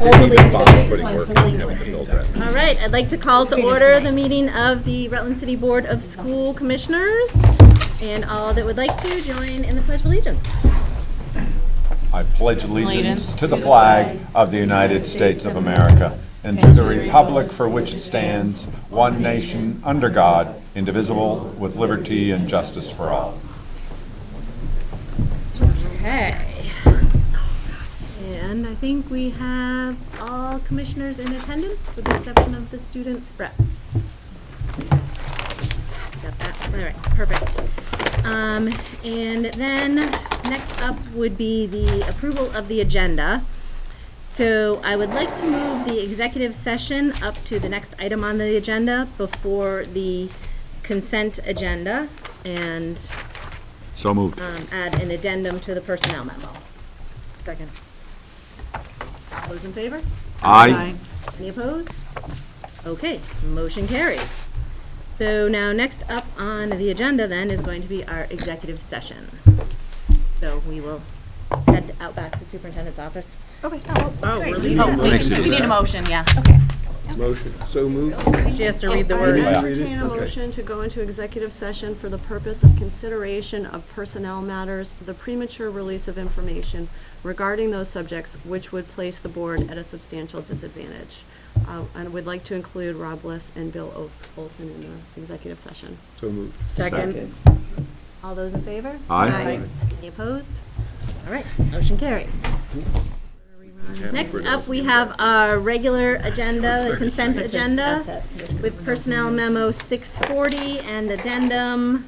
All right, I'd like to call to order the meeting of the Rutland City Board of School Commissioners, and all that would like to join in the Pledge of Allegiance. I pledge allegiance to the flag of the United States of America and to the republic for which it stands, one nation, under God, indivisible, with liberty and justice for all. Okay. And I think we have all commissioners in attendance, with the exception of the student reps. Got that? All right, perfect. And then next up would be the approval of the agenda. So I would like to move the executive session up to the next item on the agenda before the consent agenda, and So moved. add an addendum to the personnel memo. Second. All those in favor? Aye. Any opposed? Okay, motion carries. So now next up on the agenda then is going to be our executive session. So we will head out back to the superintendent's office. Okay. Oh, we're Great. leaving. We need a motion, yeah. Okay. Motion, so moved. She has to read the I words. entertain a motion to go into executive session for the purpose of consideration of personnel matters, the premature release of information regarding those subjects which would place the board at a substantial disadvantage. And would like to include Rob Bliss and Bill Olson in the executive session. So moved. Second. All those in favor? Aye. Any opposed? All right, motion carries. Next up, we have our regular agenda, the consent agenda, with personnel memo 640 and addendum,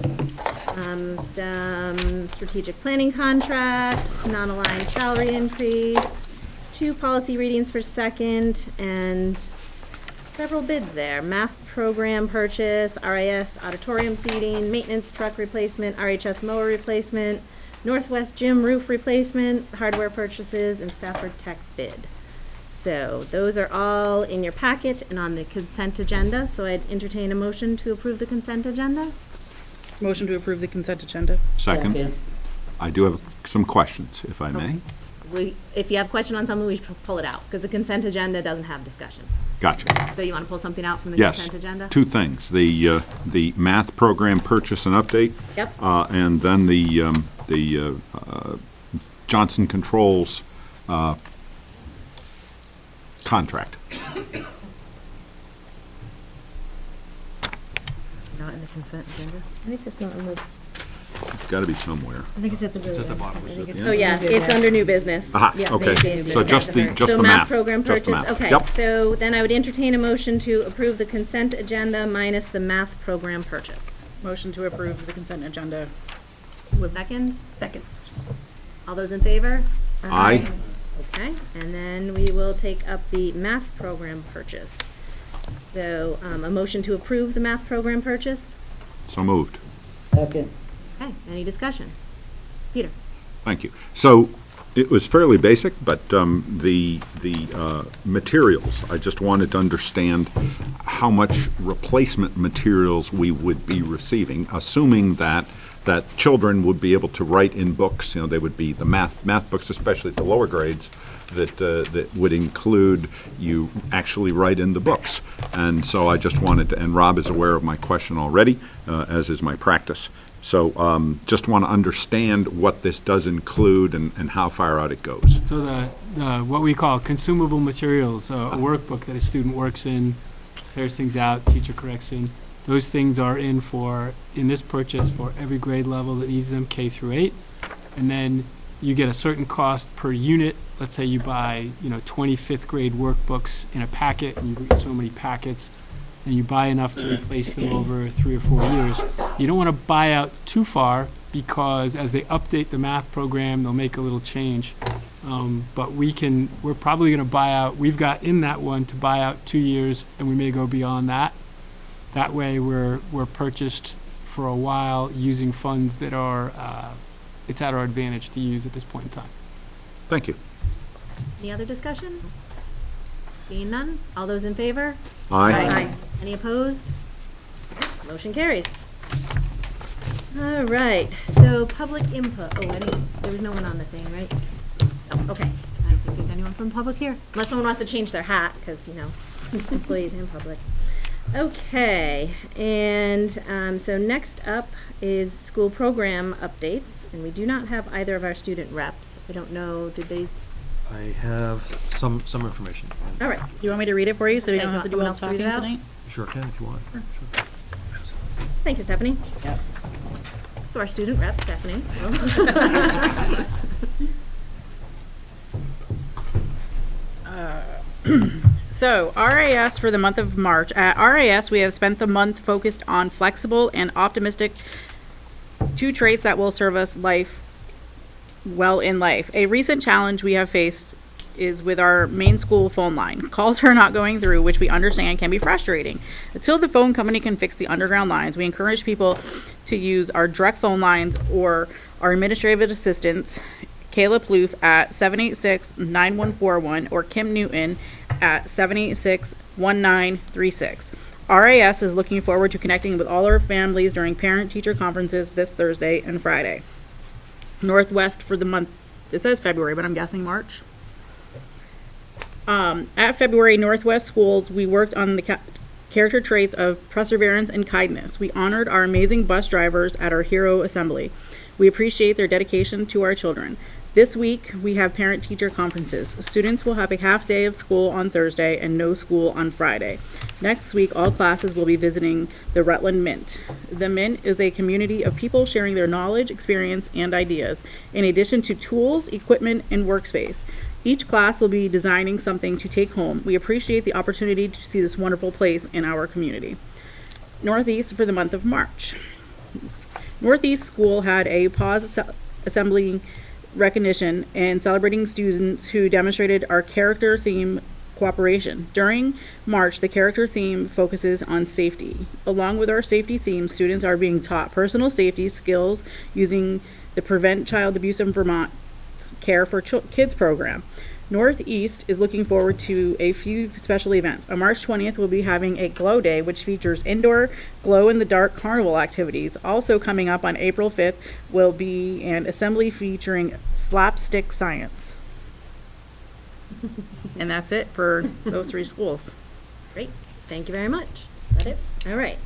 some strategic planning contract, non-aligned salary increase, 2 policy readings for second, and several bids there. Math program purchase, RIS auditorium seating, maintenance truck replacement, RHS mower replacement, Northwest gym roof replacement, hardware purchases, and Stafford Tech bid. So those are all in your packet and on the consent agenda. So I'd entertain a motion to approve the consent agenda. Motion to approve the consent agenda. Second. I do have some questions, if I may. If you have a question on something, we should pull it out, because the consent agenda doesn't have discussion. Gotcha. So you want to pull something out from the Yes. consent agenda? 2 things. The math program purchase and update. Yep. And then the Johnson Controls contract. Not in the consent agenda? I think it's not in the, It's got to be somewhere. I think it's at the very end. I think it's Oh, yeah, it's under new business. Aha, Yeah, okay. thank you. So just the So math. program Just the purchase, math. okay. Yep. So then I would entertain a motion to approve the consent agenda minus the math program purchase. Motion to approve the consent agenda. Second? Second. All those in favor? Aye. Okay, and then we will take up the math program purchase. So, a motion to approve the math program purchase? So moved. Okay, any discussion? Peter? Thank you. So it was fairly basic, but the materials, I just wanted to understand how much replacement materials we would be receiving, assuming that children would be able to write in books. You know, they would be the math books, especially at the lower grades, that would include you actually write in the books. And so I just wanted to, and Rob is aware of my question already, as is my practice. So just want to understand what this does include and how far out it goes. So the what we call consumable materials, a workbook that a student works in, tears things out, teacher corrects in, those things are in this purchase for every grade level that needs them, K through 8. And then you get a certain cost per unit. Let's say you buy 20 fifth grade workbooks in a packet, and you get so many packets, and you buy enough to replace them over 3 or 4 years. You don't want to buy out too far, because as they update the math program, they'll make a little change. But we're probably going to buy out, we've got in that one to buy out 2 years, and we may go beyond that. That way we're purchased for a while using funds that are, it's at our advantage to use at this point in time. Thank you. Any other discussion? Seeing none? All those in favor? Aye. Any opposed? Motion carries. All right, so public input. Oh, there was no one on the thing, right? Oh, okay. I don't think there's Is anyone from public here? Unless someone wants to change their hat, because, employees and public. Okay, and so next up is school program updates, and we do not have either of our student reps. I don't know, did they? I have some information. All right. Do you want me to read it for you so you Okay, don't have to do someone all else the to read talking it out? tonight? Sure can if you want. Sure. Thank you, Stephanie. Yep. So our student rep, Stephanie. So, RAS for the month of March. At RAS, we have spent the month focused on flexible and optimistic, two traits that will serve us well in life. A recent challenge we have faced is with our main school phone line. Calls are not going through, which we understand can be frustrating. Until the phone company can fix the underground lines, we encourage people to use our direct phone lines or our administrative assistants, Kayla Plouffe at 786-9141 or Kim Newton at 786-1936. RAS is looking forward to connecting with all our families during parent-teacher conferences this Thursday and Friday. Northwest for the month, it says February, but I'm guessing March. At February Northwest Schools, we worked on the character traits of perseverance and kindness. We honored our amazing bus drivers at our Hero Assembly. We appreciate their dedication to our children. This week, we have parent-teacher conferences. Students will have a half day of school on Thursday and no school on Friday. Next week, all classes will be visiting the Rutland Mint. The Mint is a community of people sharing their knowledge, experience, and ideas, in addition to tools, equipment, and workspace. Each class will be designing something to take home. We appreciate the opportunity to see this wonderful place in our community. Northeast for the month of March. Northeast School had a pause assembly recognition and celebrating students who demonstrated our character theme cooperation. During March, the character theme focuses on safety. Along with our safety theme, students are being taught personal safety skills using the Prevent Child Abuse in Vermont Care for Kids program. Northeast is looking forward to a few special events. On March 20th, we'll be having a Glow Day, which features indoor glow-in-the-dark carnival activities. Also coming up on April 5th will be an assembly featuring slapstick science. And that's it for those three schools. Great, thank you very much. That is, all right.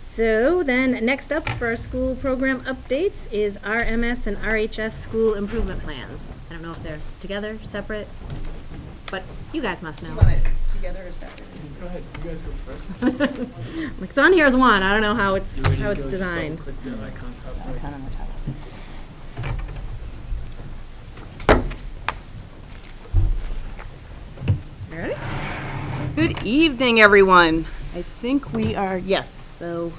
So then, next up for our school program updates is RMS and RHS school improvement plans. I don't know if they're together, separate, but you guys must know. Together or separate? Go ahead, you guys go first. Like, it's on here as one, I don't know how it's designed. Click the icon top right. Ready? Good evening, everyone. I think we are, yes, so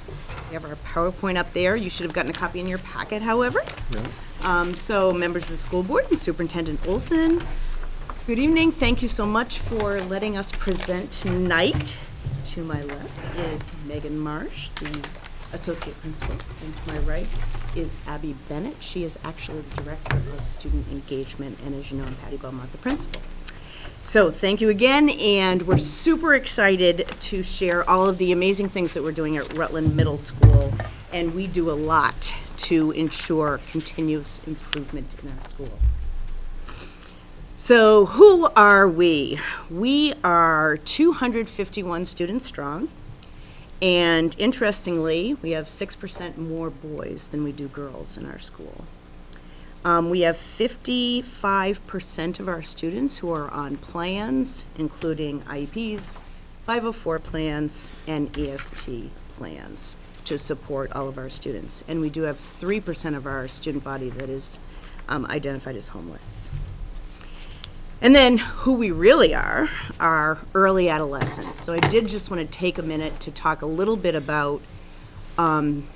we have our PowerPoint up there. You should have gotten a copy in your packet, however. So members of the school board and Superintendent Olson, good evening. Thank you so much for letting us present tonight. To my left is Megan Marsh, the associate principal, and to my right is Abby Bennett. She is actually the director of student engagement, and as you know, I'm Patty Belmont, the principal. So thank you again, and we're super excited to share all of the amazing things that we're doing at Rutland Middle School, and we do a lot to ensure continuous improvement in our school. So who are we? We are 251 students strong, and interestingly, we have 6% more boys than we do girls in our school. We have 55% of our students who are on plans, including IEPs, 504 plans, and EST plans to support all of our students. And we do have 3% of our student body that is identified as homeless. And then who we really are early adolescents. So I did just want to take a minute to talk a little bit about kind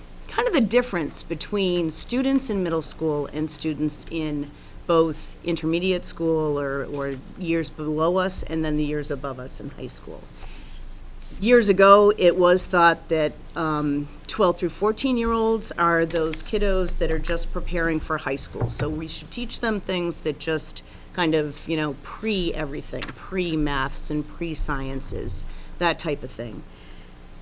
of the difference between students in middle school and students in both intermediate school or years below us and then the years above us in high school. Years ago, it was thought that 12 through 14-year-olds are those kiddos that are just preparing for high school. So we should teach them things that just kind of, pre-everything, pre-maths and pre-sciences, that type of thing.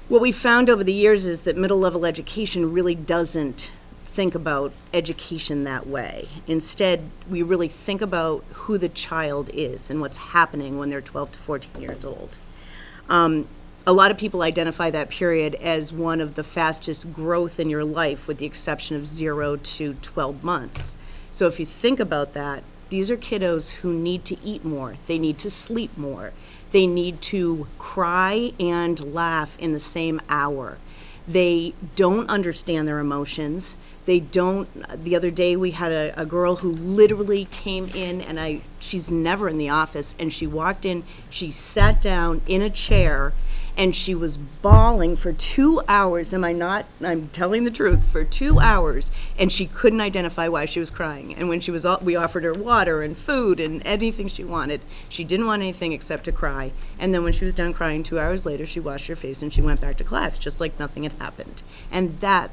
What we found over the years is that middle-level education really doesn't think about education that way. Instead, we really think about who the child is and what's happening when they're 12 to 14 years old. A lot of people identify that period as one of the fastest growth in your life, with the exception of 0 to 12 months. So if you think about that, these are kiddos who need to eat more, they need to sleep more, they need to cry and laugh in the same hour. They don't understand their emotions. They don't. The other day we had a girl who literally came in, and she's never in the office, and she walked in, she sat down in a chair, and she was bawling for 2 hours. I'm telling the truth, for 2 hours, and she couldn't identify why she was crying. And when we offered her water and food and anything she wanted, she didn't want anything except to cry. And then when she was done crying 2 hours later, she washed her face and she went back to class, just like nothing had happened. And that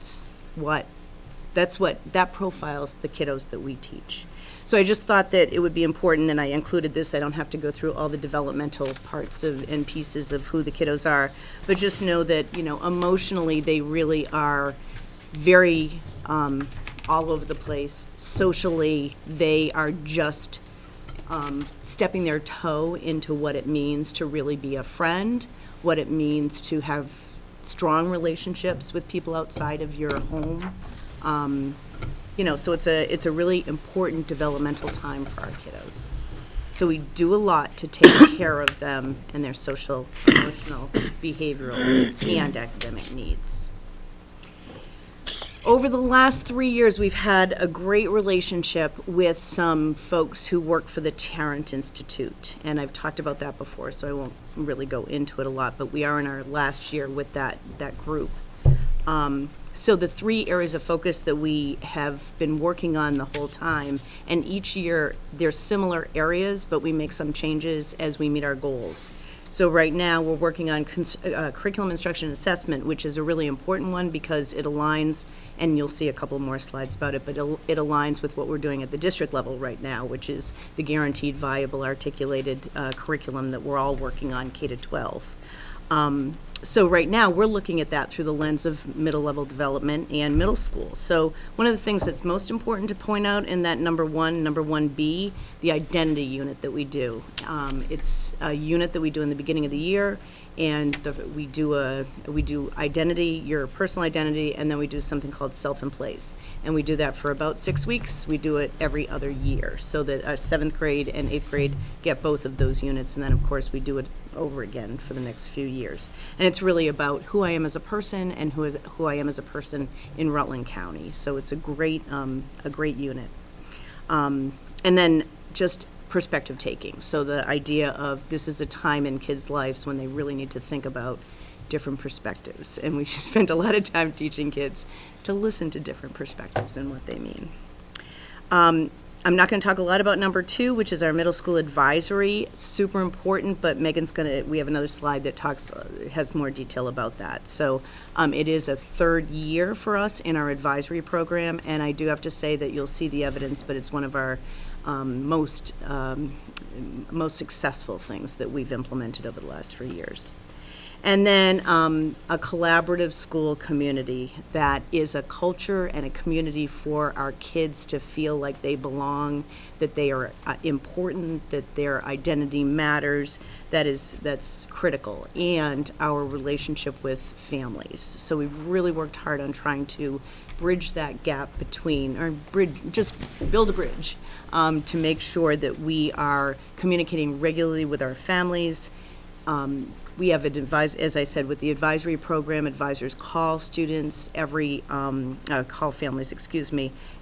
profiles the kiddos that we teach. So I just thought that it would be important, and I included this. I don't have to go through all the developmental parts and pieces of who the kiddos are, but just know that, emotionally, they really are very all over the place. Socially, they are just stepping their toe into what it means to really be a friend, what it means to have strong relationships with people outside of your home. So it's a really important developmental time for our kiddos. So we do a lot to take care of them and their social, emotional, behavioral, and academic needs. Over the last 3 years, we've had a great relationship with some folks who work for the Tarrant Institute, and I've talked about that before, so I won't really go into it a lot, but we are in our last year with that group. So the 3 areas of focus that we have been working on the whole time, and each year they're similar areas, but we make some changes as we meet our goals. So right now, we're working on curriculum instruction and assessment, which is a really important one because it aligns, and you'll see a couple more slides about it, but it aligns with what we're doing at the district level right now, which is the guaranteed viable articulated curriculum that we're all working on, K to 12. So right now, we're looking at that through the lens of middle level development and middle school. So one of the things that's most important to point out in that number 1B, the identity unit that we do. It's a unit that we do in the beginning of the year, and we do identity, your personal identity, and then we do something called self in place. And we do that for about 6 weeks. We do it every other year, so that 7th grade and 8th grade get both of those units, and then of course we do it over again for the next few years. And it's really about who I am as a person and who I am as a person in Rutland County. So it's a great unit. And then just perspective taking. So the idea of this is a time in kids' lives when they really need to think about different perspectives. And we spend a lot of time teaching kids to listen to different perspectives and what they mean. I'm not going to talk a lot about number 2, which is our middle school advisory. Super important, but we have another slide that has more detail about that. So it is a 3rd year for us in our advisory program, and I do have to say that you'll see the evidence, but it's one of our most successful things that we've implemented over the last 3 years. And then a collaborative school community that is a culture and a community for our kids to feel like they belong, that they are important, that their identity matters. That's critical. And our relationship with families. So we've really worked hard on trying to bridge that gap just build a bridge to make sure that we are communicating regularly with our families. We have as I said, with the advisory program, advisors call students call families,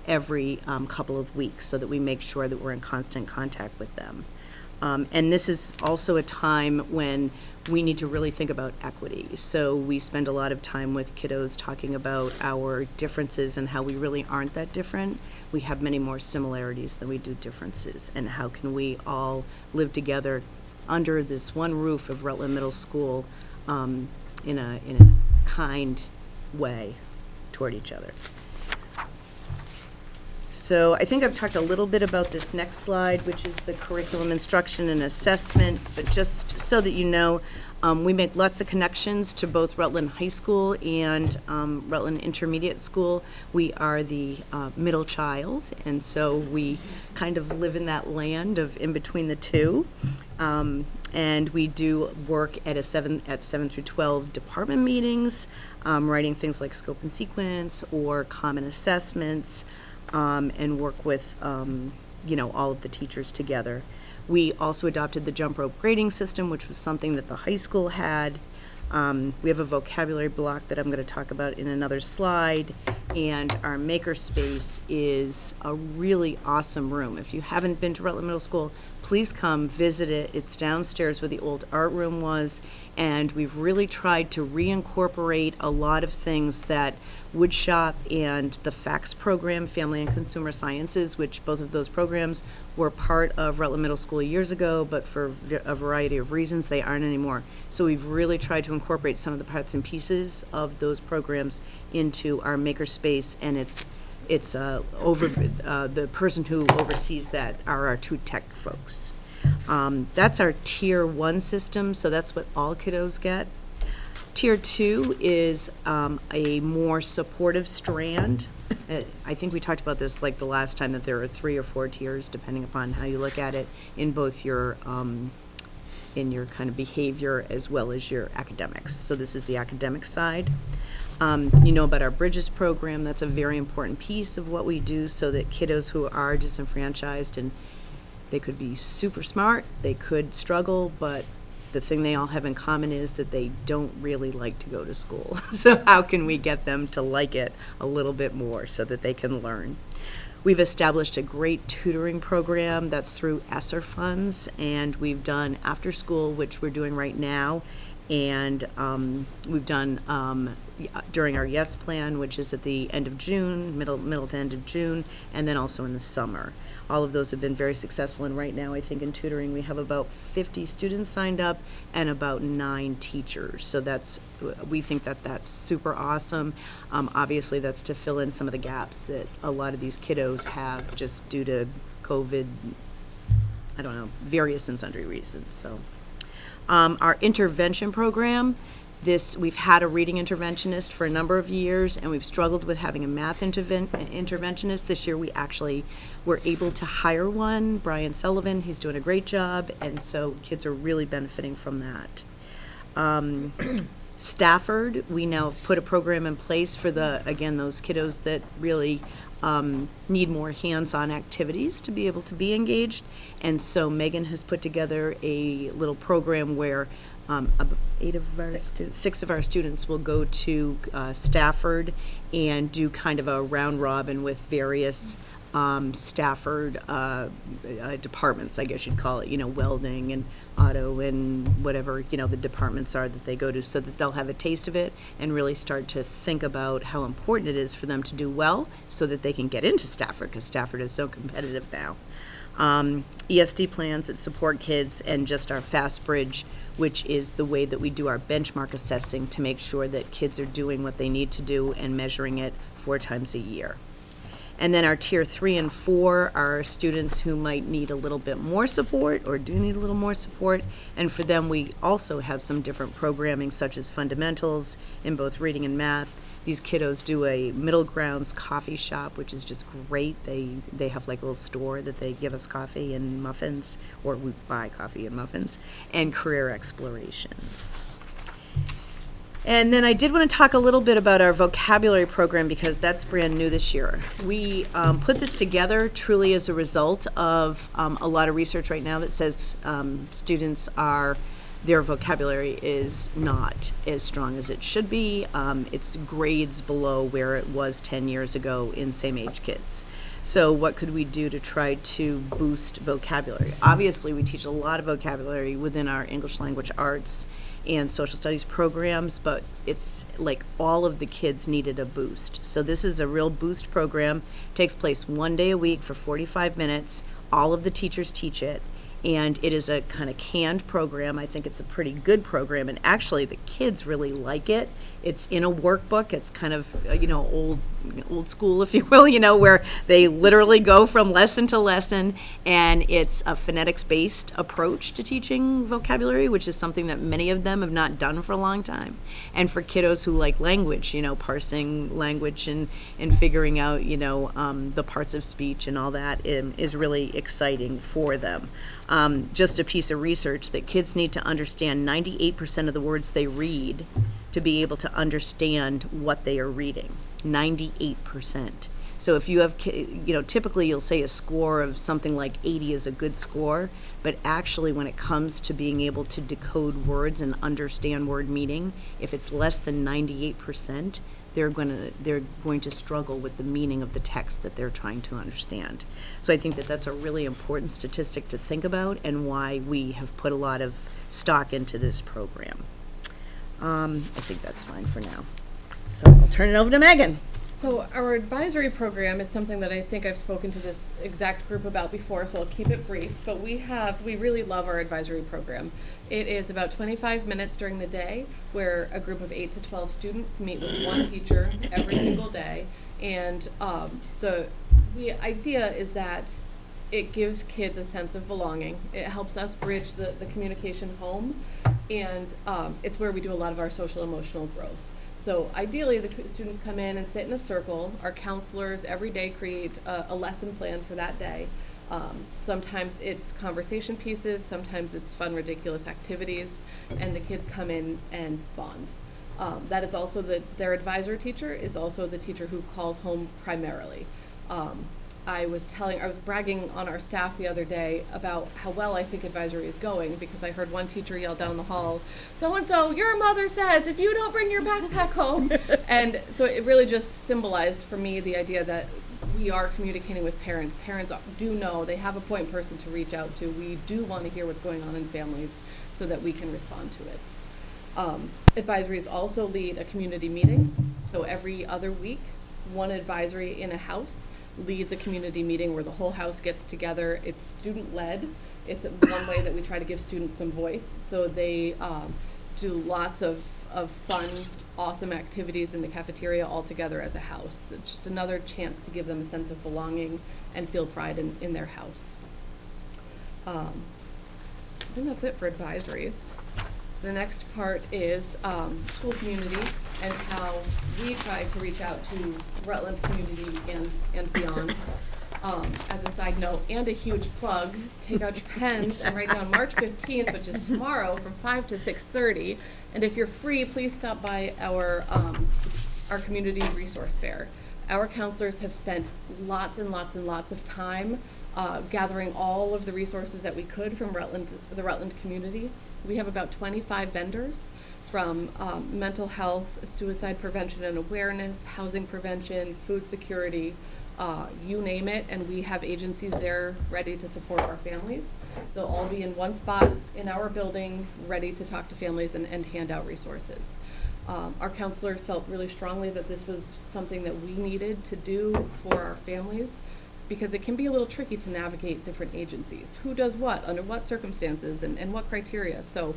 every couple of weeks, so that we make sure that we're in constant contact with them. And this is also a time when we need to really think about equity. So we spend a lot of time with kiddos talking about our differences and how we really aren't that different. We have many more similarities than we do differences, and how can we all live together under this one roof of Rutland Middle School in a kind way toward each other. So I think I've talked a little bit about this next slide, which is the curriculum instruction and assessment, but just so that you know, we make lots of connections to both Rutland High School and Rutland Intermediate School. We are the middle child, and so we kind of live in that land of in between the two. And we do work at 7 through 12 department meetings, writing things like scope and sequence or common assessments, and work with, all of the teachers together. We also adopted the jump rope grading system, which was something that the high school had. We have a vocabulary block that I'm going to talk about in another slide. And our makerspace is a really awesome room. If you haven't been to Rutland Middle School, please come visit it. It's downstairs where the old art room was. And we've really tried to reincorporate a lot of things that Woodshop and the FACS program, Family and Consumer Sciences, which both of those programs were part of Rutland Middle School years ago, but for a variety of reasons, they aren't anymore. So we've really tried to incorporate some of the parts and pieces of those programs into our makerspace, and the person who oversees that are our two tech folks. That's our Tier 1 system, so that's what all kiddos get. Tier 2 is a more supportive strand. I think we talked about this like the last time, that there are 3 or 4 tiers, depending upon how you look at it, in both your in your kind of behavior as well as your academics. So this is the academic side. You know about our Bridges program. That's a very important piece of what we do, so that kiddos who are disenfranchised, and they could be super smart, they could struggle, but the thing they all have in common is that they don't really like to go to school. So how can we get them to like it a little bit more so that they can learn? We've established a great tutoring program that's through ESSER funds, and we've done after school, which we're doing right now, and we've done during our YES plan, which is at the end of June, middle to end of June, and then also in the summer. All of those have been very successful, and right now I think in tutoring we have about 50 students signed up and about 9 teachers. So we think that that's super awesome. Obviously that's to fill in some of the gaps that a lot of these kiddos have just due to COVID, various and sundry reasons. So our intervention program, we've had a reading interventionist for a number of years, and we've struggled with having a math interventionist. This year we actually were able to hire one, Brian Sullivan. He's doing a great job, and so kids are really benefiting from that. Stafford, we now put a program in place for those kiddos that really need more hands-on activities to be able to be engaged. And so Megan has put together a little program where 6 of our students will go to Stafford and do kind of a round robin with various Stafford departments, I guess you'd call it, welding and auto and whatever, the departments are that they go to, so that they'll have a taste of it and really start to think about how important it is for them to do well so that they can get into Stafford, because Stafford is so competitive now. ESD plans that support kids, and just our Fast Bridge, which is the way that we do our benchmark assessing to make sure that kids are doing what they need to do and measuring it 4 times a year. And then our Tier 3 and 4 are students who might need a little bit more support or do need a little more support. And for them, we also have some different programming, such as fundamentals in both reading and math. These kiddos do a middle grounds coffee shop, which is just great. They have like a little store that they give us coffee and muffins, or we buy coffee and muffins, and career explorations. And then I did want to talk a little bit about our vocabulary program, because that's brand new this year. We put this together truly as a result of a lot of research right now that says their vocabulary is not as strong as it should be. It's grades below where it was 10 years ago in same age kids. So what could we do to try to boost vocabulary? Obviously, we teach a lot of vocabulary within our English language arts and social studies programs, but it's like all of the kids needed a boost. So this is a real boost program. It takes place 1 day a week for 45 minutes. All of the teachers teach it, And it is a kind of canned program. I think it's a pretty good program, and actually the kids really like it. It's in a workbook. It's kind of, old school, if you will, where they literally go from lesson to lesson, and it's a phonetics-based approach to teaching vocabulary, which is something that many of them have not done for a long time. And for kiddos who like language, parsing language and figuring out, the parts of speech and all that is really exciting for them. Just a piece of research that kids need to understand 98% of the words they read to be able to understand what they are reading. 98%. So if you have, typically you'll say a score of something like 80 is a good score, but actually when it comes to being able to decode words and understand word meaning, if it's less than 98%, they're going to struggle with the meaning of the text that they're trying to understand. So I think that that's a really important statistic to think about, and why we have put a lot of stock into this program. I think that's fine for now. So I'll turn it over to Megan. So our advisory program is something that I think I've spoken to this exact group about before, so I'll keep it brief. But we really love our advisory program. It is about 25 minutes during the day where a group of 8 to 12 students meet with one teacher every single day. And the idea is that it gives kids a sense of belonging. It helps us bridge the communication home, and it's where we do a lot of our social emotional growth. So ideally, the students come in and sit in a circle. Our counselors every day create a lesson plan for that day. Sometimes it's conversation pieces, sometimes it's fun, ridiculous activities, and the kids come in and bond. That is also their advisor teacher is also the teacher who calls home primarily. I was bragging on our staff the other day about how well I think advisory is going, because I heard one teacher yell down the hall, "So-and-so, your mother says if you don't bring your backpack home." And so it really just symbolized for me the idea that we are communicating with parents. Parents do know they have a point person to reach out to. We do want to hear what's going on in families so that we can respond to it. Advisories also lead a community meeting. So every other week, one advisory in a house leads a community meeting where the whole house gets together. It's student-led. It's one way that we try to give students some voice. So they do lots of fun, awesome activities in the cafeteria all together as a house. It's just another chance to give them a sense of belonging and feel pride in their house. I think that's it for advisories. The next part is school community and how we try to reach out to Rutland community and beyond. As a side note and a huge plug, take out your pens and write down March 15th, which is tomorrow, from 5 to 6:30. And if you're free, please stop by our community resource fair. Our counselors have spent lots and lots and lots of time gathering all of the resources that we could from the Rutland community. We have about 25 vendors, from mental health, suicide prevention and awareness, housing prevention, food security, you name it, and we have agencies there ready to support our families. They'll all be in one spot in our building, ready to talk to families and hand out resources. Our counselors felt really strongly that this was something that we needed to do for our families, because it can be a little tricky to navigate different agencies. Who does what, under what circumstances, and what criteria? So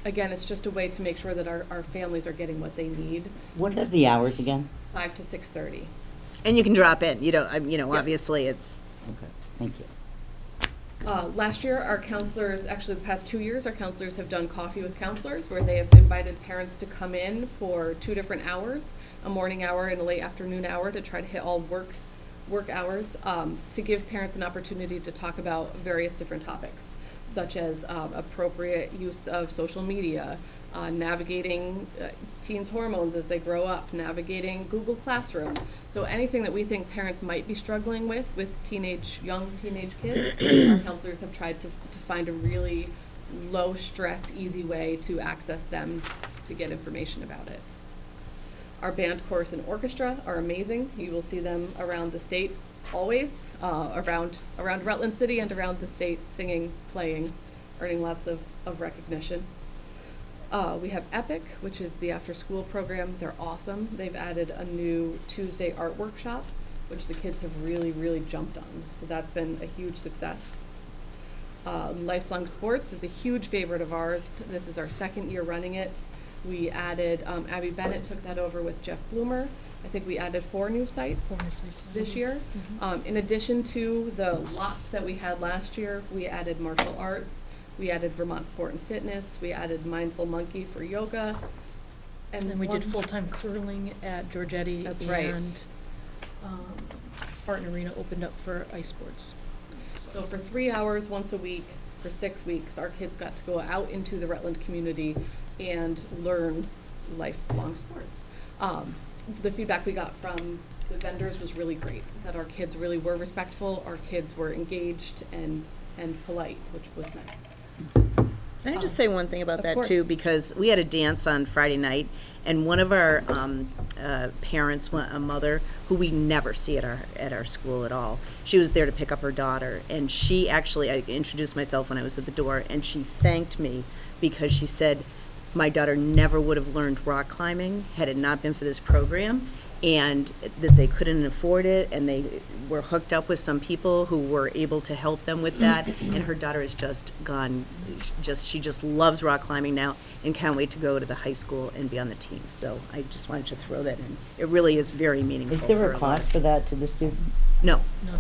again, it's just a way to make sure that our families are getting what they need. What are the hours again? 5 to 6:30. And you can drop in, Yep. obviously it's. Okay, thank you. Last year, our counselors, actually the past 2 years, our counselors have done coffee with counselors, where they have invited parents to come in for 2 different hours, a morning hour and a late afternoon hour, to try to hit all work hours, to give parents an opportunity to talk about various different topics, such as appropriate use of social media, navigating teens' hormones as they grow up, navigating Google Classroom. So anything that we think parents might be struggling with young teenage kids, our counselors have tried to find a really low stress, easy way to access them to get information about it. Our band, chorus, and orchestra are amazing. You will see them around the state always, around Rutland City and around the state, singing, playing, earning lots of recognition. We have EPIC, which is the after-school program. They're awesome. They've added a new Tuesday art workshop, which the kids have really, really jumped on. So that's been a huge success. Lifelong Sports is a huge favorite of ours. This is our second year running it. We added, Abby Bennett took that over with Jeff Bloomer. I think we added 4 new sites this year. In addition to the lots that we had last year, we added martial arts, we added Vermont Sport and Fitness, we added Mindful Monkey for yoga. And we did full-time curling at Giorgetti. That's right. And Spartan Arena opened up for ice sports. So for 3 hours once a week, for 6 weeks, our kids got to go out into the Rutland community and learn lifelong sports. The feedback we got from the vendors was really great, that our kids really were respectful, our kids were engaged and polite, which was nice. Can I just say one thing about Of that too? course. Because we had a dance on Friday night, and one of our parents, a mother who we never see at our school at all, she was there to pick up her daughter, and she actually, I introduced myself when I was at the door, and she thanked me because she said my daughter never would have learned rock climbing had it not been for this program, and that they couldn't afford it, and they were hooked up with some people who were able to help them with that, and her daughter has just gone, she just loves rock climbing now and can't wait to go to the high school and be on the team. So I just wanted to throw that in. It really is very meaningful. Is there for a lot cost of- for that to the student? No. No.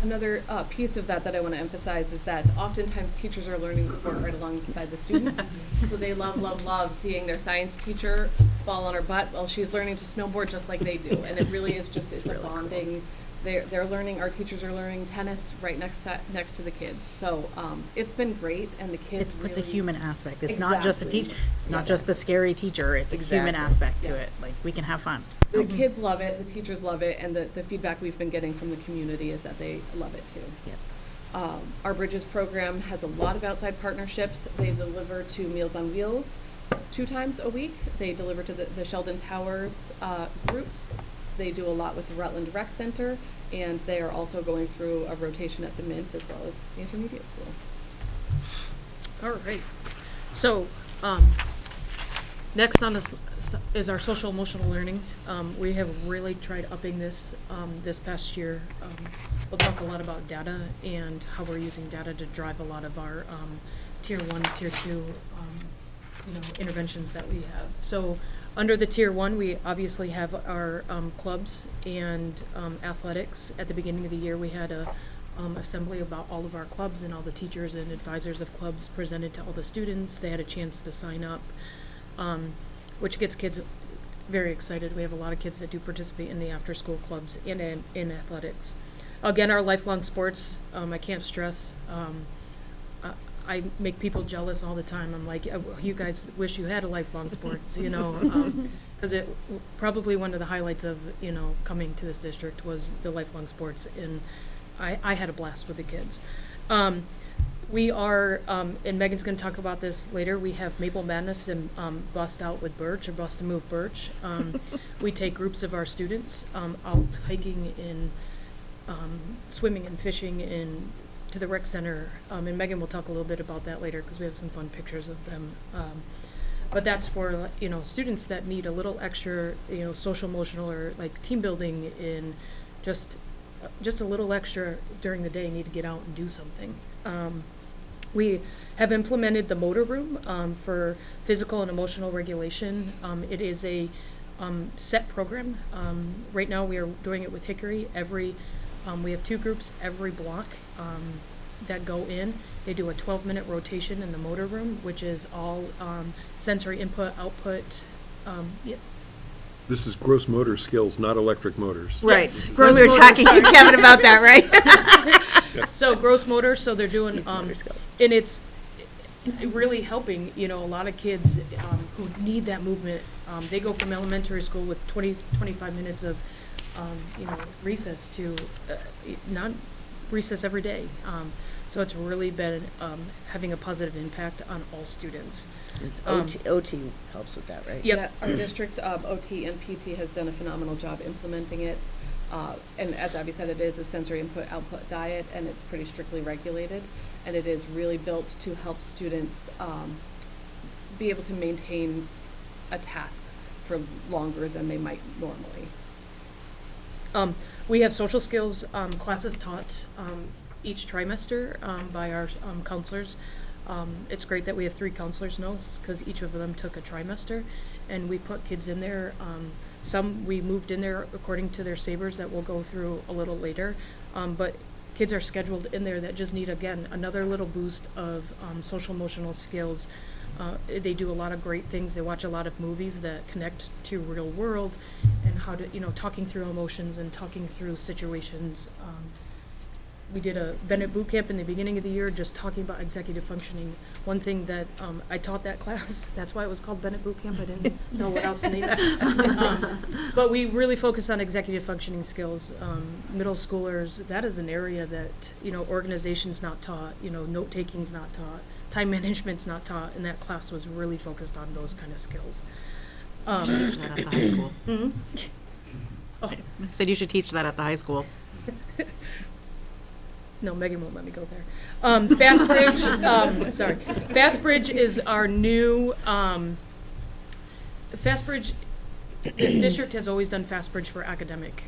Another piece of that I want to emphasize is that oftentimes teachers are learning sport right alongside the students. So they love seeing their science teacher fall on her butt while she's learning to snowboard just like they do. And it really is just, it's a really bonding. They're learning, our teachers are learning tennis right next to the kids. So it's been great, and the kids really. It's a human aspect. It's not just a Exactly. teacher. It's not just the scary teacher. It's a human Exactly. aspect to Yeah. it. Like, we can have fun. The kids love it, the teachers love it, and the feedback we've been getting from the community is that they love it too. Yep. Our Bridges program has a lot of outside partnerships. They deliver to Meals on Wheels 2 times a week. They deliver to the Sheldon Towers groups. They do a lot with the Rutland Rec Center, and they are also going through a rotation at the Mint as well as the intermediate school. All right. So, next on this is our social emotional learning. We have really tried upping this this past year. We'll talk a lot about data and how we're using data to drive a lot of our tier 1, tier 2 interventions that we have. So under the tier 1, we obviously have our clubs and athletics. At the beginning of the year, we had a assembly about all of our clubs, and all the teachers and advisors of clubs presented to all the students. They had a chance to sign up, which gets kids very excited. We have a lot of kids that do participate in the after-school clubs and in athletics. Again, our lifelong sports, I can't stress, I make people jealous all the time. I'm like, you guys wish you had a lifelong sports, because it probably one of the highlights of, coming to this district was the lifelong sports, and I had a blast with the kids. We are, and Megan's going to talk about this later, we have Maple Madness and Bust Out with Birch, or Bust to Move Birch. We take groups of our students out hiking and swimming and fishing to the rec center, and Megan will talk a little bit about that later because we have some fun pictures of them. But that's for students that need a little extra social emotional or like team building in just a little extra during the day, need to get out and do something. We have implemented the motor room for physical and emotional regulation. It is a set program. Right now we are doing it with Hickory. We have 2 groups every block that go in. They do a 12-minute rotation in the motor room, which is all sensory input, output. This is gross motor skills, not electric motors. Right. Yes. We Gross were motor, talking to sorry. Kevin about that, right? So gross motor, so they're doing, These motor skills. and it's really helping, a lot of kids who need that movement. They go from elementary school with 25 minutes of, recess to not recess every day. So it's really been having a positive impact on all students. It's OT helps with that, right? Yep. Yeah, our district OT and PT has done a phenomenal job implementing it. And as Abby said, it is a sensory input-output diet, and it's pretty strictly regulated. And it is really built to help students be able to maintain a task for longer than they might normally. We have social skills classes taught each trimester by our counselors. It's great that we have 3 counselors now, because each of them took a trimester, and we put kids in there. Some we moved in there according to their sabers that we'll go through a little later, but kids are scheduled in there that just need, again, another little boost of social emotional skills. They do a lot of great things. They watch a lot of movies that connect to real world, and how to, talking through emotions and talking through situations. We did a Bennett boot camp in the beginning of the year, just talking about executive functioning. One thing that I taught that class, that's why it was called Bennett boot camp. I didn't know what else to name it. But we really focus on executive functioning skills. Middle schoolers, that is an area that, organization's not taught, note taking's not taught, time management's not taught, and that class was really focused on those kind of skills. That at the high school. Mhm. I said you should teach that at the high school. No, Megan won't let me go there. Fastbridge, Fastbridge is our new, Fastbridge, this district has always done Fastbridge for academic,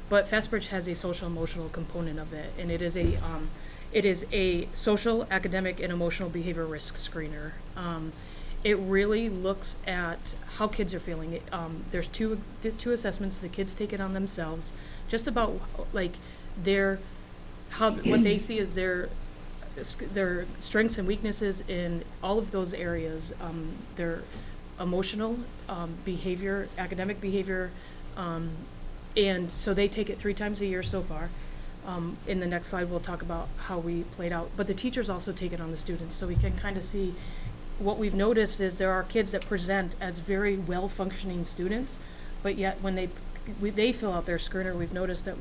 but Fastbridge has a social emotional component of it, and it is a social, academic, and emotional behavior risk screener. It really looks at how kids are feeling. There's two assessments. The kids take it on themselves, just about like what they see is their strengths and weaknesses in all of those areas. Their emotional behavior, academic behavior, and so they take it 3 times a year so far. In the next slide, we'll talk about how we played out. But the teachers also take it on the students, so we can kind of see. What we've noticed is there are kids that present as very well-functioning students, but yet when they fill out their screener, we've noticed that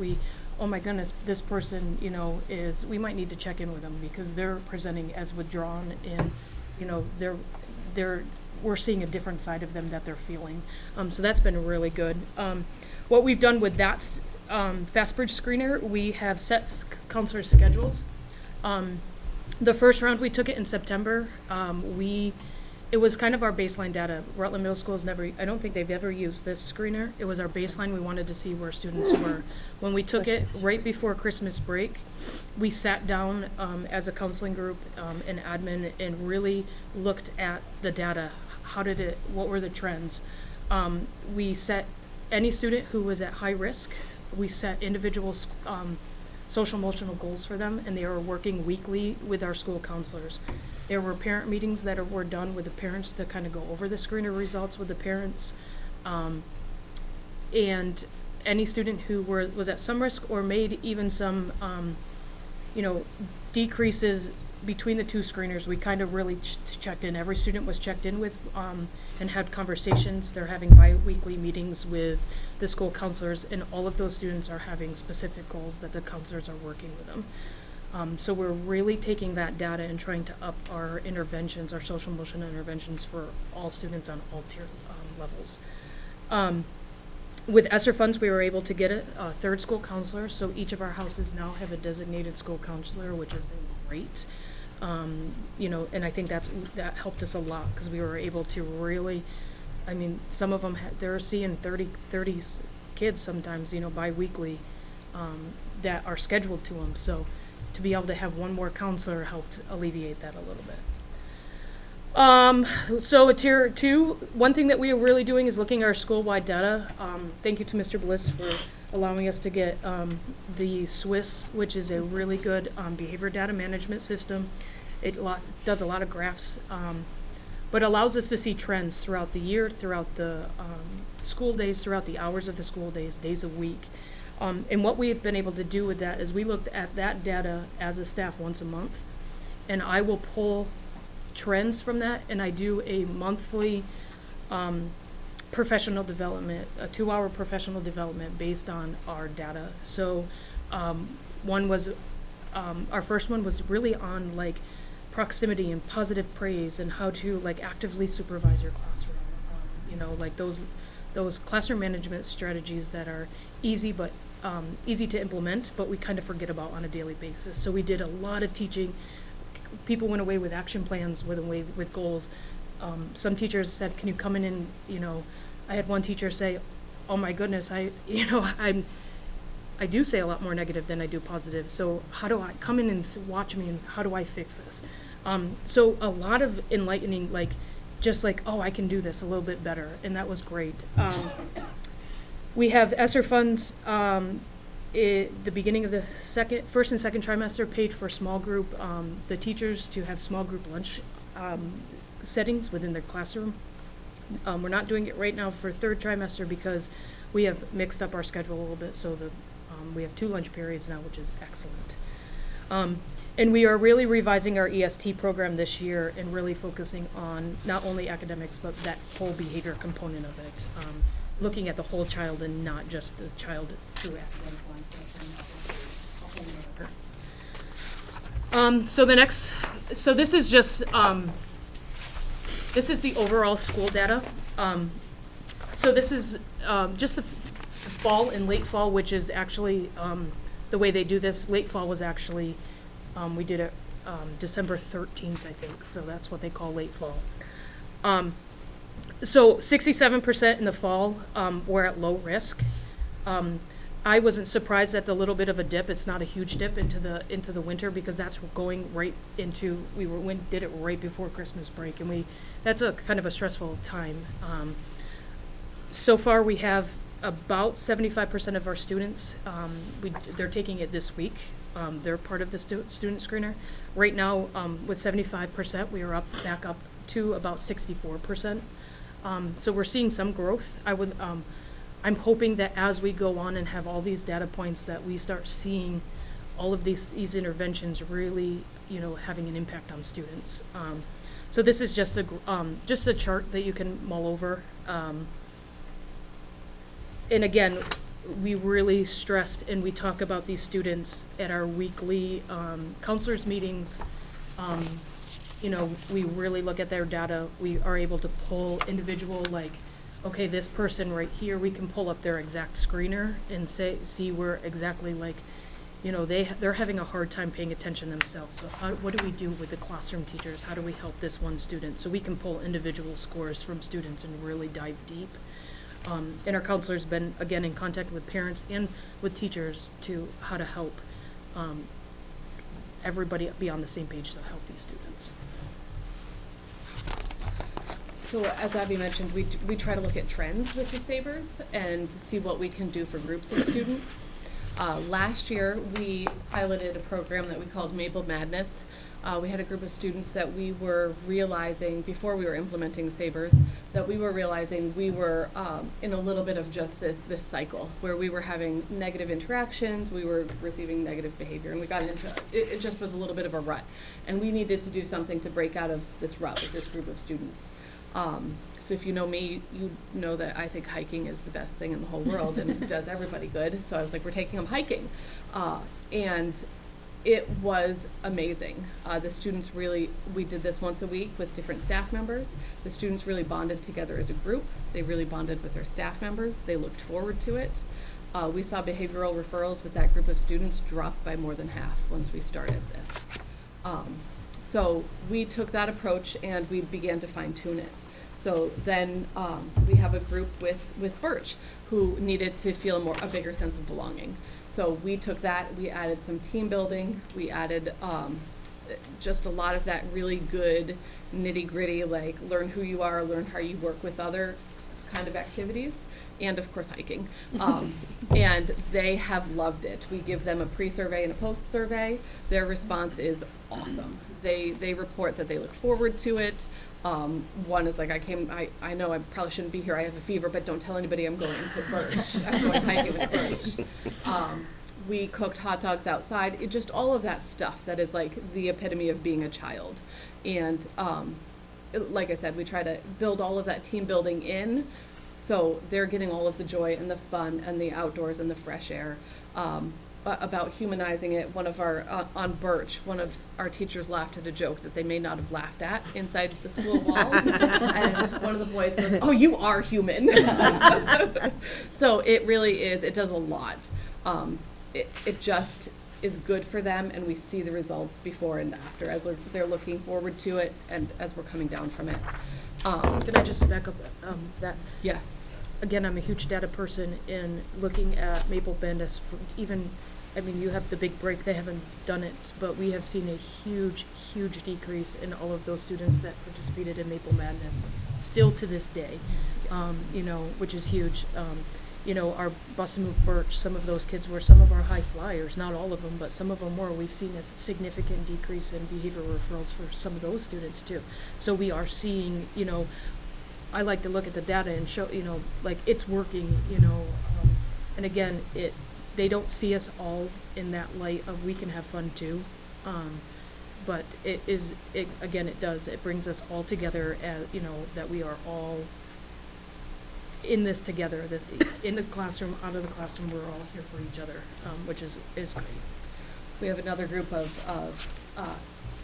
oh my goodness, this person, we might need to check in with them because they're presenting as withdrawn, and, we're seeing a different side of them that they're feeling. So that's been really good. What we've done with that Fastbridge screener, we have set counselor schedules. The first round, we took it in September. It was kind of our baseline data. Rutland Middle School I don't think they've ever used this screener. It was our baseline. We wanted to see where students were. When we took it right before Christmas break, we sat down as a counseling group and admin and really looked at the data. What were the trends? We set any student who was at high risk, we set individual social emotional goals for them, and they are working weekly with our school counselors. There were parent meetings that were done with the parents to kind of go over the screener results with the parents. And any student who was at some risk or made even some, decreases between the 2 screeners, we kind of really checked in. Every student was checked in with and had conversations. They're having bi-weekly meetings with the school counselors, and all of those students are having specific goals that the counselors are working with them. So we're really taking that data and trying to up our interventions, our social emotional interventions for all students on all tier levels. With ESSER funds, we were able to get a 3rd school counselor, so each of our houses now have a designated school counselor, which has been great. And I think that helped us a lot, because we were able to really, some of them, they're seeing 30 kids sometimes, bi-weekly, that are scheduled to them. So to be able to have one more counselor helped alleviate that a little bit. So a tier 2, one thing that we are really doing is looking at our school-wide data. Thank you to Mr. Bliss for allowing us to get the Swiss, which is a really good behavior data management system. It does a lot of graphs, but allows us to see trends throughout the year, throughout the school days, throughout the hours of the school days a week. And what we've been able to do with that is we looked at that data as a staff once a month, and I will pull trends from that, and I do a monthly professional development, a 2-hour professional development based on our data. So one was, our first one was really on proximity and positive praise and how to actively supervise your classroom. Those classroom management strategies that are easy to implement, but we kind of forget about on a daily basis. So we did a lot of teaching. People went away with action plans, went away with goals. Some teachers said, "Can you come in and I had one teacher say, "Oh my goodness, I'm I do say a lot more negative than I do positive. So how do I come in and watch me, and how do I fix this? So a lot of enlightening, like, just like, oh, I can do this a little bit better, and that was great. We have ESSER funds. The beginning of the first and second trimester paid for small group, the teachers to have small group lunch settings within their classroom. We're not doing it right now for third trimester because we have mixed up our schedule a little bit, so we have 2 lunch periods now, which is excellent. And we are really revising our EST program this year and really focusing on not only academics, but that whole behavior component of it. Looking at the whole child and not just the child through academic lines. So this is just, this is the overall school data. So this is just the fall and late fall, which is actually the way they do this. Late fall was actually, we did it December 13th, I think, so that's what they call late fall. So 67% in the fall were at low risk. I wasn't surprised at the little bit of a dip. It's not a huge dip into the winter because that's going right into, did it right before Christmas break, and that's a kind of a stressful time. So far we have about 75% of our students, they're taking it this week. They're part of the student screener. Right now, with 75%, we are back up to about 64%. So we're seeing some growth. I'm hoping that as we go on and have all these data points, that we start seeing all of these interventions really, having an impact on students. So this is just a chart that you can mull over. And again, we really stressed and we talk about these students at our weekly counselors meetings. We really look at their data. We are able to pull individual, like, okay, this person right here, we can pull up their exact screener and see where exactly, like, they're having a hard time paying attention themselves. So what do we do with the classroom teachers? How do we help this one student? So we can pull individual scores from students and really dive deep. And our counselor's been, again, in contact with parents and with teachers to how to help everybody be on the same page to help these students. So as Abby mentioned, we try to look at trends with the Sabres and see what we can do for groups of students. Last year, we piloted a program that we called Maple Madness. We had a group of students that we were realizing, before we were implementing Sabres, that we were realizing we were in a little bit of just this cycle, where we were having negative interactions, we were receiving negative behavior, and we got into, it just was a little bit of a rut. And we needed to do something to break out of this rut with this group of students. So if you know me, you know that I think hiking is the best thing in the whole world, and it does everybody good. So I was like, we're taking them hiking. And it was amazing. The students really, we did this once a week with different staff members. The students really bonded together as a group. They really bonded with their staff members. They looked forward to it. We saw behavioral referrals with that group of students drop by more than half once we started this. So we took that approach and we began to fine tune it. So then we have a group with Birch who needed to feel a bigger sense of belonging. So we took that, we added some team building, we added just a lot of that really good nitty gritty, like learn who you are, learn how you work with other kind of activities, and of course hiking. And they have loved it. We give them a pre-survey and a post-survey. Their response is awesome. They report that they look forward to it. One is like, I know I probably shouldn't be here, I have a fever, but don't tell anybody I'm going to Birch. I'm going hiking with Birch. We cooked hot dogs outside. Just all of that stuff that is like the epitome of being a child. And like I said, we try to build all of that team building in, so they're getting all of the joy and the fun and the outdoors and the fresh air. About humanizing it, one of our, on Birch, one of our teachers laughed at a joke that they may not have laughed at inside the school walls. And one of the boys goes, "Oh, you are human." So it really is, it does a lot. It just is good for them, and we see the results before and after as they're looking forward to it and as we're coming down from it. Can I just back up that? Yes. again, I'm a huge data person in looking at Maple Bend as even, I mean, you have the big break, they haven't done it, but we have seen a huge, huge decrease in all of those students that participated in Maple Madness, still to this day, you know, which is huge. You know, our Bus and Move Birch, some of those kids were some of our high flyers, not all of them, but some of them were. We've seen a significant decrease in behavioral referrals for some of those students too. So we are seeing, you know, I like to look at the data and show, you know, like it's working, you know, and again, they don't see us all in that light of we can have fun too. But it brings us all together as, you know, that we are all in this together, that in the classroom, out of the classroom, we're all here for each other, which is great. We have another group of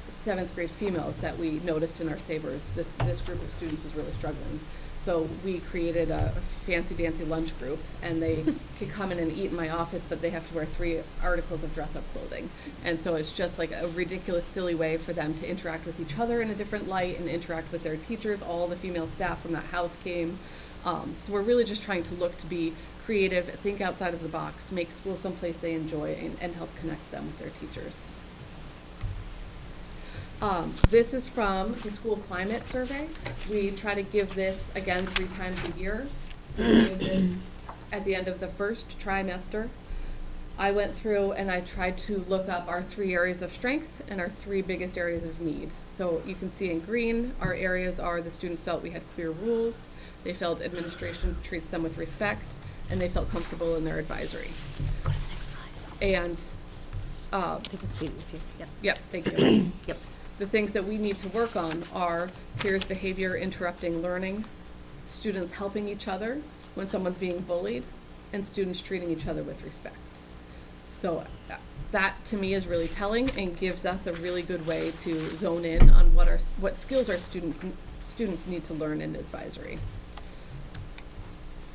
seventh grade females that we noticed in our Savers. This group of students was really struggling. So we created a fancy dancy lunch group, and they could come in and eat in my office, but they have to wear 3 articles of dress-up clothing. And so it's just like a ridiculous, silly way for them to interact with each other in a different light and interact with their teachers. All the female staff from that house came. So we're really just trying to look to be creative, think outside of the box, make school someplace they enjoy, and help connect them with their teachers. This is from the school climate survey. We try to give this, again, 3 times a year. We give this at the end of the first trimester. I went through and I tried to look up our 3 areas of strength and our 3 biggest areas of need. So you can see in green, our areas are the students felt we had clear rules, they felt administration treats them with respect, and they felt comfortable in their advisory. Go to the next slide. And They can see this here. Yep. yep, thank you. Yep. The things that we need to work on are peers' behavior interrupting learning, students helping each other when someone's being bullied, and students treating each other with respect. So that to me is really telling and gives us a really good way to zone in on what skills our students need to learn in advisory.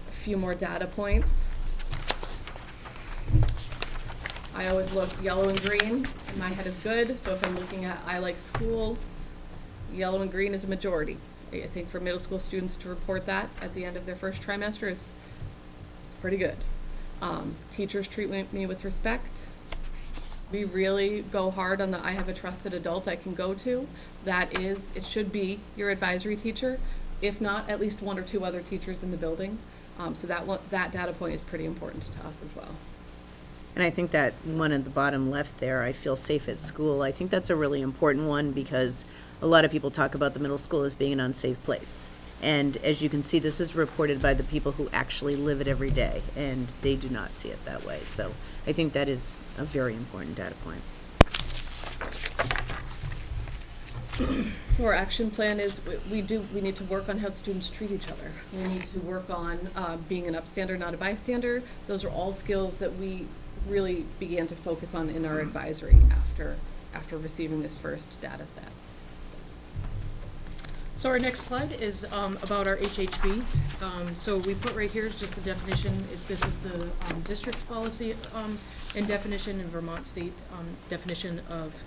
A few more data points. I always look yellow and green, and my head is good. So if I'm looking at I like school, yellow and green is a majority. I think for middle school students to report that at the end of their first trimester it's pretty good. Teachers treat me with respect. We really go hard on the I have a trusted adult I can go to. It should be your advisory teacher, if not at least 1 or 2 other teachers in the building. So that data point is pretty important to us as well. And I think that one at the bottom left there, I feel safe at school, I think that's a really important one because a lot of people talk about the middle school as being an unsafe place. And as you can see, this is reported by the people who actually live it every day, and they do not see it that way. So I think that is a very important data point. So our action plan is we need to work on how students treat each other. We need to work on being an upstander, not a bystander. Those are all skills that we really began to focus on in our advisory after receiving this first data set. So our next slide is about our HHB. So we put right here is just the definition. This is the district's policy and definition in Vermont state definition of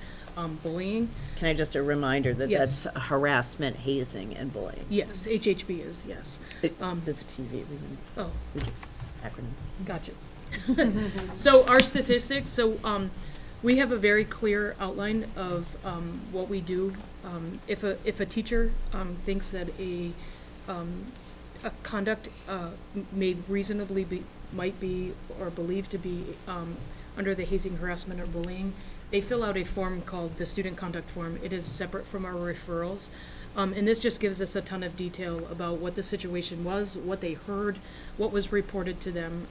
bullying. Can I just a reminder that Yes. that's harassment, hazing, and bullying? Yes, HHB is, yes. There's a TV, Oh, we just acronyms. gotcha. So our statistics, we have a very clear outline of what we do. If a teacher thinks that a conduct may reasonably might be or believed to be under the hazing, harassment, or bullying, they fill out a form called the student conduct form. It is separate from our referrals. And this just gives us a ton of detail about what the situation was, what they heard, what was reported to them.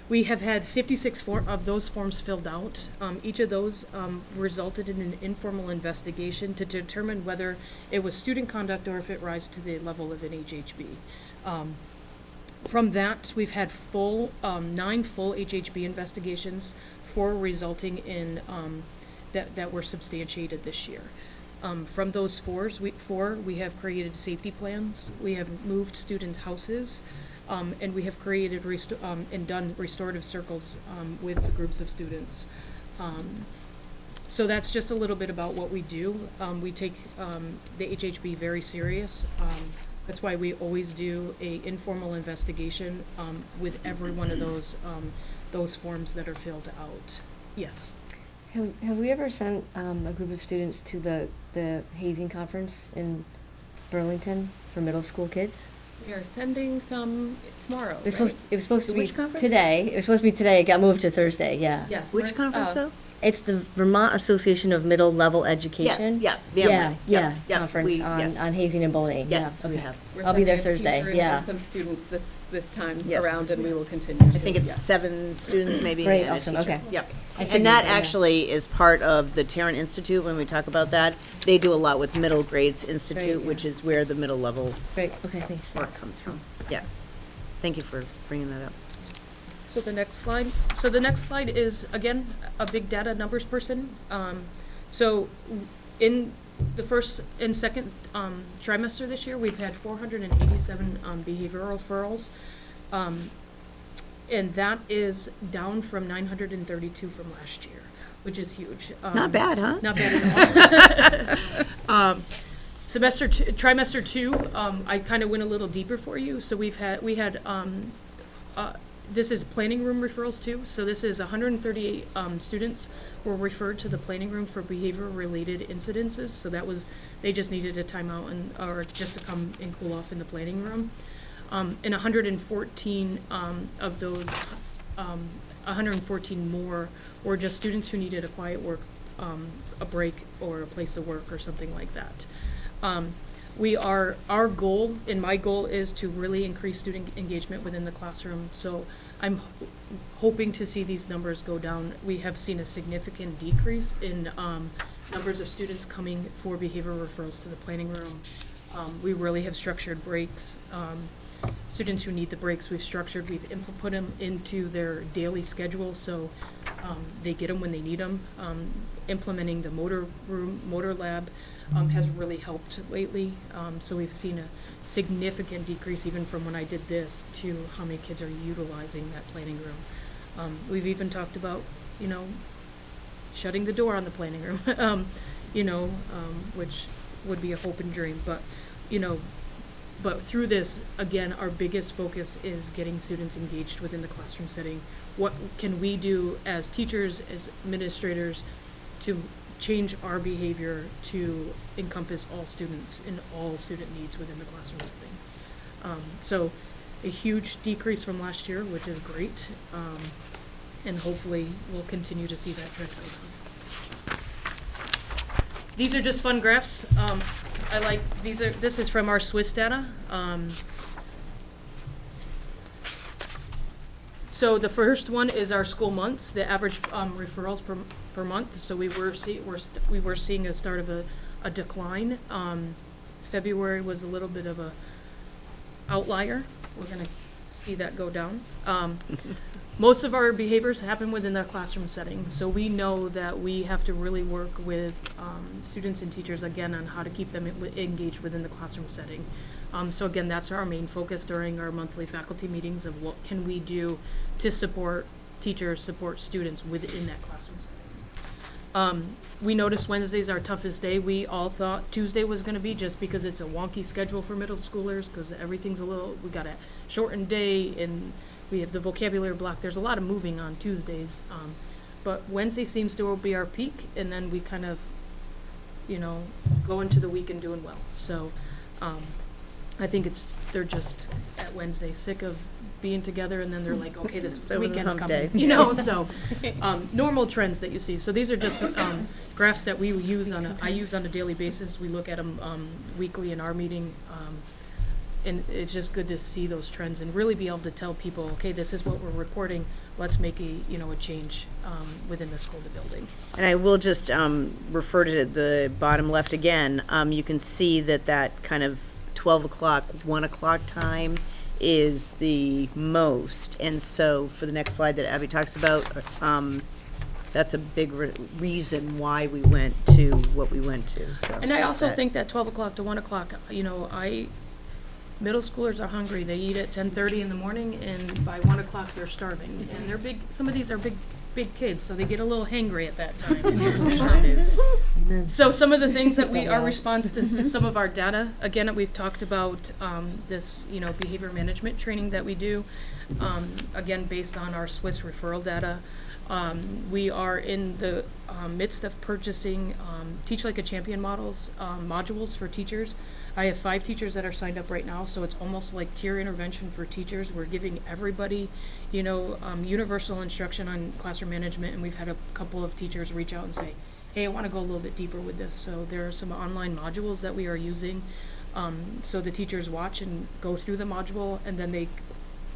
We have had 56 of those forms filled out. Each of those resulted in an informal investigation to determine whether it was student conduct or if it rise to the level of an HHB. From that, we've had 9 full HHB investigations, 4 resulting in that were substantiated this year. From those 4, we have created safety plans. We have moved student houses. And we have created and done restorative circles with the groups of students. So that's just a little bit about what we do. We take the HHB very serious. That's why we always do a informal investigation with every one of those forms that are filled out. Yes. Have we ever sent a group of students to the hazing conference in Burlington for middle school kids? We are sending some tomorrow, It was right? supposed to To be which conference? today. It was supposed to be today. It got moved to Thursday. Yeah. Yes. Which we're- conference though? It's the Vermont Association of Middle Level Education. Yes, Yeah, yeah, yeah, conference we- yes. on hazing and bullying. Yes, yeah, we okay. have. We're I'll be there sending a Thursday. teacher Yeah. and some students this time Yes. around, and we will continue. I think it's Yes. 7 students maybe Great, and a awesome, teacher. okay. Yep. I figured And that so, yeah. actually is part of the Tarrant Institute, when we talk about that. They do a lot with Middle Grades Institute, yeah. which is where the middle level Great. Okay, thanks. work comes from. Yeah. Thank you for bringing that up. So the next slide. So the next slide is, again, a big data numbers person. So in the first and second trimester this year, we've had 487 behavioral referrals. And that is down from 932 from last year, which is huge. Not bad, huh? Not bad at all. Trimester two, I kind of went a little deeper for you. So we had this is planning room referrals too. So this is 138 students were referred to the planning room for behavior-related incidences. So that was, they just needed a timeout or just to come and cool off in the planning room. And 114 of those, 114 more were just students who needed a quiet work, a break or a place to work or something like that. Our goal, and my goal, is to really increase student engagement within the classroom. So I'm hoping to see these numbers go down. We have seen a significant decrease in numbers of students coming for behavioral referrals to the planning room. We really have structured breaks. Students who need the breaks, we've put them into their daily schedule, so they get them when they need them. Implementing the motor lab has really helped lately. So we've seen a significant decrease even from when I did this to how many kids are utilizing that planning room. We've even talked about, shutting the door on the planning room, which would be a hope and dream, but through this, again, our biggest focus is getting students engaged within the classroom setting. What can we do as teachers, as administrators, to change our behavior to encompass all students and all student needs within the classroom setting? So a huge decrease from last year, which is great, and hopefully we'll continue to see that trend go down. These are just fun graphs. This is from our Swiss data. So the first one is our school months, the average referrals per month. So we were seeing a start of a decline. February was a little bit of a outlier. We're going to see that go down. Most of our behaviors happen within our classroom setting, so we know that we have to really work with students and teachers, again, on how to keep them engaged within the classroom setting. So again, that's our main focus during our monthly faculty meetings of what can we do to support teachers, support students within that classroom setting. We noticed Wednesday's our toughest day. We all thought Tuesday was going to be, just because it's a wonky schedule for middle schoolers, because everything's we got a shortened day and we have the vocabulary block. There's a lot of moving on Tuesdays, but Wednesday seems to be our peak, and then we kind of, go into the week and doing well. So I think they're just at Wednesday sick of being together, and then they're like, okay, this over the weekend's hump coming, day. So normal trends that you see. So these are just graphs that I use on a daily basis. We look at them weekly in our meeting. And it's just good to see those trends and really be able to tell people, okay, this is what we're reporting. Let's make a change within the school building. And I will just refer to the bottom left again. You can see that kind of 12 o'clock, 1 o'clock time is the most. And so for the next slide that Abby talks about, that's a big reason why we went to what we went to. So And I also think that 12 o'clock to 1 o'clock, middle schoolers are hungry. They eat at 10:30 in the morning, and by 1 o'clock they're starving. And they're big. Some of these are big big kids, so they get a little hangry at that time. So some of the things that our response to some of our data, again, we've talked about this, behavior management training that we do, again, based on our Swiss referral data. We are in the midst of purchasing Teach Like a Champion modules for teachers. I have 5 teachers that are signed up right now, so it's almost like tier intervention for teachers. We're giving everybody, universal instruction on classroom management, and we've had a couple of teachers reach out and say, hey, I want to go a little bit deeper with this. So there are some online modules that we are using. So the teachers watch and go through the module, and then they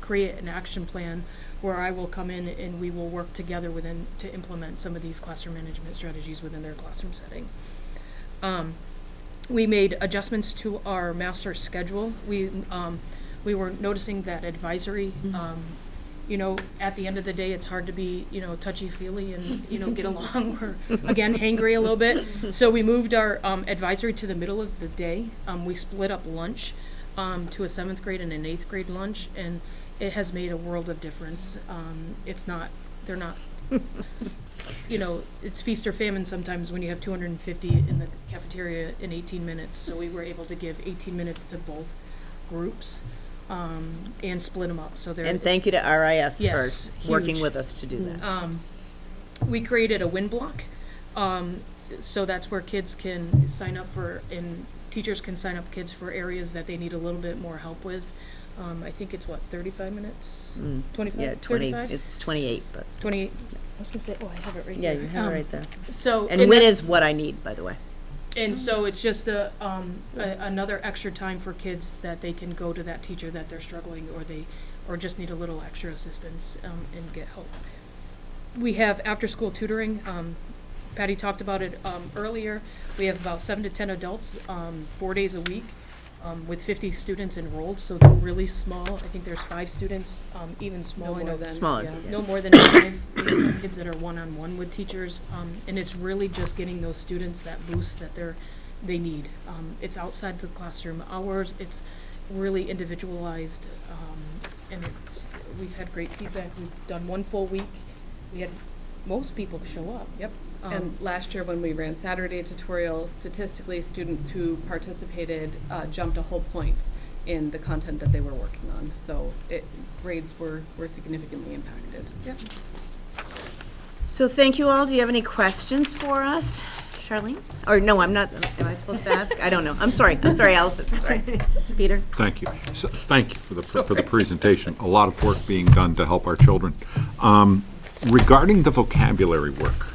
create an action plan where I will come in and we will work together to implement some of these classroom management strategies within their classroom setting. We made adjustments to our master schedule. We were noticing that advisory, at the end of the day, it's hard to be, touchy-feely and, get along or, again, hangry a little bit. So we moved our advisory to the middle of the day. We split up lunch to a 7th grade and an 8th grade lunch, and it has made a world of difference. They're not, it's feast or famine sometimes when you have 250 in the cafeteria in 18 minutes. So we were able to give 18 minutes to both groups and split them up. And thank you to RIS Yes, for working huge. with us to do that. We created a win block. So that's where kids can sign up and teachers can sign up kids for areas that they need a little bit more help with. I think it's 35 minutes? 25? Yeah, 20, 35? it's 28, but. 28. I was going to say, I have it right Yeah, here. you have it right there. So, And win that's- is what I need, by the way. And so it's just another extra time for kids that they can go to that teacher that they're struggling or just need a little extra assistance and get help. We have after-school tutoring. Patty talked about it earlier. We have about 7 to 10 adults, 4 days a week, with 50 students enrolled. So they're really small. I think there's 5 students, even smaller. more than. Smaller. Yeah, no more than 5. We have some kids that are one-on-one with teachers, and it's really just getting those students that boost that they need. It's outside the classroom hours. It's really individualized, and we've had great feedback. We've done 1 full week. We had most people show up. Yep. And last year, when we ran Saturday tutorials, statistically, students who participated jumped a whole point in the content that they were working on. So grades were significantly impacted. Yep. So thank you all. Do you have any questions for us? Charlene? Or no, I'm not. Am I supposed to ask? I don't know. I'm sorry, Allison. Sorry. Peter? Thank you. So, thank you for the presentation. A lot of work being done to help our children. Regarding the vocabulary work,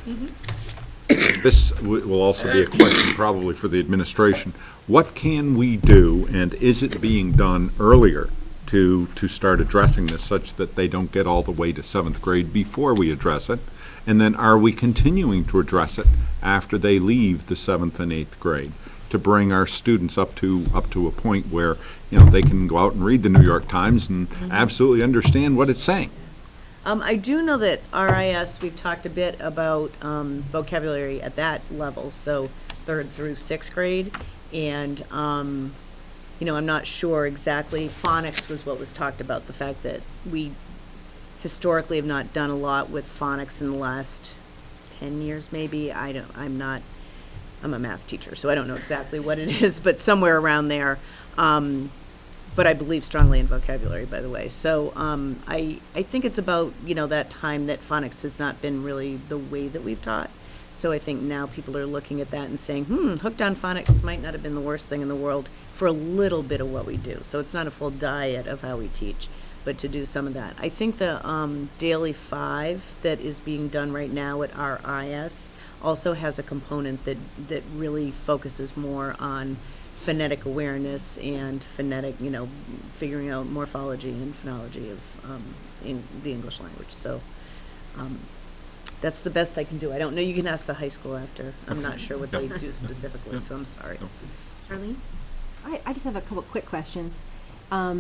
this will also be a question probably for the administration. What can we do, and is it being done earlier to start addressing this such that they don't get all the way to 7th grade before we address it? And then are we continuing to address it after they leave the 7th and 8th grade to bring our students up to a point where, they can go out and read the New York Times and absolutely understand what it's saying? I do know that RIS, we've talked a bit about vocabulary at that level, so 3rd through 6th grade. And, I'm not sure exactly. Phonics was what was talked about, the fact that we historically have not done a lot with phonics in the last 10 years, maybe. I'm a math teacher, so I don't know exactly what it is, but somewhere around there. But I believe strongly in vocabulary, by the way. So I think it's about, that time that phonics has not been really the way that we've taught. So I think now people are looking at that and saying, hooked on phonics might not have been the worst thing in the world for a little bit of what we do. So it's not a full diet of how we teach, but to do some of that. I think the Daily 5 that is being done right now at RIS also has a component that really focuses more on phonetic awareness and phonetic, figuring out morphology and phonology of in the English language. So that's the best I can do. I don't know. You can ask the high school after. I'm not sure what they do specifically, so I'm sorry. Charlene? I just have a couple quick questions. By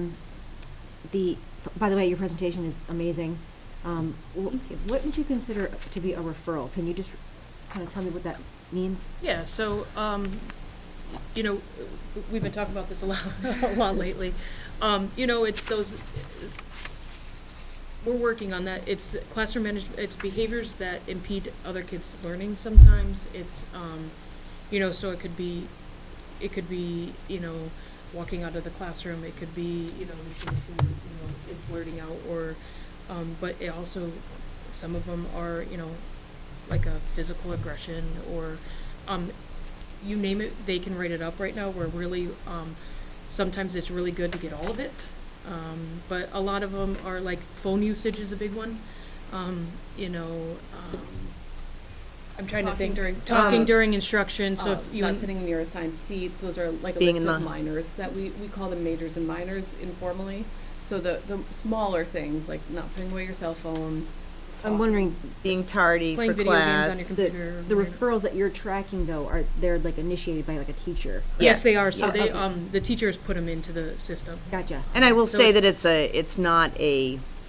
the way, your presentation is amazing. What would you consider to be a referral? Can you just kind of tell me what that means? Yeah, so, we've been talking about this a lot lately. It's those, we're working on that. It's classroom management, it's behaviors that impede other kids' learning sometimes. It's, you know, so it could be, you know, walking out of the classroom. It could be, you know, listening to, you know, kids blurting out, or, but it also, some of them are, you know, like a physical aggression, or, you name it, they can write it up right now. We're really, sometimes it's really good to get all of it. But a lot of them are like phone usage is a big one. You know, I'm trying to think talking during instruction. So if you not sitting in your assigned seats, those are like a Being list in of the- minors that we call them majors and minors informally. So the smaller things like not putting away your cell phone. I'm wondering, Being tardy Playing for video games on your class. computer. the referrals that you're tracking though, they're like initiated by like a teacher? Yes, they are. So yes. they the teachers put them into the system. Gotcha. And I will So say it's- that it's not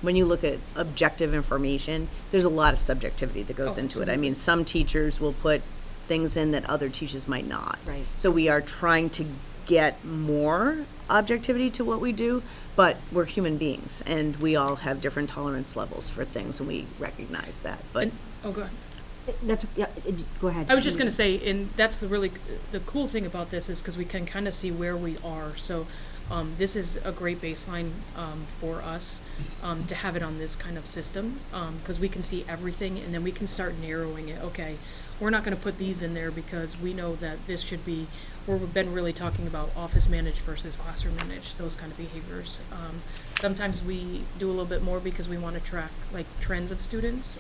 when you look at objective information, there's a lot of subjectivity that goes Oh, into it. I mean, some teachers will put things in that other teachers might not. Right. So we are trying to get more objectivity to what we do, but we're human beings, and we all have different tolerance levels for things, and we recognize that. But And, oh, go ahead. Go ahead. I was just going to say, and that's the cool thing about this is because we can kind of see where we are. So this is a great baseline for us to have it on this kind of system, because we can see everything, and then we can start narrowing it. Okay, we're not going to put these in there because we know that this should be, we've been really talking about office managed versus classroom managed, those kind of behaviors. Sometimes we do a little bit more because we want to track like trends of students,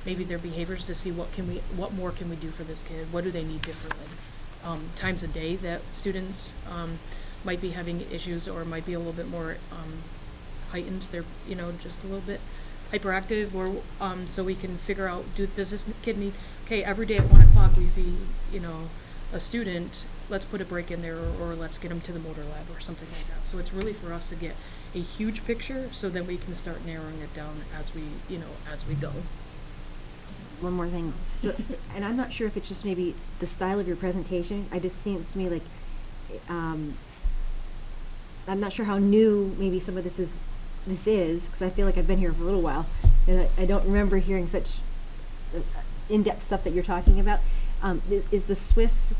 maybe their behaviors, to see what more can we do for this kid? What do they need differently? Times a day that students might be having issues, or might be a little bit more heightened. They're, you know, just a little bit hyperactive, or so we can figure out, does this kid need, okay, every day at 1 o'clock we see, you know, a student, let's put a break in there, or let's get them to the motor lab or something like that. So it's really for us to get a huge picture, so then we can start narrowing it down as we, you know, as we go. One more thing. So, and I'm not sure if it's just maybe the style of your presentation. It just seems to me like, I'm not sure how new maybe some of this is, because I feel like I've been here for a little while, and I don't remember hearing such in-depth stuff that you're talking about. Is the Swiss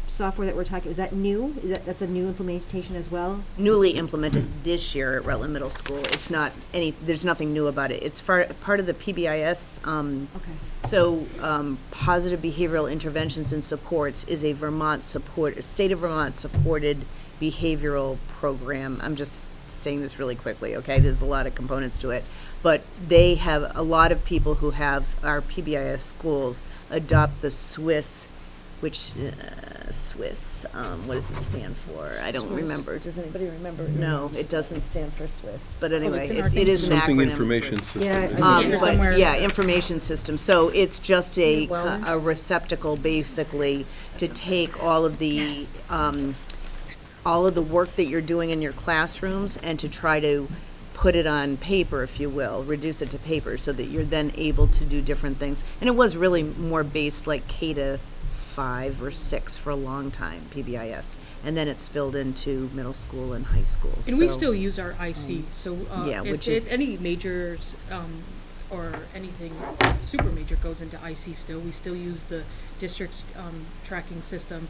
software that we're talking, is that new? That's a new implementation as well? newly implemented this year at Rutland Middle School. It's not there's nothing new about it. It's part of the PBIS. Okay. So, positive behavioral interventions and supports is a state of Vermont supported behavioral program. I'm just saying this really quickly, okay? There's a lot of components to it. But they have a lot of people who have our PBIS schools adopt the Swiss, which, what does it stand for? I don't remember. Does anybody remember? No, it doesn't stand for Swiss. But anyway, in our it is an acronym. Something information system. Yeah, isn't I it? think Here somewhere. Yeah, information system. So it's just a receptacle, basically, to take all of the work that you're doing in your classrooms and to try to put it on paper, if you will, reduce it to paper, so that you're then able to do different things. And it was really more based like K to 5 or 6 for a long time, PBIS. And then it spilled into middle school and high school. And we So- still use our IC, so yeah, if which is- any majors or anything super major goes into IC still, we still use the district's tracking system.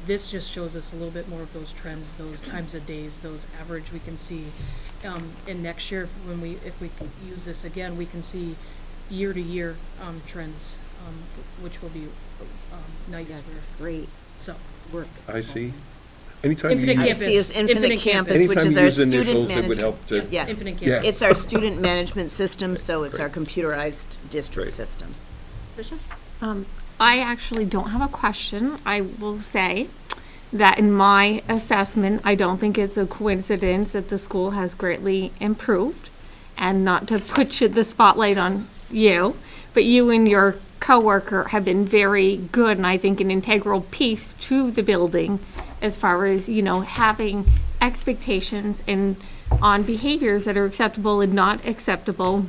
This just shows us a little bit more of those trends, those times of days, those average we can see. And next year, if we use this again, we can see year-to-year trends, which will be nice Yeah, for, that's great so. work. I see. Anytime you Infinite use, Campus. IC is Infinite Campus, which anytime is you our use student initials, it would management. help to. Yeah. Infinite Yeah. Campus. It's our student management system, so it's our Great. computerized district Great. system. I actually don't have a question. I will say that in my assessment, I don't think it's a coincidence that the school has greatly improved. And not to put the spotlight on you, but you and your coworker have been very good, and I think an integral piece to the building as far as, you know, having expectations and on behaviors that are acceptable and not acceptable,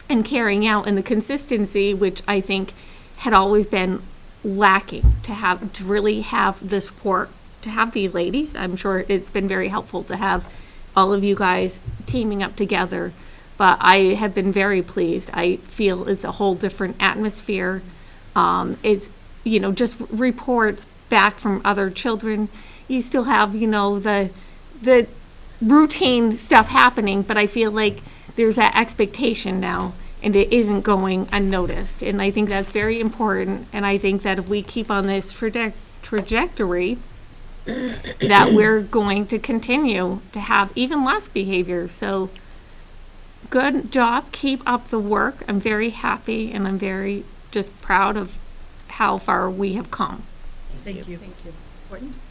and carrying out, and the consistency, which I think had always been lacking, to really have the support, to have these ladies. I'm sure it's been very helpful to have all of you guys teaming up together but I have been very pleased. I feel it's a whole different atmosphere. It's, you know, just reports back from other children. You still have, you know, the routine stuff happening, but I feel like there's that expectation now, and it isn't going unnoticed. And I think that's very important. And I think that if we keep on this trajectory, that we're going to continue to have even less behavior. So good job. Keep up the work. I'm very happy, and I'm very just proud of how far we have come. Thank you.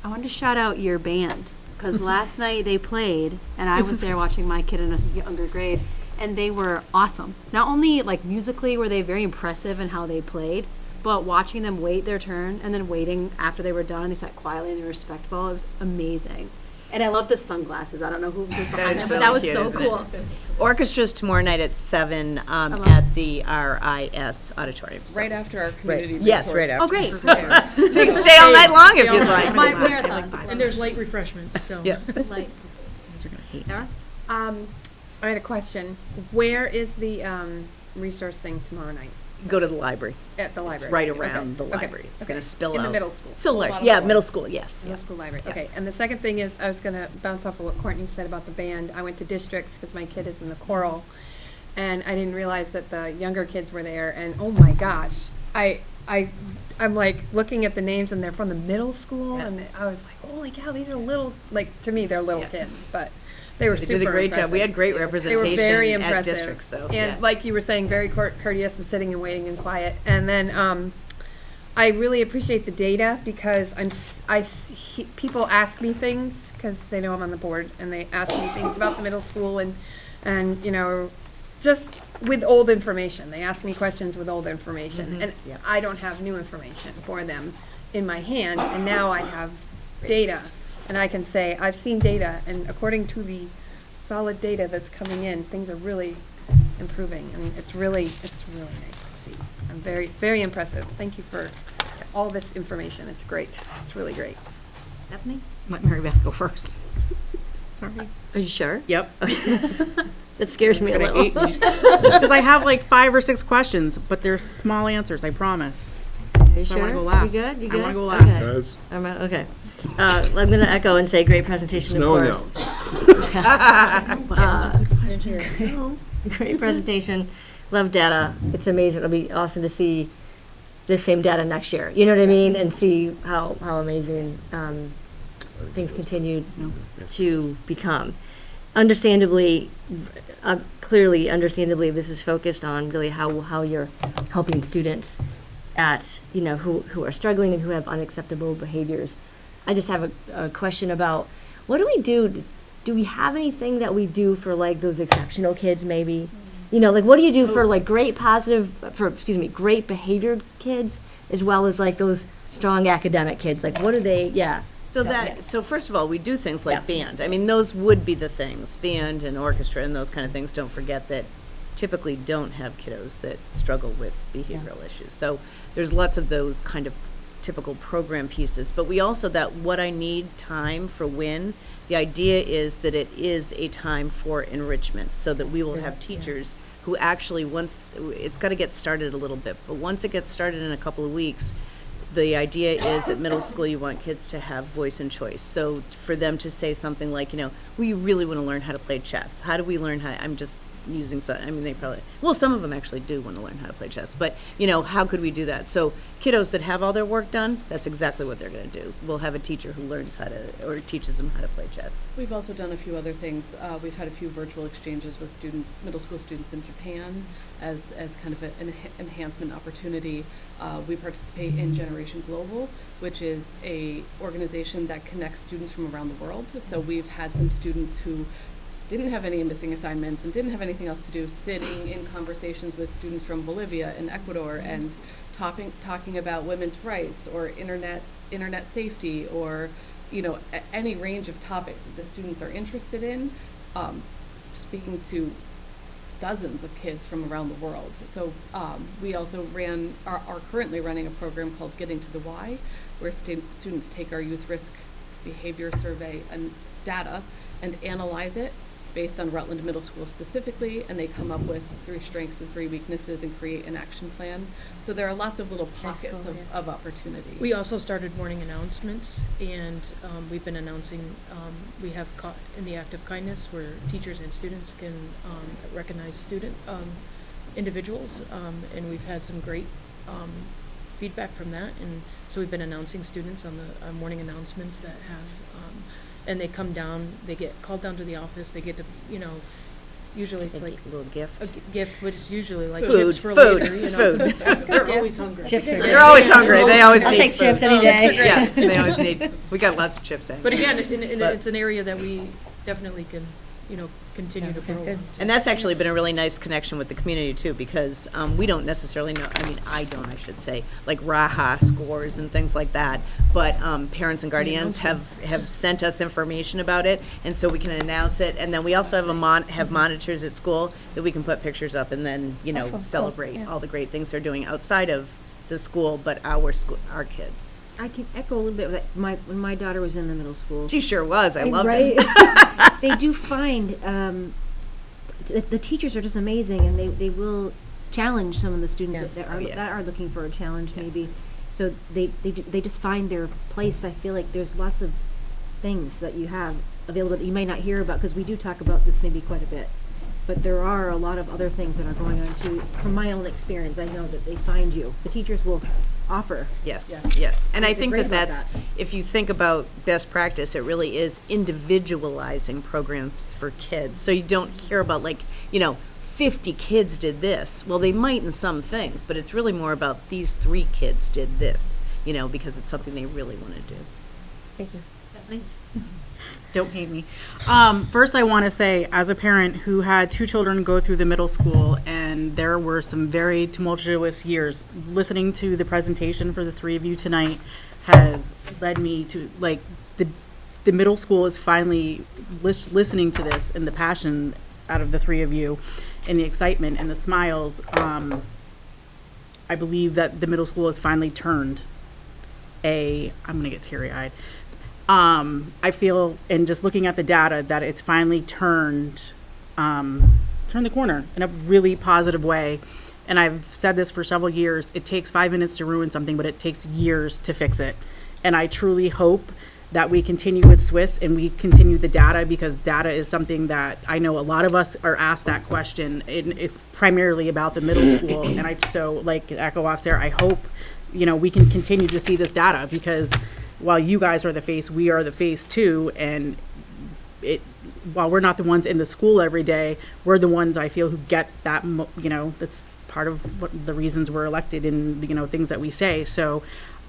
I wanted to shout out your band, because last night they played, and I was there watching my kid in a younger grade, and they were awesome. Not only like musically were they very impressive in how they played, but watching them wait their turn and then waiting after they were done, and they sat quietly and they were respectful. It was amazing. And I love the sunglasses. I don't know who was behind them, but that was so cool. Orchestra's tomorrow night at 7 at the RIS auditorium. So. Right after our community resource. Yes, right after. Oh, great. So you can stay all night long if you'd like. My marathon. And there's light refreshments, so. Yeah. Like, Sarah? I had a question. Where is the resource thing tomorrow night? Go to the library. At the library? It's right Okay. around the Okay. library. It's Okay. going to spill out. In the middle school? So large. Yeah, middle school, yes. Middle school library, Yeah. okay. And the second thing is, I was gonna bounce off of what Courtney said about the band. I went to districts because my kid is in the choral, and I didn't realize that the younger kids were there, and oh my gosh, I'm like looking at the names, and they're from the middle school, and I was like, holy cow, these are little, like, to me, they're little kids, but they were They super did a great impressive. job. We had great They representation were very at impressive. districts, though. And Yeah. like you were saying, very courteous and sitting and waiting and quiet. And then I really appreciate the data, because people ask me things because they know I'm on the board, and they ask me things about the middle school and you know, just with old information. They ask me questions with old information, and I don't have new information for them in my hand, and now I have data, and I can say, I've seen data, and according to the solid data that's coming in, things are really improving, and it's really nice to see. I'm very, very impressive. Thank you for all this information. It's great. It's really great. Stephanie? Let Mary Beth go first. Sorry. Are you sure? Yep. That scares me a Gonna little. hate me. Because I have like 5 or 6 questions, but they're small answers, I promise. Are you So sure? I wanna go last. You good? You I good? wanna go last. Says, Okay. I'm going to echo and say great presentation, of snowing course. out. Great presentation. Love data. It's amazing. It'll be awesome to see the same data next year. You know what I mean? And see how amazing things continue to become. Understandably, understandably, this is focused on really how you're helping students at, you know, who are struggling and who have unacceptable behaviors. I just have a question about, what do we do? Do we have anything that we do for like those exceptional kids maybe? You know, like what do you do for like great behaviored kids, as well as like those strong academic kids? Like what do they, So first of all, we do things like band. I mean, those would be the things, band and orchestra and those kind of things. Don't forget that typically don't have kiddos that struggle with behavioral issues. So there's lots of those kind of typical program pieces. But we also, that what I need time for when, the idea is that it is a time for enrichment, so that we will have teachers who actually, once, it's got to get started a little bit, but once it gets started in a couple of weeks, the idea is at middle school you want kids to have voice and choice. So for them to say something like, you know, we really want to learn how to play chess. How do we learn how, I'm just using some, I mean, they probably, well, some of them actually do want to learn how to play chess, but, you know, how could we do that? So kiddos that have all their work done, that's exactly what they're going to do. We'll have a teacher who learns how to, or teaches them how to play chess. We've also done a few other things. We've had a few virtual exchanges with students, middle school students in Japan, as kind of an enhancement opportunity. We participate in Generation Global, which is a organization that connects students from around the world. So we've had some students who didn't have any missing assignments and didn't have anything else to do, sitting in conversations with students from Bolivia and Ecuador and talking about women's rights or internet safety, or, you know, any range of topics that the students are interested in, speaking to dozens of kids from around the world. So we also are currently running a program called Getting to the Why, where students take our youth risk behavior survey and data and analyze it based on Rutland Middle School specifically, and they come up with 3 strengths and 3 weaknesses and create an action plan. So there are lots of little pockets of opportunity. We also started morning announcements, and we've been announcing, we have in the act of kindness where teachers and students can recognize individuals, and we've had some great feedback from that. And so we've been announcing students on the morning announcements that have, and they come down, they get called down to the office, they get to, usually it's like A little gift. a gift, but it's usually like Food, chips for food, later, it's 'cause food. they're always hungry. Chips are They're always hungry. They always I'll need take food. chips any day. Yeah, they always need, we got lots of chips in. But again, and But- it's an area that we definitely can, continue to grow. on. And that's actually been a really nice connection with the community too, because we don't necessarily know, I should say, like Raha scores and things like that, but parents and guardians have sent us information about it, and so we can announce it, and then we also have monitors at school that we can put pictures up and then, Cool. celebrate Yeah. all the great things they're doing outside of the school, but our kids. I can echo a little bit of that. When my daughter was in the middle school. She sure was, I loved right? it. They do find, the teachers are just amazing, and they will challenge some of the students Yeah. that are, Oh, yeah. that are looking for a challenge maybe. So they just find their place. I feel like there's lots of things that you have available that you may not hear about, because we do talk about this maybe quite a bit. But there are a lot of other things that are going on too. From my own experience, I know that they find you. The teachers will offer. Yes, Yeah. yes. And I They're think great that about that's, that. if you think about best practice, it really is individualizing programs for kids. So you don't hear about 50 kids did this. Well, they might in some things, but it's really more about these 3 kids did this, because it's something they really want to do. Thank you. Don't hate me. First, I want to say, as a parent who had 2 children go through the middle school, and there were some very tumultuous years, listening to the presentation for the 3 of you tonight has led me to, the middle school is finally listening to this, and the passion out of the 3 of you, and the excitement and the smiles. I believe that the middle school has finally turned I'm going to get teary-eyed. I feel, and just looking at the data, that it's finally turned the corner in a really positive way. And I've said this for several years, it takes 5 minutes to ruin something, but it takes years to fix it. And I truly hope that we continue with Swiss and we continue the data, because data is something that I know a lot of us are asked that question. It's primarily about the middle school. And echo off Sarah, I hope, we can continue to see this data, because while you guys are the face, we are the face too. And while we're not the ones in the school every day, we're the ones, I feel, who get that, that's part of the reasons we're elected in, things that we say. So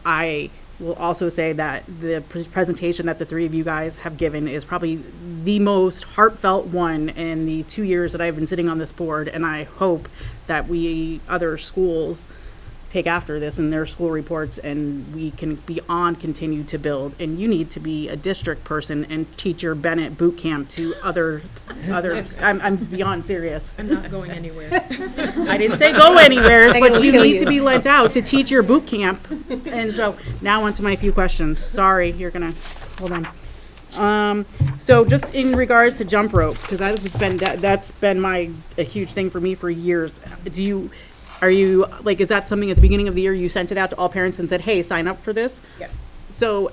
I will also say that the presentation that the 3 of you guys have given is probably the most heartfelt one in the 2 years that I've been sitting on this board. And I hope that other schools take after this in their school reports, and we can continue to build. And you need to be a district person and teach your Bennett boot camp to others. I'm beyond serious. I'm not going anywhere. I didn't say go anywhere, I'm but gonna you kill need you. to be lent out to teach your boot camp. And so now on to my few questions. Sorry, you're gonna, hold on. So just in regards to jump rope, because that's been a huge thing for me for years. Is that something at the beginning of the year you sent it out to all parents and said, hey, sign up for this? Yes. So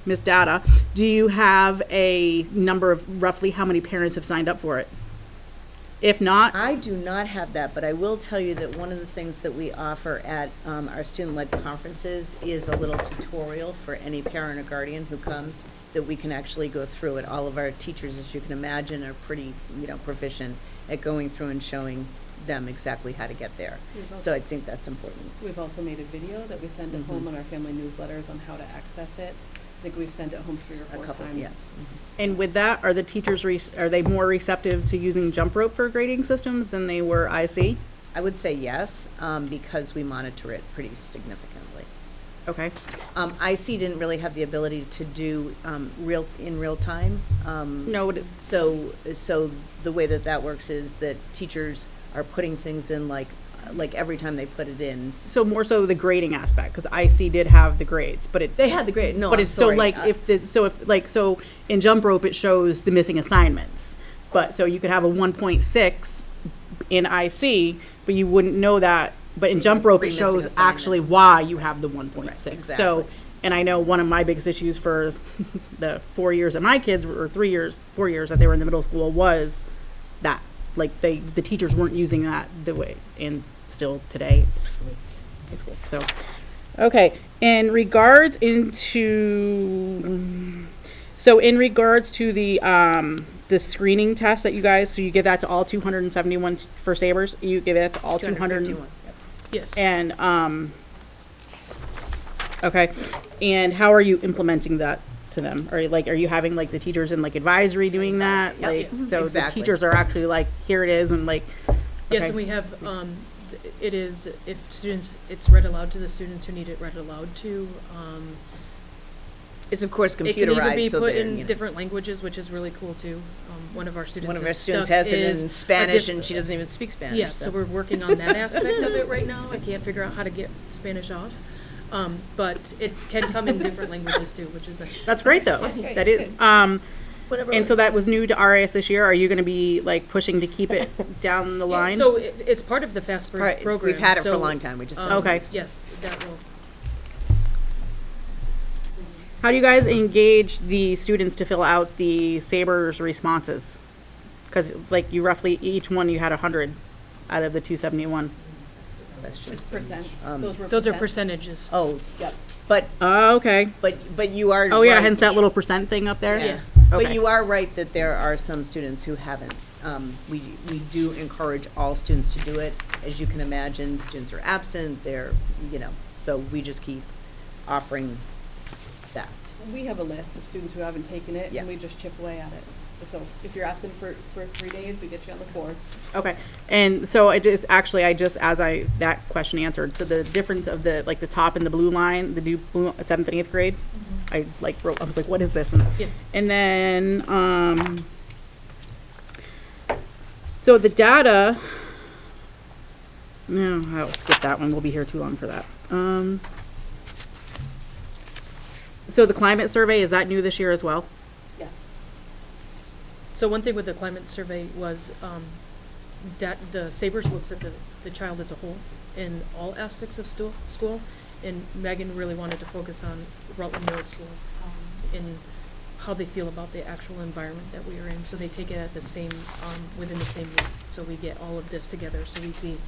Miss Data, do you have a number of roughly how many parents have signed up for it? If not, I do not have that, but I will tell you that one of the things that we offer at our student-led conferences is a little tutorial for any parent or guardian who comes, that we can actually go through it. All of our teachers, as you can imagine, are pretty, proficient at going through and showing them exactly how to get there. So I think that's important. We've also made a video that we send at home on our family newsletters on how to access it. I think we've sent it home 3 or 4 times. Yeah. and with that, are the teachers, are they more receptive to using jump rope for grading systems than they were IC? I would say yes, because we monitor it pretty significantly. Okay. IC didn't really have the ability to do real time. No, it is. So the way that works is that teachers are putting things in like every time they put it in. So more so the grading aspect, because IC did have the grades, but They had the grade. No, but I'm it's so sorry. so in jump rope it shows the missing assignments, But, so you could have a 1.6 in IC, but you wouldn't know that. But in jump rope, it Missing shows actually assignments. why you have the 1.6. So, exactly. and I know one of my biggest issues for the 4 years that my kids were, or 4 years that they were in the middle school was that, like, the teachers weren't using that the way, and still today, high school. So, okay, in regards to the screening test that you guys, so you give that to all 271 for Sabres, you give it to all 200. 251. Yes. And, okay, and how are you implementing that to them? Are you having like the teachers in like advisory doing that? Yep. Like, so Exactly. the teachers are actually like, here it is, and like, Yes, okay. and we have, it is, if students, it's read aloud to the students who need it read aloud to. It's of course It can even computerized, be so put they're, in you know. different languages, which is really cool too. One of our students One of is our students stuck has it is in a Spanish, diff- and she doesn't even speak Spanish. Yeah, so we're working on that aspect of it right now. I can't figure out how to get Spanish off. But it can come in different languages too, which is nice. That's great though, that is. Whatever. And so that was new to RIS this year. Are you gonna be like pushing to keep it down the line? So it's part of the Fast Bridge Right, program. we've had it for a so, long time, we just Okay. Yes, that will. How do you guys engage the students to fill out the Sabres responses? Because like you roughly, each one you had 100 out of the 271. It's percents. Those are percentages. Oh, yep. But, Okay. but you are. Oh yeah, right. hence that little percent thing up there? Yeah. Okay. But you are right that there are some students who haven't. We do encourage all students to do it. As you can imagine, students are absent, they're, so we just keep offering that. We have a list of students who haven't taken it, Yeah. and we just chip away at it. So if you're absent for 3 days, we get you on the 4th. Okay, and so that question answered, so the difference of the top and the blue line, the new blue, 7th and 8th grade, I was like, what is this? Yeah. And then, so the data, no, I'll skip that one, we'll be here too long for that. So the climate survey, is that new this year as well? Yes. So one thing with the climate survey was that the Sabres looks at the child as a whole in all aspects of school. And Megan really wanted to focus on Rutland Middle School in how they feel about the actual environment that we are in. So they take it at the same, within the same week. So we get all of this together. So we see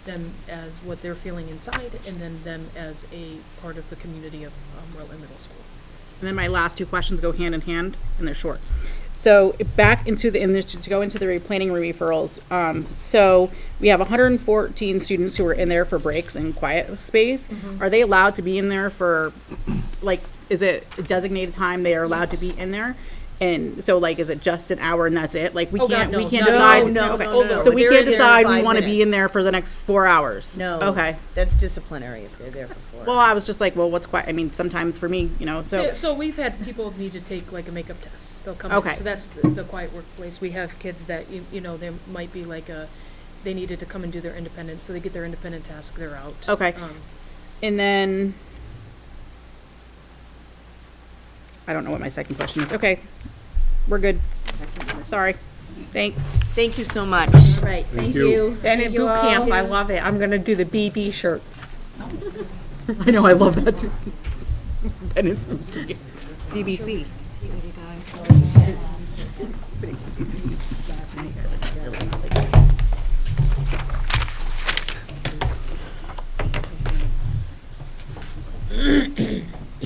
them as what they're feeling inside, and then them as a part of the community of Rutland Middle School. And then my last two questions go hand in hand, and they're short. So back into to go into the replanning referrals. So we have 114 students who are in there for breaks and quiet space. Are they allowed to be in there for, like, is it a designated time they are allowed to be in there? And so, like, is it just an hour and that's it? Like, we Oh, can't God, no. decide. No, okay. no, no. So we They're can't in there decide for we 5 want to be in minutes. there for the next 4 hours. No. Okay. That's disciplinary if they're there for 4. Well, I was just like, well, what's quiet? I mean, sometimes for me, So we've had people need to take like a makeup test. They'll come Okay. in. So that's the quiet workplace. We have kids that, there might be like they needed to come and do their independent. So they get their independent task, they're out. Okay. And then, I don't know what my second question is. Okay, we're good. Sorry. Thanks. Thank you so much. All right, thank you. you. Bennett Boot Camp, I love it. I'm gonna do the BB shirts. I know, I love that too. Bennett's BBC.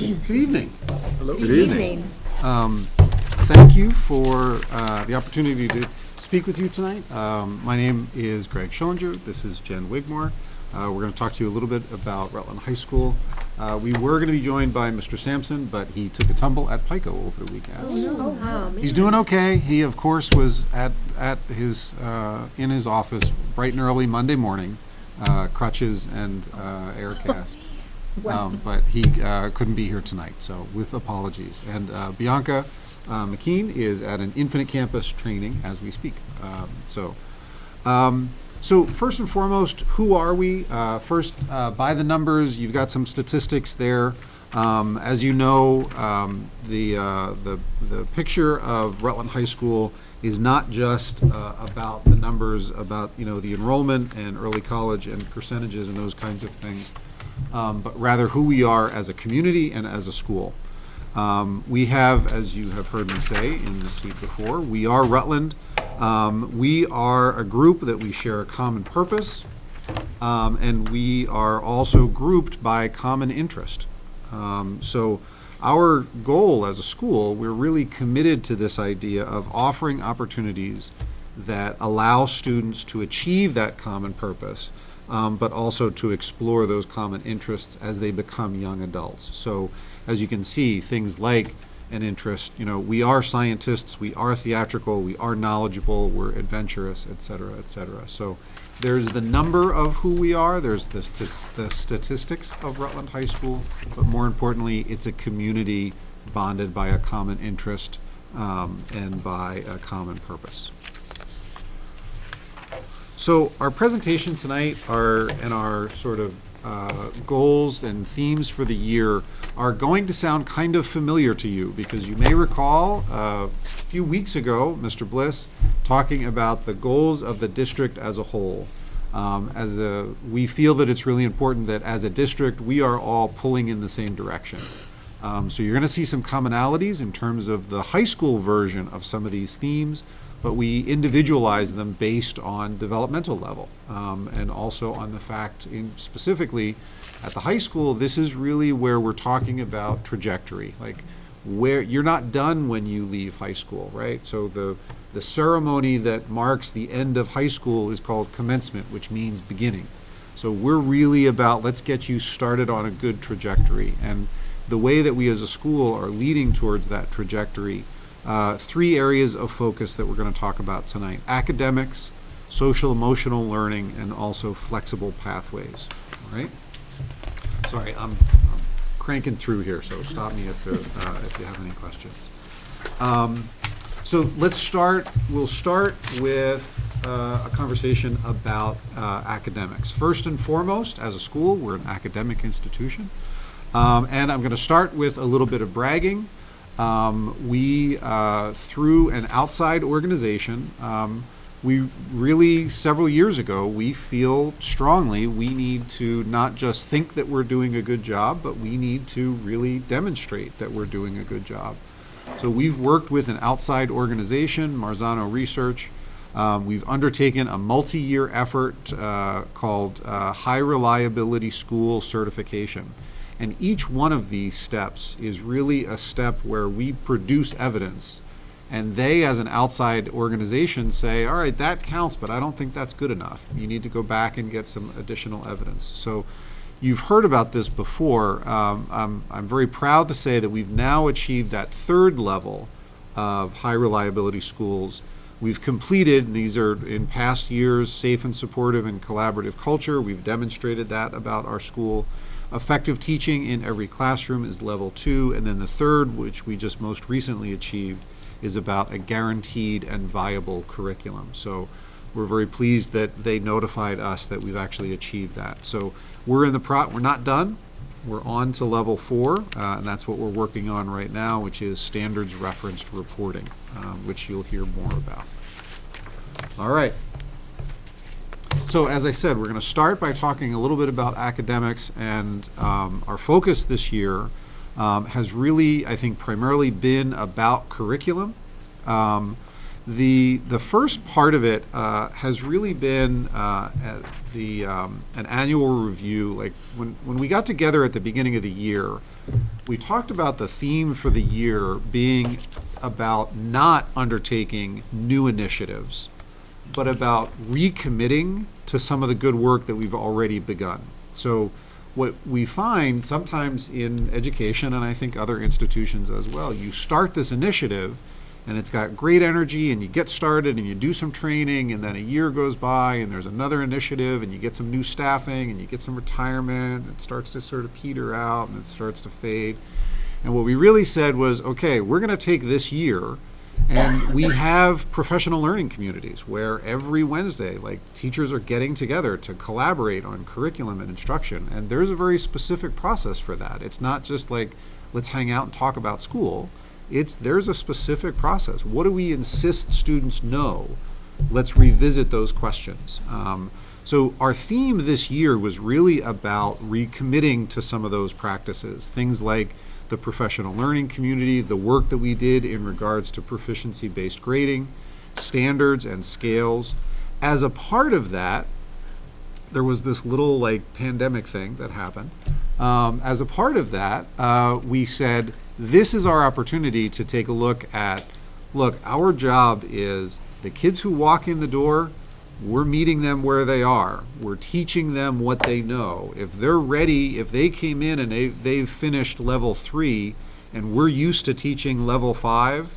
Good evening. Hello. Good evening. Thank you for the opportunity to speak with you tonight. My name is Greg Schillinger. This is Jen Wigmore. We're going to talk to you a little bit about Rutland High School. We were going to be joined by Mr. Sampson, but he took a tumble at Pico over the weekend. Oh, wow. He's doing okay. He, of course, was at his in his office bright and early Monday morning, crutches and air cast. But he couldn't be here tonight, so with apologies. And Bianca McKean is at an Infinite Campus training as we speak. So first and foremost, who are we? First, by the numbers, you've got some statistics there. As you know, the picture of Rutland High School is not just about the numbers, about, you know, the enrollment and early college and percentages and those kinds of things, but rather who we are as a community and as a school. We have, as you have heard me say in the seat before, we are Rutland. We are a group that we share a common purpose, and we are also grouped by common interest. So our goal as a school, we're really committed to this idea of offering opportunities that allow students to achieve that common purpose, but also to explore those common interests as they become young adults. So as you can see, things like an interest, you know, we are scientists, we are theatrical, we are knowledgeable, we're adventurous, et cetera, et cetera. So there's the number of who we are, there's the statistics of Rutland High School, but more importantly, it's a community bonded by a common interest and by a common purpose. So our presentation tonight and our sort of goals and themes for the year are going to sound kind of familiar to you, because you may recall a few weeks ago, Mr. Bliss talking about the goals of the district as a whole. We feel that it's really important that as a district, we are all pulling in the same direction. So you're going to see some commonalities in terms of the high school version of some of these themes, but we individualize them based on developmental level, and also on the fact, specifically at the high school, this is really where we're talking about trajectory, like where you're not done when you leave high school, right? So the ceremony that marks the end of high school is called commencement, which means beginning. So we're really about, let's get you started on a good trajectory. And the way that we as a school are leading towards that trajectory, 3 areas of focus that we're going to talk about tonight: academics, social emotional learning, and also flexible pathways. All right? Sorry, I'm cranking through here, so stop me if you have any questions. So let's start. We'll start with a conversation about academics. First and foremost, as a school, we're an academic institution. And I'm going to start with a little bit of bragging. We, through an outside organization, we really, several years ago, we feel strongly we need to not just think that we're doing a good job, but we need to really demonstrate that we're doing a good job. So we've worked with an outside organization, Marzano Research. We've undertaken a multi-year effort called High Reliability School Certification. And each one of these steps is really a step where we produce evidence, and they, as an outside organization, say, all right, that counts, but I don't think that's good enough. You need to go back and get some additional evidence. So you've heard about this before. I'm very proud to say that we've now achieved that 3rd level of high reliability schools. We've completed, these are in past years, safe and supportive and collaborative culture. We've demonstrated that about our school. Effective teaching in every classroom is level 2, and then the 3rd, which we just most recently achieved, is about a guaranteed and viable curriculum. So we're very pleased that they notified us that we've actually achieved that. So we're we're not done. We're on to level 4, and that's what we're working on right now, which is standards referenced reporting, which you'll hear more about. All right. So as I said, we're going to start by talking a little bit about academics, and our focus this year has really, I think, primarily been about curriculum. The first part of it has really been an annual review. Like when we got together at the beginning of the year, we talked about the theme for the year being about not undertaking new initiatives, but about recommitting to some of the good work that we've already begun. So what we find sometimes in education, and I think other institutions as well, you start this initiative and it's got great energy and you get started and you do some training, and then a year goes by and there's another initiative and you get some new staffing and you get some retirement, and it starts to sort of peter out and it starts to fade. And what we really said was, okay, we're going to take this year, and we have professional learning communities where every Wednesday, like, teachers are getting together to collaborate on curriculum and instruction. And there's a very specific process for that. It's not just like, let's hang out and talk about school. There's a specific process. What do we insist students know? Let's revisit those questions. So our theme this year was really about recommitting to some of those practices, things like the professional learning community, the work that we did in regards to proficiency-based grading, standards and scales. As a part of that, there was this little pandemic thing that happened. As a part of that, we said, this is our opportunity to take a look, our job is the kids who walk in the door, we're meeting them where they are. We're teaching them what they know. If they're ready, if they came in and they've finished level 3 and we're used to teaching level 5,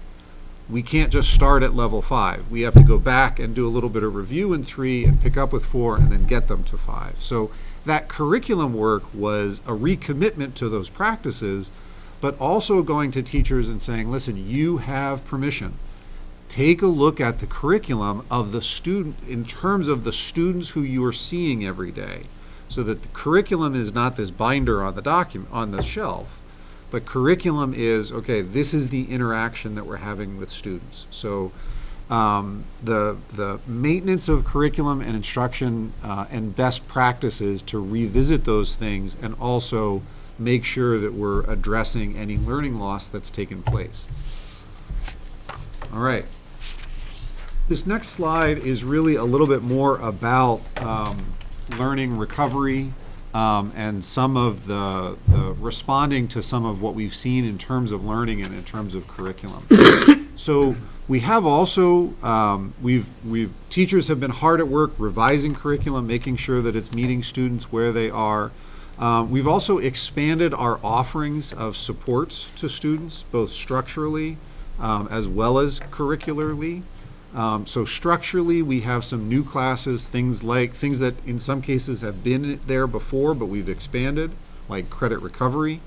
we can't just start at level 5. We have to go back and do a little bit of review in 3 and pick up with 4 and then get them to 5. So that curriculum work was a recommitment to those practices, but also going to teachers and saying, listen, you have permission. Take a look at the curriculum of the student in terms of the students who you are seeing every day, so that the curriculum is not this binder on the document on the shelf, but curriculum is, okay, this is the interaction that we're having with students. So the maintenance of curriculum and instruction and best practices to revisit those things and also make sure that we're addressing any learning loss that's taken place. All right. This next slide is really a little bit more about learning recovery and some of the responding to some of what we've seen in terms of learning and in terms of curriculum. So we have also, teachers have been hard at work revising curriculum, making sure that it's meeting students where they are. We've also expanded our offerings of supports to students, both structurally as well as curricularly. So structurally, we have some new classes, things that in some cases have been there before, but we've expanded, like credit recovery.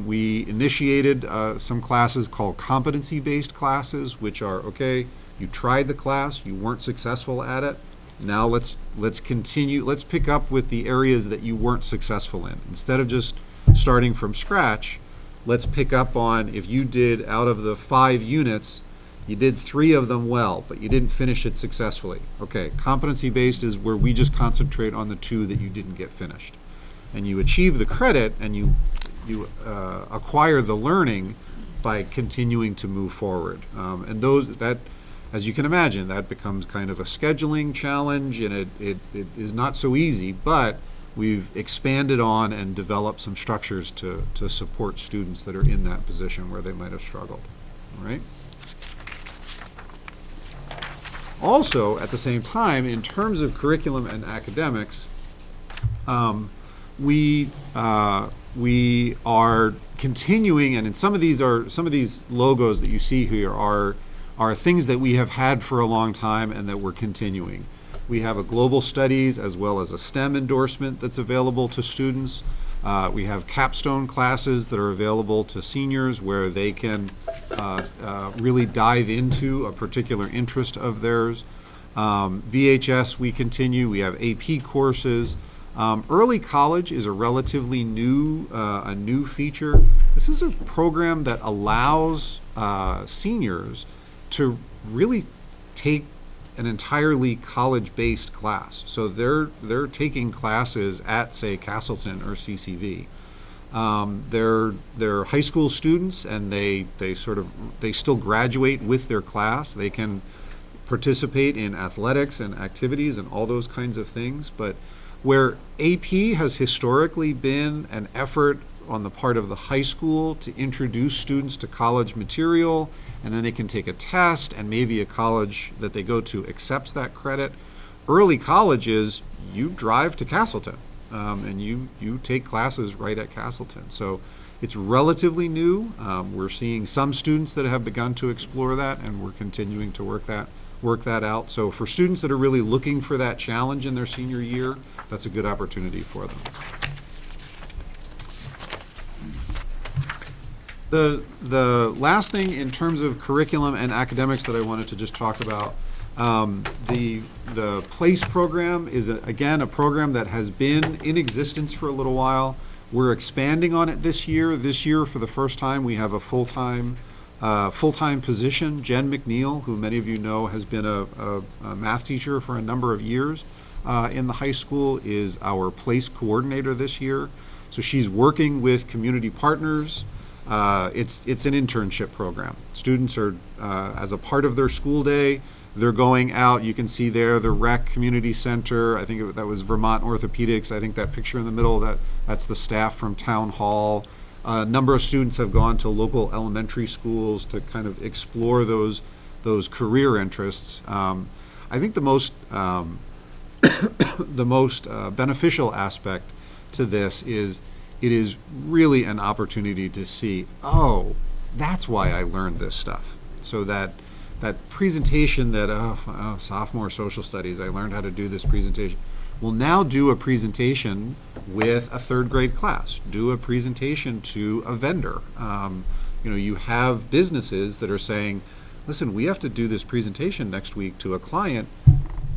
We initiated some classes called competency-based classes, which are, okay, you tried the class, you weren't successful at it. Now let's continue, let's pick up with the areas that you weren't successful in. Instead of just starting from scratch, let's pick up on, if you did, out of the 5 units, you did 3 of them well, but you didn't finish it successfully. Okay, competency-based is where we just concentrate on the 2 that you didn't get finished. And you achieve the credit and you acquire the learning by continuing to move forward. And that, as you can imagine, that becomes kind of a scheduling challenge, and it is not so easy, but we've expanded on and developed some structures to support students that are in that position where they might have struggled. All right? Also, at the same time, in terms of curriculum and academics, we are continuing, and in some of these logos that you see here are things that we have had for a long time and that we're continuing. We have a global studies as well as a STEM endorsement that's available to students. We have capstone classes that are available to seniors where they can really dive into a particular interest of theirs. VHS, we continue. We have AP courses. Early college is a relatively new feature. This is a program that allows seniors to really take an entirely college-based class. So they're taking classes at, say, Castleton or CCV. They're high school students, and they still graduate with their class. They can participate in athletics and activities and all those kinds of things. But where AP has historically been an effort on the part of the high school to introduce students to college material, and then they can take a test, and maybe a college that they go to accepts that credit. Early college is you drive to Castleton, and you take classes right at Castleton. So it's relatively new. We're seeing some students that have begun to explore that, and we're continuing to work that out. So for students that are really looking for that challenge in their senior year, that's a good opportunity for them. The last thing in terms of curriculum and academics that I wanted to just talk about, the PLACE program is, again, a program that has been in existence for a little while. We're expanding on it this year. This year, for the first time, we have a full-time full-time position. Jen McNeil, who many of you know has been a math teacher for a number of years in the high school, is our place coordinator this year. So she's working with community partners. It's an internship program. Students are, as a part of their school day, they're going out. You can see there the rec community center. I think that was Vermont Orthopedics. I think that picture in the middle, that's the staff from Town Hall. A number of students have gone to local elementary schools to kind of explore those career interests. I think the most beneficial aspect to this is it is really an opportunity to see, oh, that's why I learned this stuff. So that presentation that, sophomore social studies, I learned how to do this presentation. We'll now do a presentation with a third grade class, do a presentation to a vendor. You have businesses that are saying, listen, we have to do this presentation next week to a client,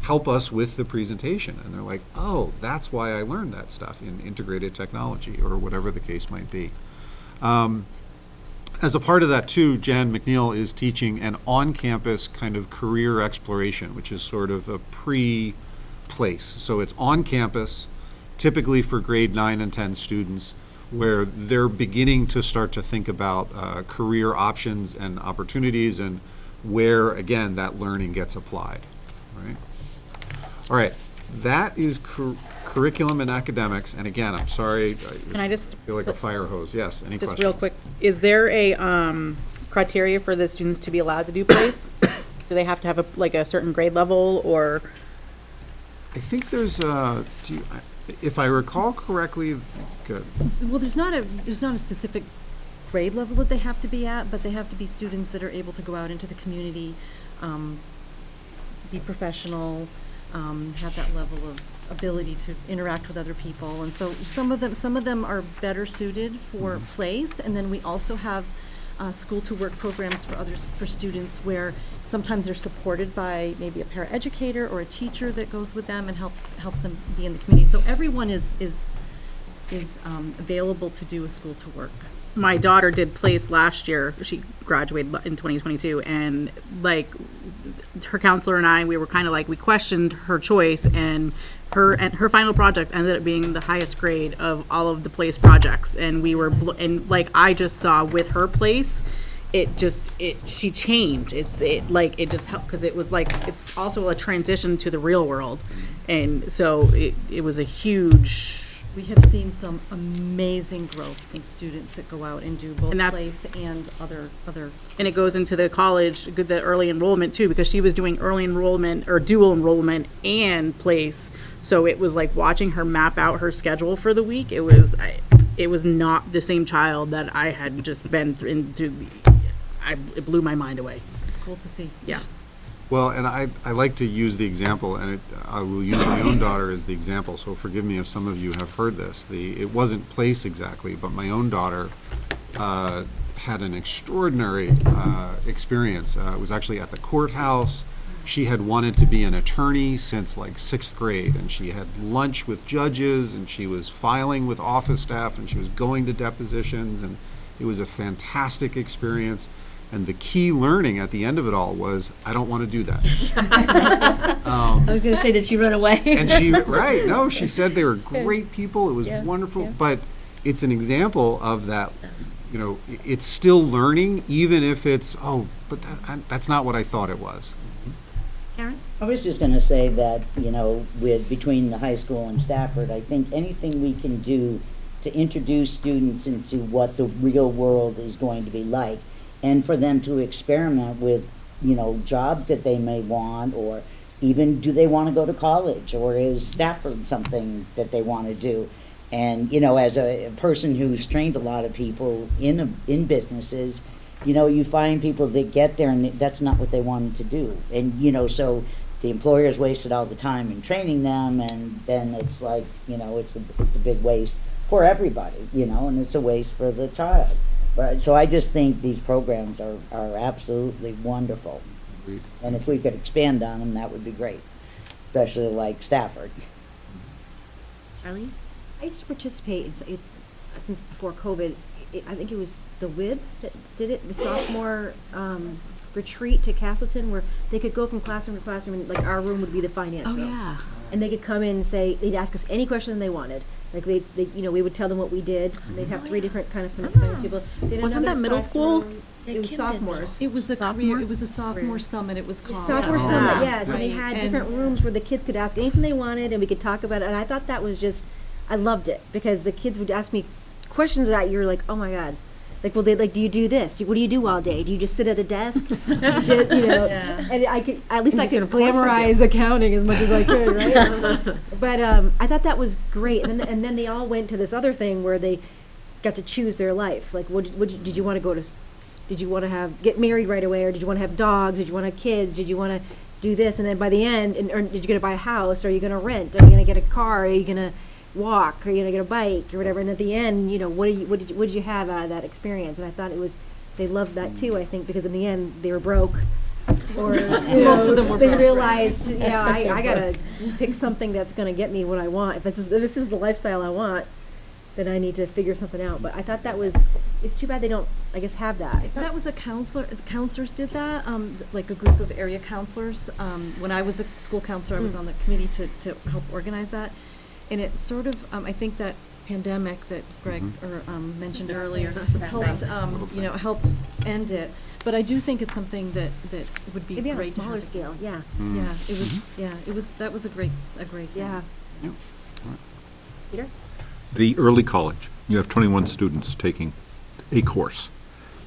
help us with the presentation. And they're like, oh, that's why I learned that stuff in integrated technology, or whatever the case might be. As a part of that too, Jan McNeil is teaching an on-campus kind of career exploration, which is sort of a pre-place. So it's on campus, typically for grade 9 and 10 students, where they're beginning to start to think about career options and opportunities, and where, again, that learning gets applied, right? All right, that is curriculum and academics, and again, I'm sorry, I just feel like a fire hose. Yes, any just questions? real quick, is there a criteria for the students to be allowed to do plays? Do they have to have a certain grade level, or? I think there's if I recall correctly, good. Well, there's not a specific grade level that they have to be at, but they have to be students that are able to go out into the community, be professional, have that level of ability to interact with other people. And so some of them are better suited for plays, and then we also have school to work programs for students where sometimes they're supported by maybe a paraeducator or a teacher that goes with them and helps them be in the community. So everyone is available to do a school to work. My daughter did plays last year. She graduated in 2022, and her counselor and I, we were kind of we questioned her choice, and her final project ended up being the highest grade of all of the place projects. And we were, I just saw with her place, she changed. It just helped, because it was it's also a transition to the real world. And so it was a huge. We have seen some amazing growth from students that go out and do both place and other schools. And it goes into the college, the early enrollment too, because she was doing early enrollment or dual enrollment and place. So it was like watching her map out her schedule for the week. It was not the same child that I had just been through. It blew my mind away. It's cool to see. Yeah. Well, and I like to use the example, and I will use my own daughter as the example, so forgive me if some of you have heard this. It wasn't place exactly, but my own daughter had an extraordinary experience. It was actually at the courthouse. She had wanted to be an attorney since 6th grade, and she had lunch with judges, and she was filing with office staff, and she was going to depositions, and it was a fantastic experience. And the key learning at the end of it all was, I don't want to do that. I was going to say, did she run away? And she said they were great people. It was wonderful. Yeah. But it's an example of that, it's still learning, even if it's, but that's not what I thought it was. Karen? I was just going to say that, between the high school and Stafford, I think anything we can do to introduce students into what the real world is going to be like, and for them to experiment with, jobs that they may want, or even do they want to go to college, or is Stafford something that they want to do? And, as a person who's trained a lot of people in businesses, you find people that get there and that's not what they wanted to do. And, so the employer's wasted all the time in training them, and then it's it's a big waste for everybody, and it's a waste for the child. So I just think these programs are absolutely wonderful. Agreed. And if we could expand on them, that would be great, especially like Stafford. Charlene? I used to participate, it's since before COVID, I think it was the WIB that did it, the sophomore retreat to Castleton, where they could go from classroom to classroom, and like our room would be the finance room. yeah. And they could come in and say, they'd ask us any question they wanted. Like they we would tell them what we did. They'd have 3 different kind of finance people. They had Wasn't another that middle school? classroom. It was sophomores. It was a career, it was a sophomore summit, it was called. Sophomore summit, yes, and they Right. had And- different rooms where the kids could ask anything they wanted, and we could talk about it. And I thought that was just, I loved it because the kids would ask me questions that you're like, oh my god, like, well, they like, do you do this? What do you do all day? Do you just sit at a desk? And I could I could glamorize accounting as much as I could, right? But I thought that was great, and then they all went to this other thing where they got to choose their life. Like, did you want to go to? Did you want to get married right away, or did you want to have dogs? Did you want to have kids? Did you want to do this? And then by the end, or did you going to buy a house? Or are you going to rent? Are you going to get a car? Are you going to walk? Are you going to get a bike or whatever? And at the end, what did you have out of that experience? And I thought they loved that too. I think because in the end they were broke, or Most of them were they broke. realized, I gotta pick something that's going to get me what I want. If this is the lifestyle I want, then I need to figure something out. But I thought it's too bad they don't, I guess, have that. That was a counselor, the counselors did that, like a group of area counselors. When I was a school counselor, I was on the committee to help organize that. And it sort of, I think that pandemic that Greg mentioned earlier helped, helped end it. But I do think it's something that would be Maybe on a great to smaller have. scale, yeah. Yeah, it was, that was a great thing. Yeah. Peter? The early college, you have 21 students taking a course.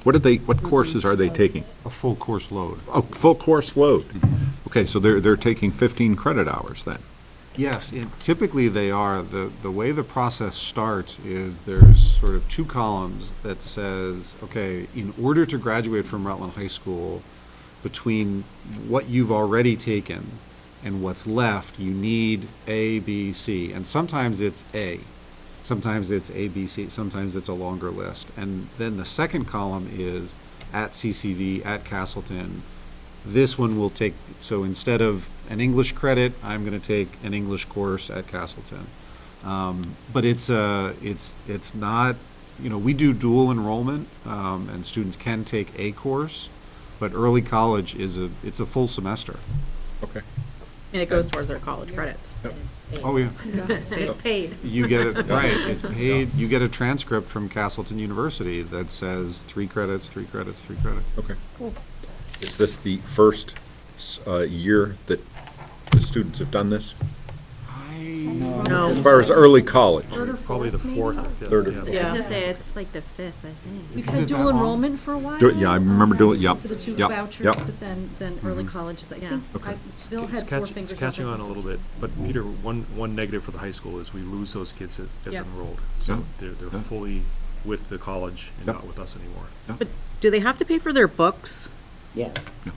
What courses are they taking? A full course load. Oh, full course load. Okay, so they're taking 15 credit hours then. Yes, typically they are. The way the process starts is there's sort of 2 columns that says, okay, in order to graduate from Rutland High School, between what you've already taken and what's left, you need A, B, C. And sometimes it's A. Sometimes it's A, B, C. Sometimes it's a longer list. And then the second column is at CCV, at Castleton. This one will take, so instead of an English credit, I'm going to take an English course at Castleton. But it's not, we do dual enrollment, and students can take a course, but early college it's a full semester. Okay. And it goes towards their college credits. Oh, yeah. It's paid. You get it, right, it's paid. You get a transcript from Castleton University that says 3 credits, 3 credits, 3 credits. Okay. Cool. Is this the first year that the students have done this? No. As far as early college? Probably the 4th or 5th. Third or I was Yeah. gonna say, it's like the 5th, I think. We've Is had it that dual long? enrollment for a while. Yeah, I remember doing, yep, For the 2 yep, vouchers, yep. but then early colleges, I think, Okay. I still had 4 fingers It's up. catching on a little bit, but Peter, one negative for the high school is we lose those kids that gets Yeah. enrolled. Yeah. So they're Yeah. fully with the college and Yeah. not with us anymore. But do they have to pay for their books? Yeah.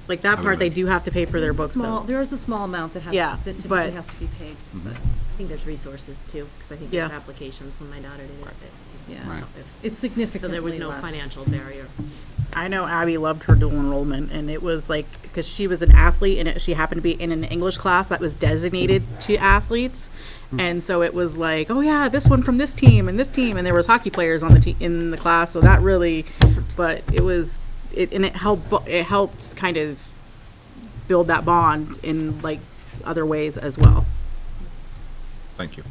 Like that part, they do have to pay for their books, though. There is a small amount that Yeah, that typically but- has to be paid. I think there's resources too, because I think there's Yeah. applications when my daughter did it. Yeah. Right. It's So significantly there was no less. financial barrier. I know Abby loved her dual enrollment, and it was like, because she was an athlete, and she happened to be in an English class that was designated to athletes. And so it was like, oh yeah, this one from this team, and there was hockey players on the in the class, so that really, but it helped kind of build that bond in like other ways as well. Thank you.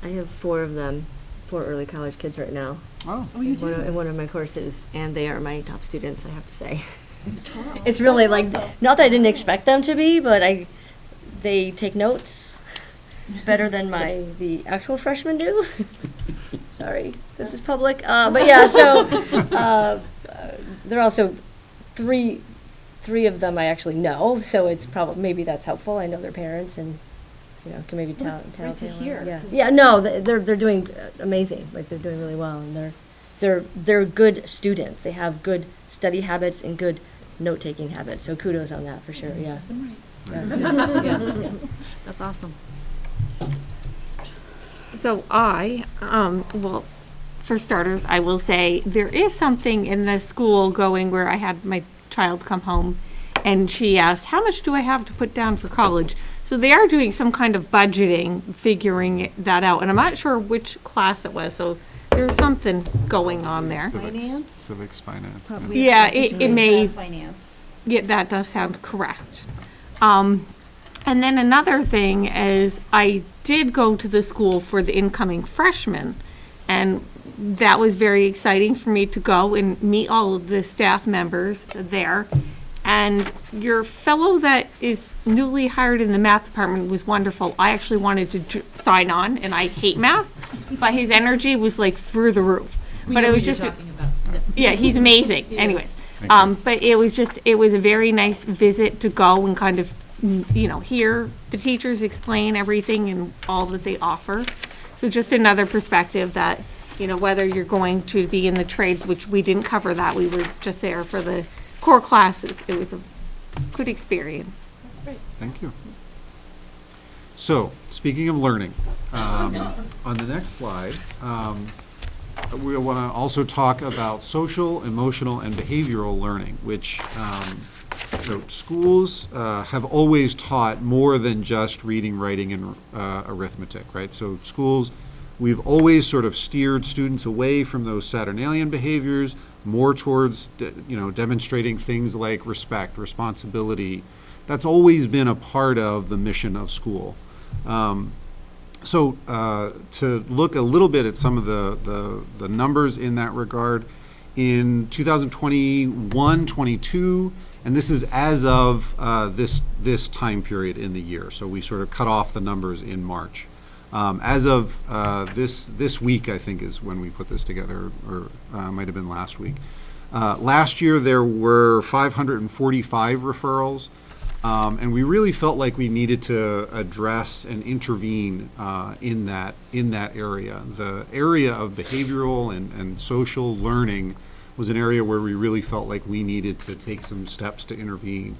I have 4 of them, 4 early college kids right now. Oh. you in do? one of my courses, and they are my top students, I have to say. It's really like, not that I didn't expect them to be, but they take notes better than the actual freshmen do. Sorry, this is public. But yeah, so there are also three of them I actually know, so it's probably, maybe that's helpful. I know their parents and, can maybe tell. great to hear, Yeah, 'cause- yeah. No, they're doing amazing. Like they're doing really well, and they're good students. They have good study habits and good note-taking habits. So kudos on that for sure. Yeah. That's good. Yeah. That's awesome. So well, for starters, I will say there is something in the school going where I had my child come home and she asked, how much do I have to put down for college? So they are doing some kind of budgeting, figuring that out. And I'm not sure which class it was. So there's something going on there. Civics, finance. Yeah, it may. Finance. Yeah, that does sound correct. And then another thing is I did go to the school for the incoming freshmen, and that was very exciting for me to go and meet all of the staff members there. And your fellow that is newly hired in the math department was wonderful. I actually wanted to sign on, and I hate math, but his energy was like through the roof. But it was just, yeah, he's amazing. Anyways, but it was a very nice visit to go and kind of, hear the teachers explain everything and all that they offer. So just another perspective that, whether you're going to be in the trades, which we didn't cover that, we were just there for the core classes. It was a good experience. That's great. Thank you. So, speaking of learning, on the next slide, we want to also talk about social, emotional, and behavioral learning, which schools have always taught more than just reading, writing, and arithmetic, right? So schools, we've always sort of steered students away from those Saturnalian behaviors, more towards, demonstrating things like respect, responsibility. That's always been a part of the mission of school. So to look a little bit at some of the numbers in that regard, in 2021-22, and this is as of this time period in the year. So we sort of cut off the numbers in March. As of this week, I think is when we put this together, or might have been last week. Last year there were 545 referrals, and we really felt like we needed to address and intervene in that area. The area of behavioral and social learning was an area where we really felt like we needed to take some steps to intervene.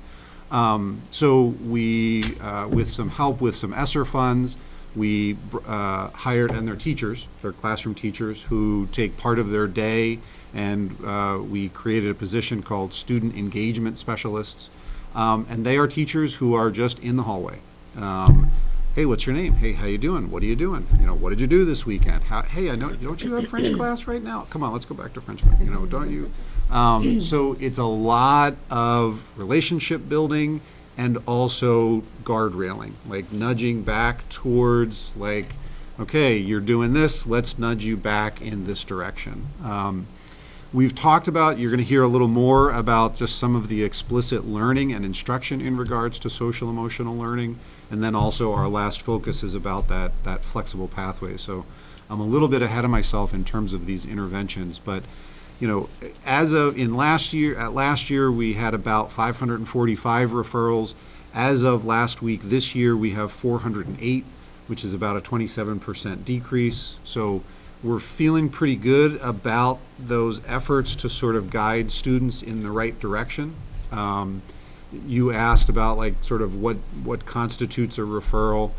So we, with some help with some ESSER funds, we hired, and their teachers, their classroom teachers, who take part of their day, and we created a position called Student Engagement Specialists. And they are teachers who are just in the hallway. Hey, what's your name? Hey, how you doing? What are you doing? What did you do this weekend? Hey, I know, don't you have French class right now? Come on, let's go back to French class. Don't you? So it's a lot of relationship building and also guardrailing, like nudging back towards, like, okay, you're doing this, let's nudge you back in this direction. We've talked about, you're going to hear a little more about just some of the explicit learning and instruction in regards to social emotional learning, and then also our last focus is about that flexible pathway. So I'm a little bit ahead of myself in terms of these interventions, but as of last year we had about 545 referrals. As of last week this year we have 408, which is about a 27% decrease. So we're feeling pretty good about those efforts to sort of guide students in the right direction. You asked about sort of what constitutes a referral.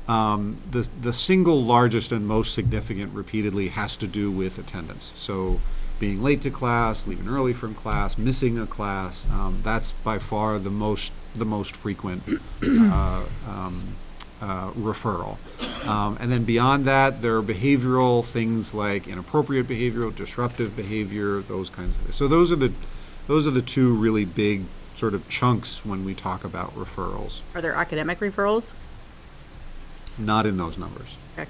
The single largest and most significant repeatedly has to do with attendance. So being late to class, leaving early from class, missing a class, that's by far the most frequent referral. And then beyond that, there are behavioral things like inappropriate behavior, disruptive behavior, those kinds of things. So those are the two really big sort of chunks when we talk about referrals. Are there academic referrals? Not in those numbers. Okay.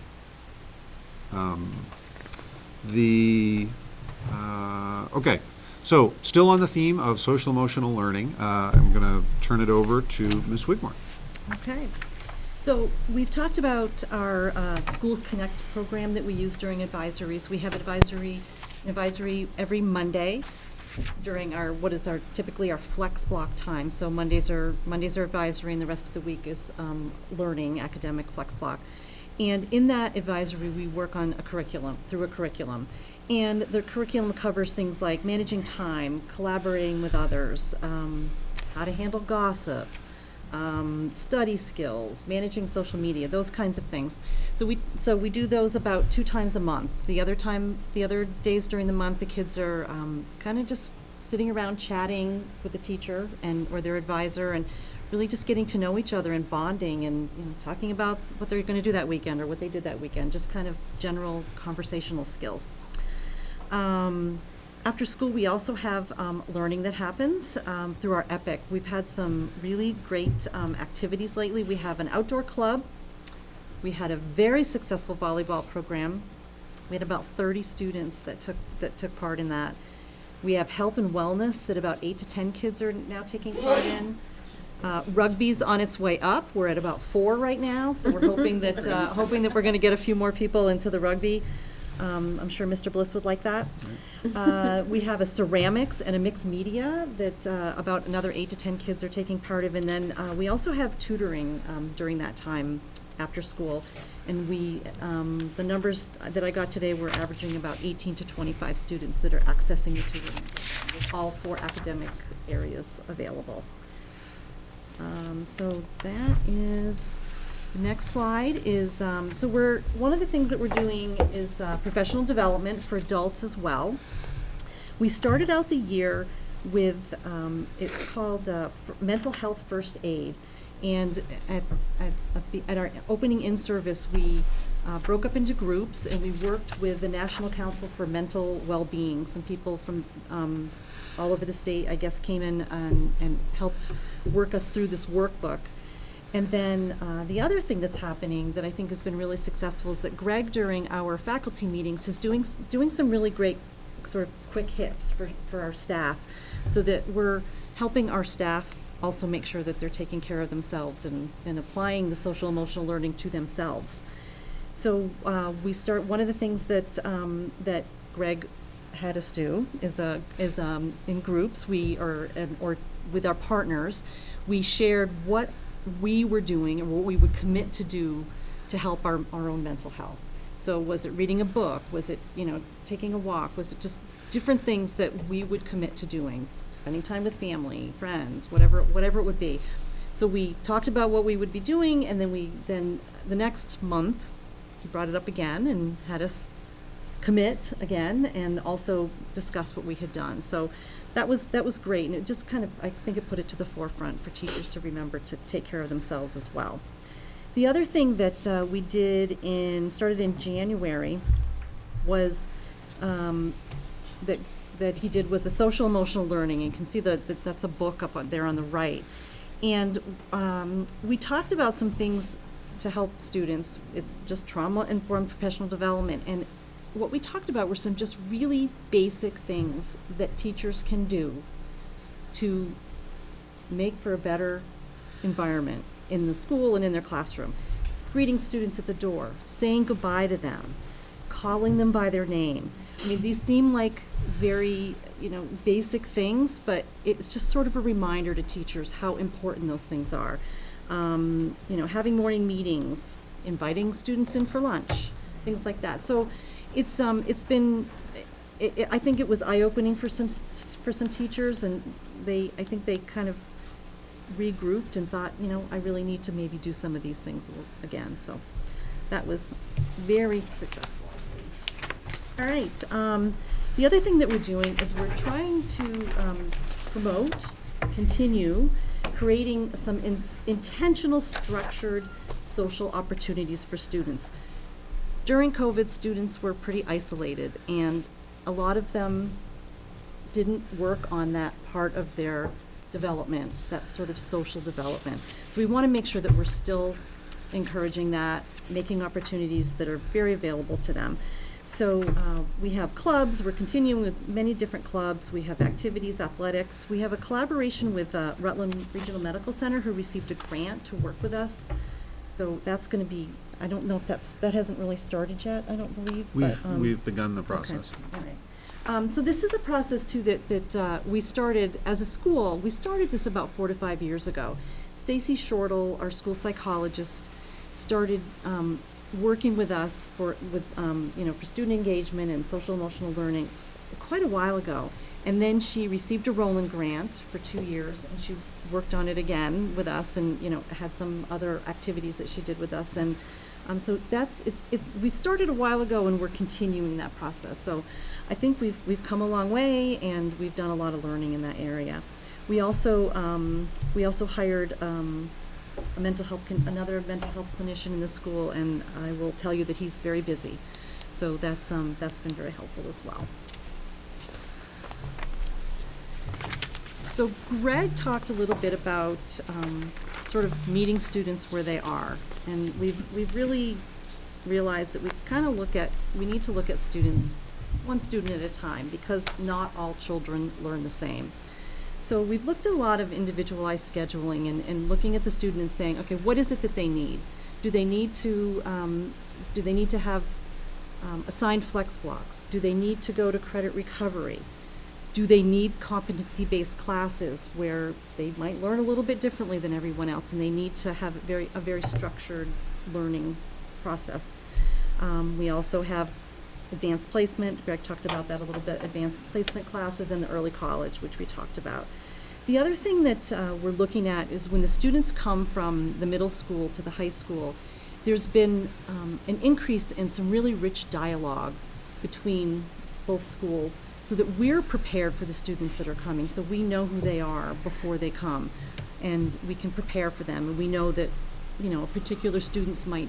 Okay, so still on the theme of social emotional learning, I'm going to turn it over to Ms. Wigmore. Okay. So we've talked about our School Connect program that we use during advisories. We have advisory every Monday during typically our flex block time. So Mondays are advisory, and the rest of the week is learning, academic flex block. And in that advisory, we work on through a curriculum. And the curriculum covers things like managing time, collaborating with others, how to handle gossip, study skills, managing social media, those kinds of things. So we do those about 2 times a month. The other days during the month, the kids are kind of just sitting around chatting with the teacher or their advisor, and really just getting to know each other and bonding and talking about what they're going to do that weekend or what they did that weekend, just kind of general conversational skills. After school, we also have learning that happens through our EPIC. We've had some really great activities lately. We have an outdoor club. We had a very successful volleyball program. We had about 30 students that took part in that. We have health and wellness that about 8 to 10 kids are now taking part in. Rugby's on its way up. We're at about 4 right now, so we're hoping that we're going to get a few more people into the rugby. I'm sure Mr. Bliss would like that. We have a ceramics and a mixed media that about another 8 to 10 kids are taking part of, and then we also have tutoring during that time after school. And the numbers that I got today were averaging about 18 to 25 students that are accessing the tutoring, with all 4 academic areas available. So that is. The next slide is, one of the things that we're doing is professional development for adults as well. We started out the year with, it's called Mental Health First Aid. And at our opening in-service, we broke up into groups and we worked with the National Council for Mental Well-Being. Some people from all over the state, I guess, came in and helped work us through this workbook. And then the other thing that's happening that I think has been really successful is that Greg, during our faculty meetings, is doing some really great sort of quick hits for our staff, so that we're helping our staff also make sure that they're taking care of themselves and applying the social emotional learning to themselves. So one of the things that Greg had us do is in groups or with our partners, we shared what we were doing and what we would commit to do to help our own mental health. So was it reading a book? Was it, taking a walk? Was it just different things that we would commit to doing? Spending time with family, friends, whatever it would be. So we talked about what we would be doing, and then the next month, he brought it up again and had us commit again and also discuss what we had done. So that was great, and it just kind of, I think it put it to the forefront for teachers to remember to take care of themselves as well. The other thing that we started in January was that he did was a social emotional learning. You can see that's a book up there on the right. And we talked about some things to help students. It's just trauma-informed professional development. And what we talked about were some just really basic things that teachers can do to make for a better environment in the school and in their classroom. Greeting students at the door, saying goodbye to them, calling them by their name. I mean, these seem like very, basic things, but it's just sort of a reminder to teachers how important those things are. Having morning meetings, inviting students in for lunch, things like that. So it's been, I think it was eye-opening for some teachers, and I think they kind of regrouped and thought, I really need to maybe do some of these things again. So that was very successful. All right. The other thing that we're doing is we're trying to continue creating some intentional, structured social opportunities for students. During COVID, students were pretty isolated, and a lot of them didn't work on that part of their development, that sort of social development. So we want to make sure that we're still encouraging that, making opportunities that are very available to them. So we have clubs. We're continuing with many different clubs. We have activities, athletics. We have a collaboration with Rutland Regional Medical Center, who received a grant to work with us. So that's going to be, I don't know if that hasn't really started yet, I don't believe. We've begun the process. Okay. All right. So this is a process, too, that we started as a school. We started this about 4 to 5 years ago. Stacy Shortle, our school psychologist, started working with us for student engagement and social emotional learning quite a while ago. And then she received a Rutland grant for 2 years, and she worked on it again with us, and had some other activities that she did with us. And so we started a while ago, and we're continuing that process. So I think we've come a long way, and we've done a lot of learning in that area. We also hired another mental health clinician in the school, and I will tell you that he's very busy. So that's been very helpful as well. So Greg talked a little bit about sort of meeting students where they are. And we've really realized that we need to look at students one student at a time, because not all children learn the same. So we've looked at a lot of individualized scheduling and looking at the student and saying, okay, what is it that they need? Do they need to have assigned flex blocks? Do they need to go to credit recovery? Do they need competency-based classes where they might learn a little bit differently than everyone else, and they need to have a very structured learning process? We also have advanced placement. Greg talked about that a little bit. Advanced placement classes and the early college, which we talked about. The other thing that we're looking at is when the students come from the middle school to the high school, there's been an increase in some really rich dialogue between both schools, so that we're prepared for the students that are coming, so we know who they are before they come, and we can prepare for them. And we know that, a particular student might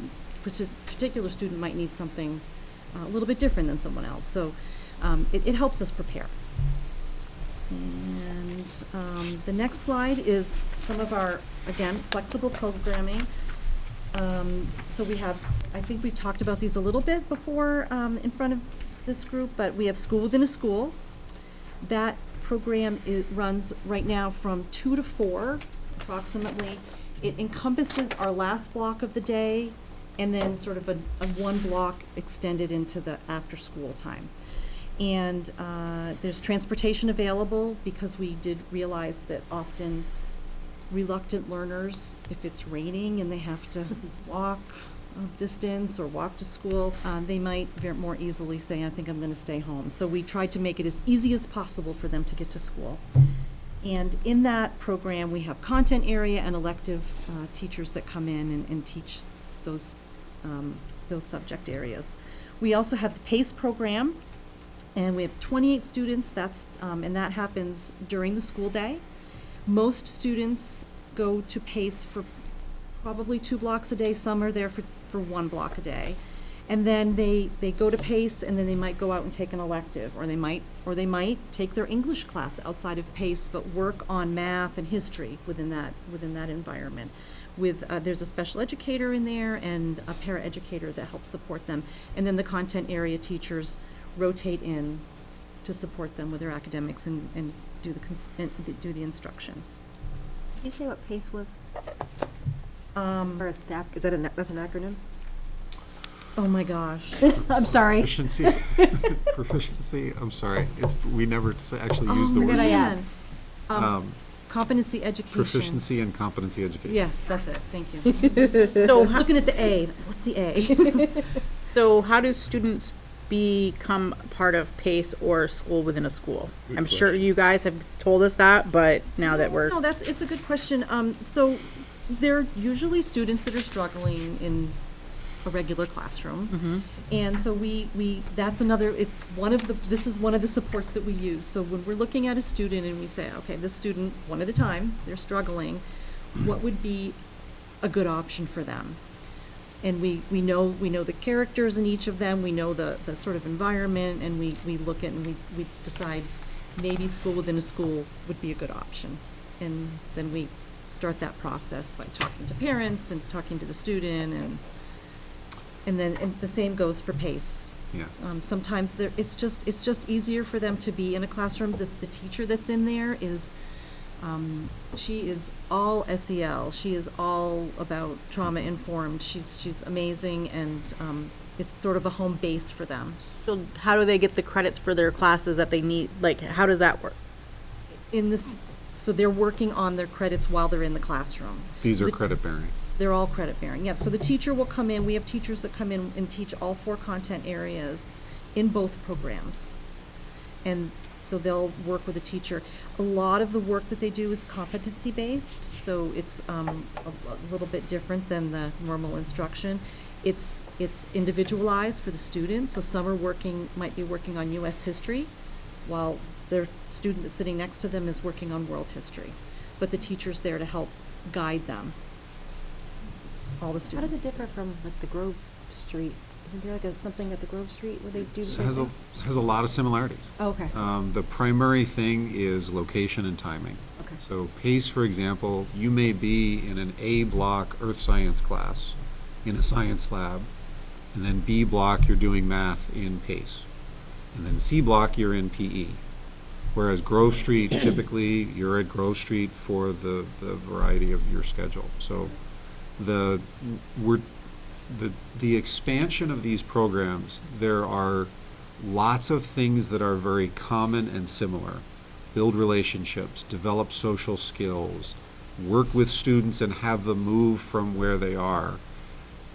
need something a little bit different than someone else. So it helps us prepare. And the next slide is some of our, again, flexible programming. So we have, I think we've talked about these a little bit before in front of this group, but we have School Within a School. That program runs right now from 2 to 4, approximately. It encompasses our last block of the day, and then sort of a one block extended into the after-school time. And there's transportation available, because we did realize that often reluctant learners, if it's raining and they have to walk a distance or walk to school, they might more easily say, I think I'm going to stay home. So we tried to make it as easy as possible for them to get to school. And in that program, we have content area and elective teachers that come in and teach those subject areas. We also have the PACE program, and we have 28 students. And that happens during the school day. Most students go to PACE for probably 2 blocks a day. Some are there for 1 block a day. And then they go to PACE, and then they might go out and take an elective, or they might take their English class outside of PACE, but work on math and history within that environment. There's a special educator in there and a paraeducator that helps support them. And then the content area teachers rotate in to support them with their academics and do the instruction. Did you say what PACE was? As far as that, that's an acronym? Oh my gosh. I'm sorry. Proficiency, I'm sorry. We never actually use the Oh, word. good, I asked. Competency education. Proficiency and competency education. Yes, that's it. Thank you. So looking at the A. What's the A? So how do students become part of PACE or School Within a School? Good I'm sure you questions. guys have told us that, but now that we're... No, it's a good question. So they're usually students that are struggling in a regular classroom. And so this is one of the supports that we use. So when we're looking at a student and we say, okay, this student, one at a time, they're struggling, what would be a good option for them? And we know the characters in each of them, we know the sort of environment, and we look at and we decide maybe School Within a School would be a good option. And then we start that process by talking to parents and talking to the student, and the same goes for PACE. Yeah. Sometimes it's just easier for them to be in a classroom. The teacher that's in there is, she is all SEL. She is all about trauma informed. She's amazing, and it's sort of a home base for them. So how do they get the credits for their classes that they need? Like, how does that work? So they're working on their credits while they're in the classroom. These are credit bearing. They're all credit bearing, yeah. So the teacher will come in, we have teachers that come in and teach all 4 content areas in both programs. And so they'll work with a teacher. A lot of the work that they do is competency based, so it's a little bit different than the normal instruction. It's individualized for the students, so some might be working on US history, while their student that's sitting next to them is working on world history. But the teacher's there to help guide them. All the students. How does it differ from like the Grove Street isn't there like something at the Grove Street where they do the Has same a, thing? has a lot of similarities. Oh, okay. The primary thing is location and timing. Okay. So PACE, for example, you may be in an A block earth science class in a science lab, and then B block you're doing math in PACE, and then C block you're in PE. Whereas Grove Street, typically you're at Grove Street for the variety of your schedule. So the expansion of these programs, there are lots of things that are very common and similar. Build relationships, develop social skills, work with students and have them move from where they are.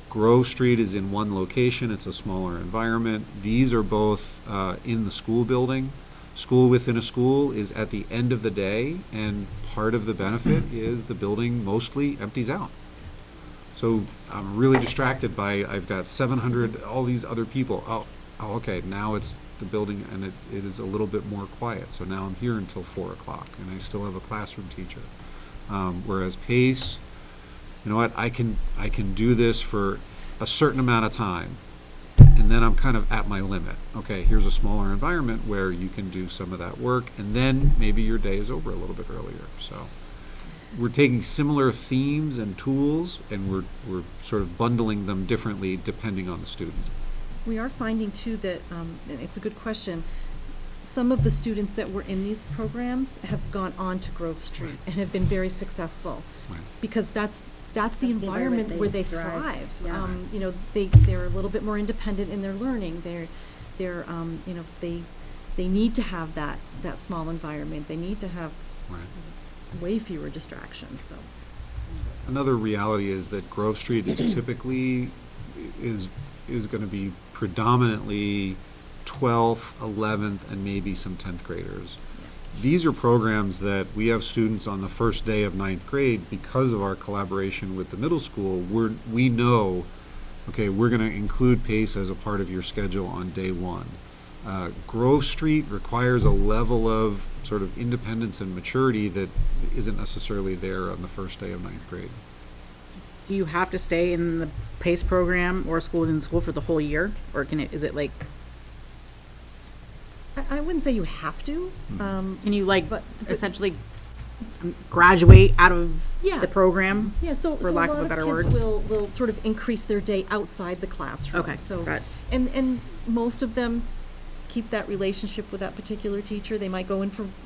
Grove Street is in one location, it's a smaller environment. These are both in the school building. School within a school is at the end of the day, and part of the benefit is the building mostly empties out. So I'm really distracted by, I've got 700, all these other people. Oh, okay, now it's the building, and it is a little bit more quiet. So now I'm here until 4 o'clock, and I still have a classroom teacher. Whereas PACE, you know what, I can do this for a certain amount of time, and then I'm kind of at my limit. Okay, here's a smaller environment where you can do some of that work, and then maybe your day is over a little bit earlier. So we're taking similar themes and tools, and we're sort of bundling them differently depending on the student. We are finding too that, and it's a good question, some of the students that were in these programs have gone on to Grove Street and have been very successful. Right. Because that's the environment where they thrive. Yeah. You know, they're a little bit more independent in their learning. They're you know, they need to have that small environment. They need to have way fewer distractions, so. Another reality is that Grove Street is typically is going to be predominantly 12th, 11th, and maybe some 10th graders. These are programs that we have students on the first day of 9th grade because of our collaboration with the middle school. We know, okay, we're going to include PACE as a part of your schedule on day one. Grove Street requires a level of sort of independence and maturity that isn't necessarily there on the first day of 9th grade. Do you have to stay in the PACE program or school within school for the whole year? Or is it like, I wouldn't say you have to. can you but essentially graduate out of Yeah. the program? Yeah, so for a lack lot of a better kids word? will sort of increase their day outside the classroom. Okay, So, got it. and most of them keep that relationship with that particular teacher. They might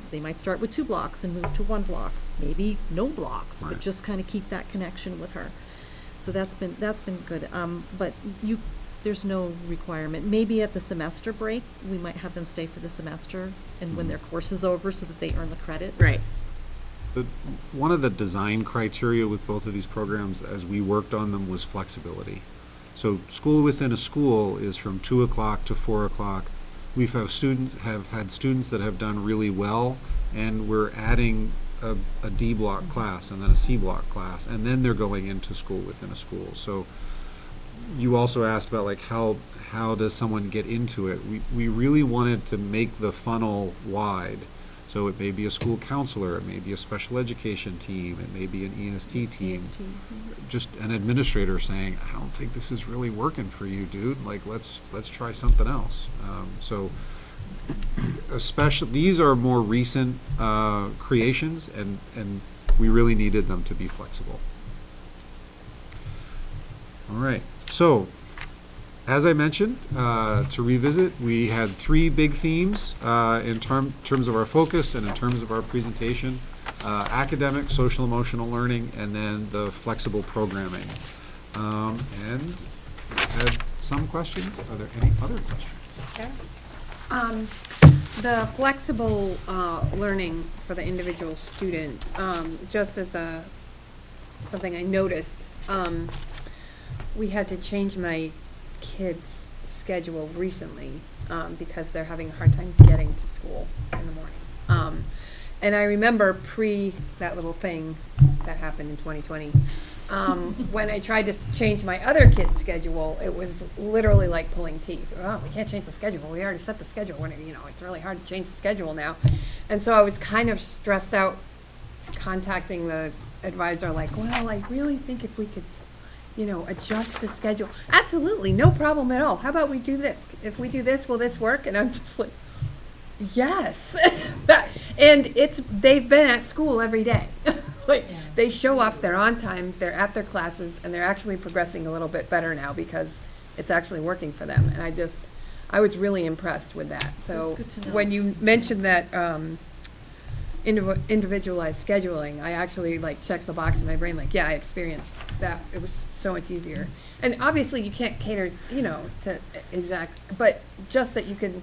they might start with 2 blocks and move to 1 block, maybe no blocks, but just kind of keep that connection with her. So that's been good. But there's no requirement. Maybe at the semester break, we might have them stay for the semester and when their course is over so that they earn the credit. Right. One of the design criteria with both of these programs as we worked on them was flexibility. So school within a school is from 2 o'clock to 4 o'clock. We've had students that have done really well, and we're adding a D block class and then a C block class, and then they're going into school within a school. So you also asked about like how does someone get into it? We really wanted to make the funnel wide. So it may be a school counselor, it may be a special education team, it may be an EST team. Just an administrator saying, I don't think this is really working for you, dude. Like, let's try something else. So especially, these are more recent creations, and we really needed them to be flexible. All right, so as I mentioned, to revisit, we had 3 big themes in terms of our focus and in terms of our presentation: academic, social, emotional learning, and then the flexible programming. And we had some questions. Are there any other questions? The flexible learning for the individual student, just as something I noticed, we had to change my kids' schedule recently because they're having a hard time getting to school in the morning. And I remember that little thing that happened in 2020, when I tried to change my other kid's schedule, it was literally like pulling teeth. Oh, we can't change the schedule. We already set the schedule. It's really hard to change the schedule now. And so I was kind of stressed out contacting the advisor, like, well, I really think if we could adjust the schedule. Absolutely, no problem at all. How about we do this? If we do this, will this work? And I'm just like, yes. And they've been at school every day. They show up, they're on time, they're at their classes, and they're actually progressing a little bit better now because it's actually working for them. And I was really impressed with that. So That's good to know. when you mentioned that individualized scheduling, I actually checked the box in my brain, I experienced that. It was so much easier. And obviously you can't cater, to exact, but just that you can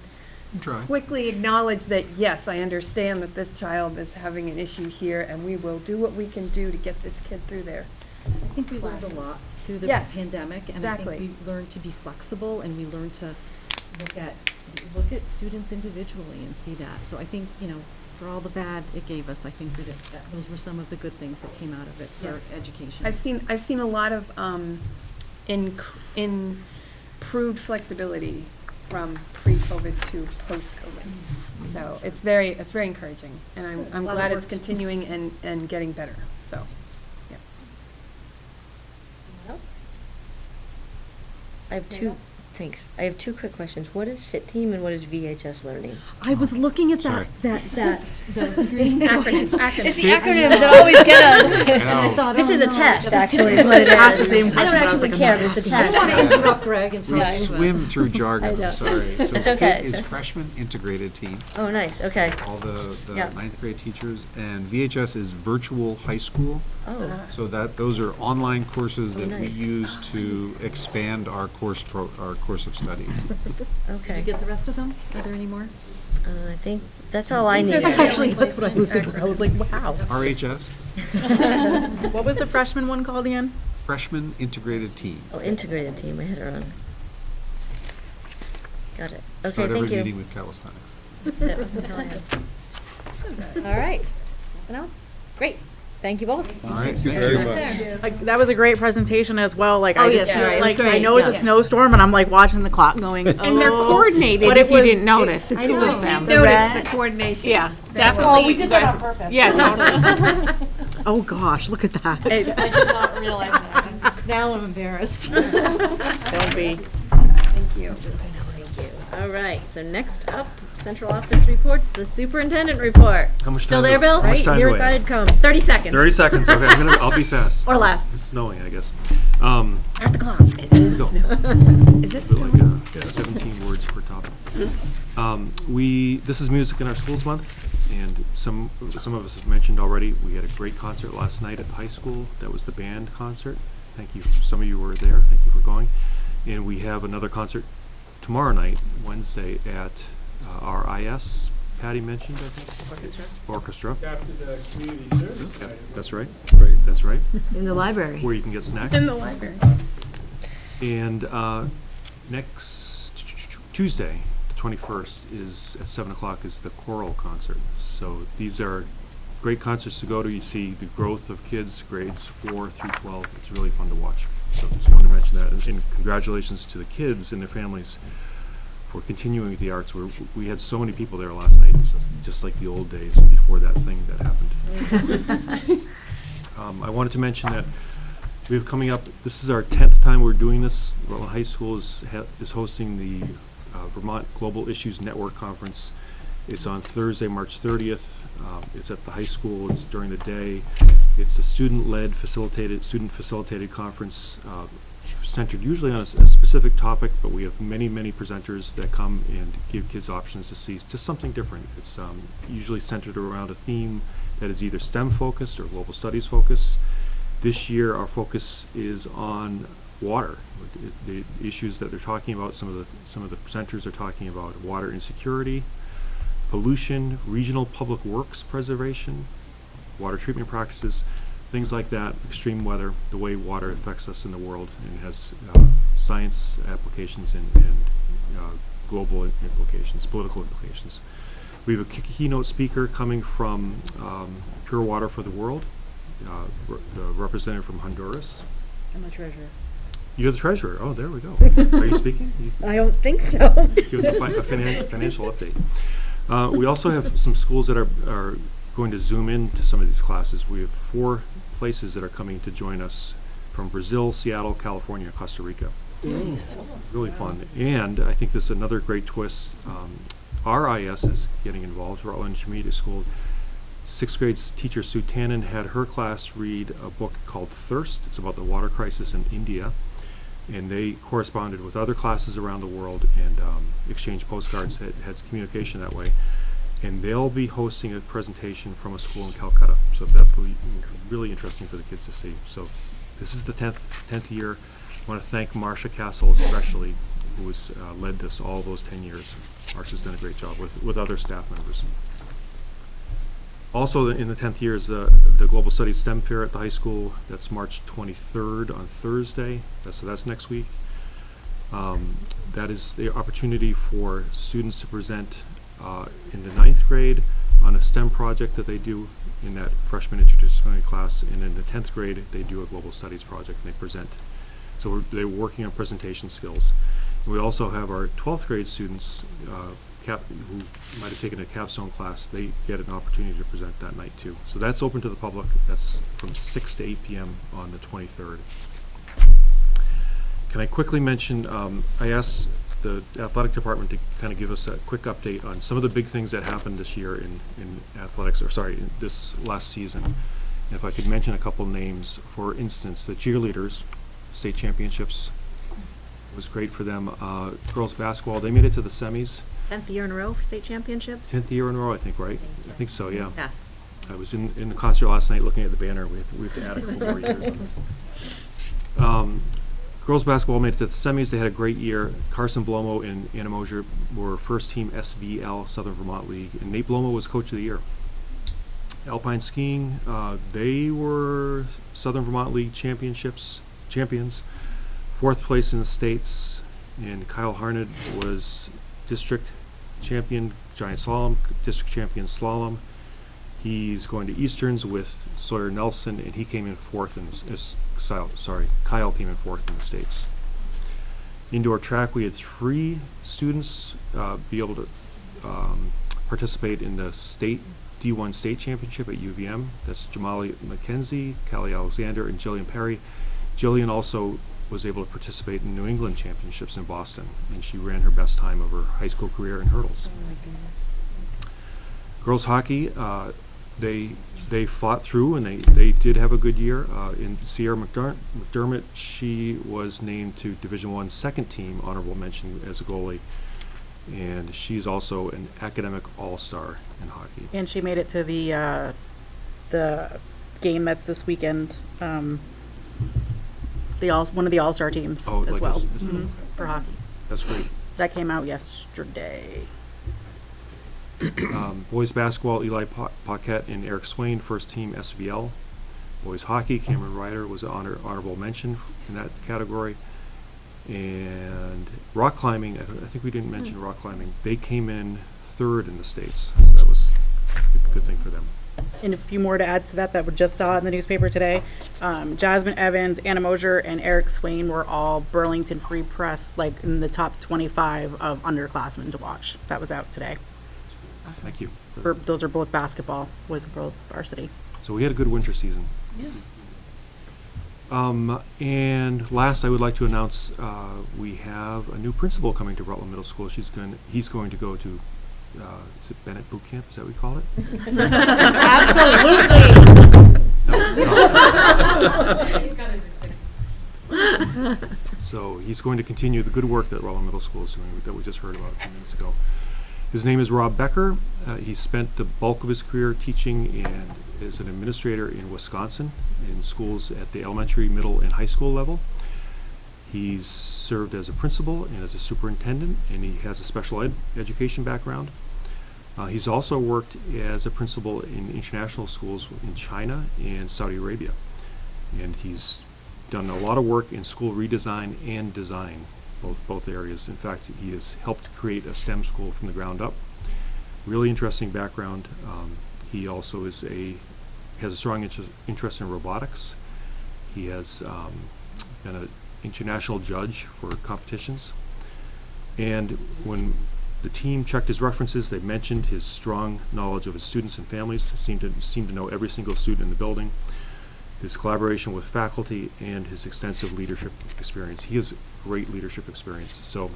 Try. quickly acknowledge that, yes, I understand that this child is having an issue here, and we will do what we can do to get this kid through there. I think we learned a lot through the Yes, pandemic, and exactly. I think we learned to be flexible, and we learned to look at students individually and see that. So I think, for all the bad it gave us, I think that those were some of the good things that came out of it for Yes. education. I've seen a lot of improved flexibility from pre-COVID to post-COVID. So it's very encouraging, and I'm Glad it glad it's worked. continuing and getting better. So, yeah. Anyone else? I have two. Thanks. I have two quick questions. What is Fit Team and what is VHS Learning? I was looking at Sorry. those screens. Acronyms. It's the Fit- acronyms that always get us. I know. thought, This oh, is a no, test, that's- actually, is what it Asked the is. same I don't question, but I was actually like, care, I'm but it's a I don't want to test. interrupt Greg and tell We you. swim through I jargon, know. sorry. So It's okay. FIT is freshman integrated team, Oh, nice. Okay. all the Yeah. ninth grade teachers, and VHS is virtual high school. Oh. So those are online courses that we nice. use to expand our course of studies. Okay. Did you get the rest of them? Are there any more? I think that's all I needed. Actually, that's what I was thinking. I was like, wow. RHS, What was the freshman one called again? freshman integrated team. Oh, integrated team. I had it wrong. Got it. Okay, Start every thank you. meeting with calisthenics. That's all I have. All right. Nothing else? Great. Thank you both. All right, Thank you thank very you. much. That was a great presentation as well. Oh, I yes, just feel yeah, it was like I great, know it's yeah. a snowstorm, and I'm watching the clock going. And they're "Oh." coordinated, But if it you was- didn't notice, the I two know. of them. Notice the coordination. Yeah, definitely. we did that on purpose. Yeah, totally. Oh gosh, look at that. I did not realize that. Now I'm embarrassed. Don't be. Thank you. All right, so next up, central office reports, the superintendent report. How much Still time there, do- Bill? how much Right? time You do I thought have? it'd come. 30 seconds. 30 seconds, okay, I'll be fast. Or less. It's snowing, I guess. Start the clock. Go. Is it Bit like, snowing? 17 words per topic. This is Music in Our Schools Month, and some of us have mentioned already, we had a great concert last night at the high school. That was the band concert. Thank you. Some of you were there. Thank you for going. And we have another concert tomorrow night, Wednesday, at our IS. Patty mentioned, I think. Orchestra. After the community service. Yeah, that's right. That's right. In the library. Where you can get snacks. In the library. And next Tuesday, the 21st, is at 7 o'clock is the choral concert. So these are great concerts to go to. You see the growth of kids, grades 4 through 12. It's really fun to watch. So just wanted to mention that. And congratulations to the kids and their families for continuing with the arts. We had so many people there last night. It was just like the old days before that thing that happened. I wanted to mention that we have coming up, this is our 10th time we're doing this. Rutland High School is hosting the Vermont Global Issues Network Conference. It's on Thursday, March 30th. It's at the high school. It's during the day. It's a student-led, student-facilitated conference centered usually on a specific topic, but we have many, many presenters that come and give kids options to see just something different. It's usually centered around a theme that is either STEM-focused or global studies focused. This year, our focus is on water. The issues that they're talking about, some of the presenters are talking about water insecurity, pollution, regional public works preservation, water treatment practices, things like that, extreme weather, the way water affects us in the world, and it has science applications and global implications, political implications. We have a keynote speaker coming from Pure Water for the World, the representative from Honduras. I'm a treasurer. You're the treasurer. Oh, there we go. Are you speaking? I don't think so. Give us a financial update. We also have some schools that are going to zoom in to some of these classes. We have 4 places that are coming to join us from Brazil, Seattle, California, Costa Rica. Nice. Really fun. And I think this is another great twist. RIS is getting involved, Rutland Intermediate School. 6th grade teacher Sue Tannen had her class read a book called Thirst. It's about the water crisis in India. And they corresponded with other classes around the world and exchanged postcards, had communication that way. And they'll be hosting a presentation from a school in Calcutta. So that will be really interesting for the kids to see. So this is the 10th year. I want to thank Marcia Castle especially, who has led this all those 10 years. Marcia's done a great job with other staff members. Also in the 10th year is the Global Studies STEM Fair at the high school. That's March 23rd on Thursday. So that's next week. That is the opportunity for students to present in the 9th grade on a STEM project that they do in that freshman interdisciplinary class. And in the 10th grade, they do a Global Studies project and they present. So they're working on presentation skills. And we also have our 12th grade students who might have taken a capstone class. They get an opportunity to present that night too. So that's open to the public. That's from 6 to 8 p.m. on the 23rd. Can I quickly mention, I asked the athletic department to kind of give us a quick update on some of the big things that happened this year in athletics, in this last season. And if I could mention a couple names, for instance, the cheerleaders, state championships, was great for them. Girls basketball, they made it to the semis. 10th year in a row for state championships? 10th year in a row, I think, right? I think so, yeah. Yes. I was in the concert last night looking at the banner. We have to add a couple more years on it. Girls basketball made it to the semis. They had a great year. Carson Blomo and Anna Mosier were first team SVL, Southern Vermont League, and Nate Blomo was coach of the year. Alpine skiing, they were Southern Vermont League champions, 4th place in the States, and Kyle Harned was district champion, giant slalom, district champion slalom. He's going to Easterns with Sawyer Nelson, and he came in 4th in Kyle came in 4th in the States. Indoor track, we had 3 students be able to participate in the D1 state championship at UVM. That's Jamali McKenzie, Callie Alexander, and Jillian Perry. Jillian also was able to participate in New England championships in Boston, and she ran her best time of her high school career in hurdles. Oh my goodness. Girls hockey, they fought through, and they did have a good year. In Sierra McDermott, she was named to Division I second team honorable mention as a goalie, and she's also an academic all-star in hockey. And she made it to the game that's this weekend. One of the all-star teams as well for hockey. That's great. That came out yesterday. Boys basketball, Eli Paquette and Eric Swain, first team SVL. Boys hockey, Cameron Ryder was an honorable mention in that category. And rock climbing, I think we didn't mention rock climbing. They came in 3rd in the States. So that was a good thing for them. And a few more to add to that we just saw in the newspaper today. Jasmine Evans, Anna Mosier, and Eric Swain were all Burlington Free Press, like in the top 25 of underclassmen to watch. That was out today. Thank you. Those are both basketball, boys and girls varsity. So we had a good winter season. Yeah. And last, I would like to announce we have a new principal coming to Rutland Middle School. He's going to go to is it Bennett Boot Camp? Is that what we call it? Absolutely. So he's going to continue the good work that Rutland Middle School is doing that we just heard about a few minutes ago. His name is Rob Becker. He spent the bulk of his career teaching and as an administrator in Wisconsin in schools at the elementary, middle, and high school level. He's served as a principal and as a superintendent, and he has a special education background. He's also worked as a principal in international schools in China and Saudi Arabia. And he's done a lot of work in school redesign and design, both areas. In fact, he has helped create a STEM school from the ground up. Really interesting background. He also has a strong interest in robotics. He has been an international judge for competitions. And when the team checked his references, they mentioned his strong knowledge of his students and families, seemed to know every single student in the building. his collaboration with faculty, and his extensive leadership experience. He has great leadership experience. So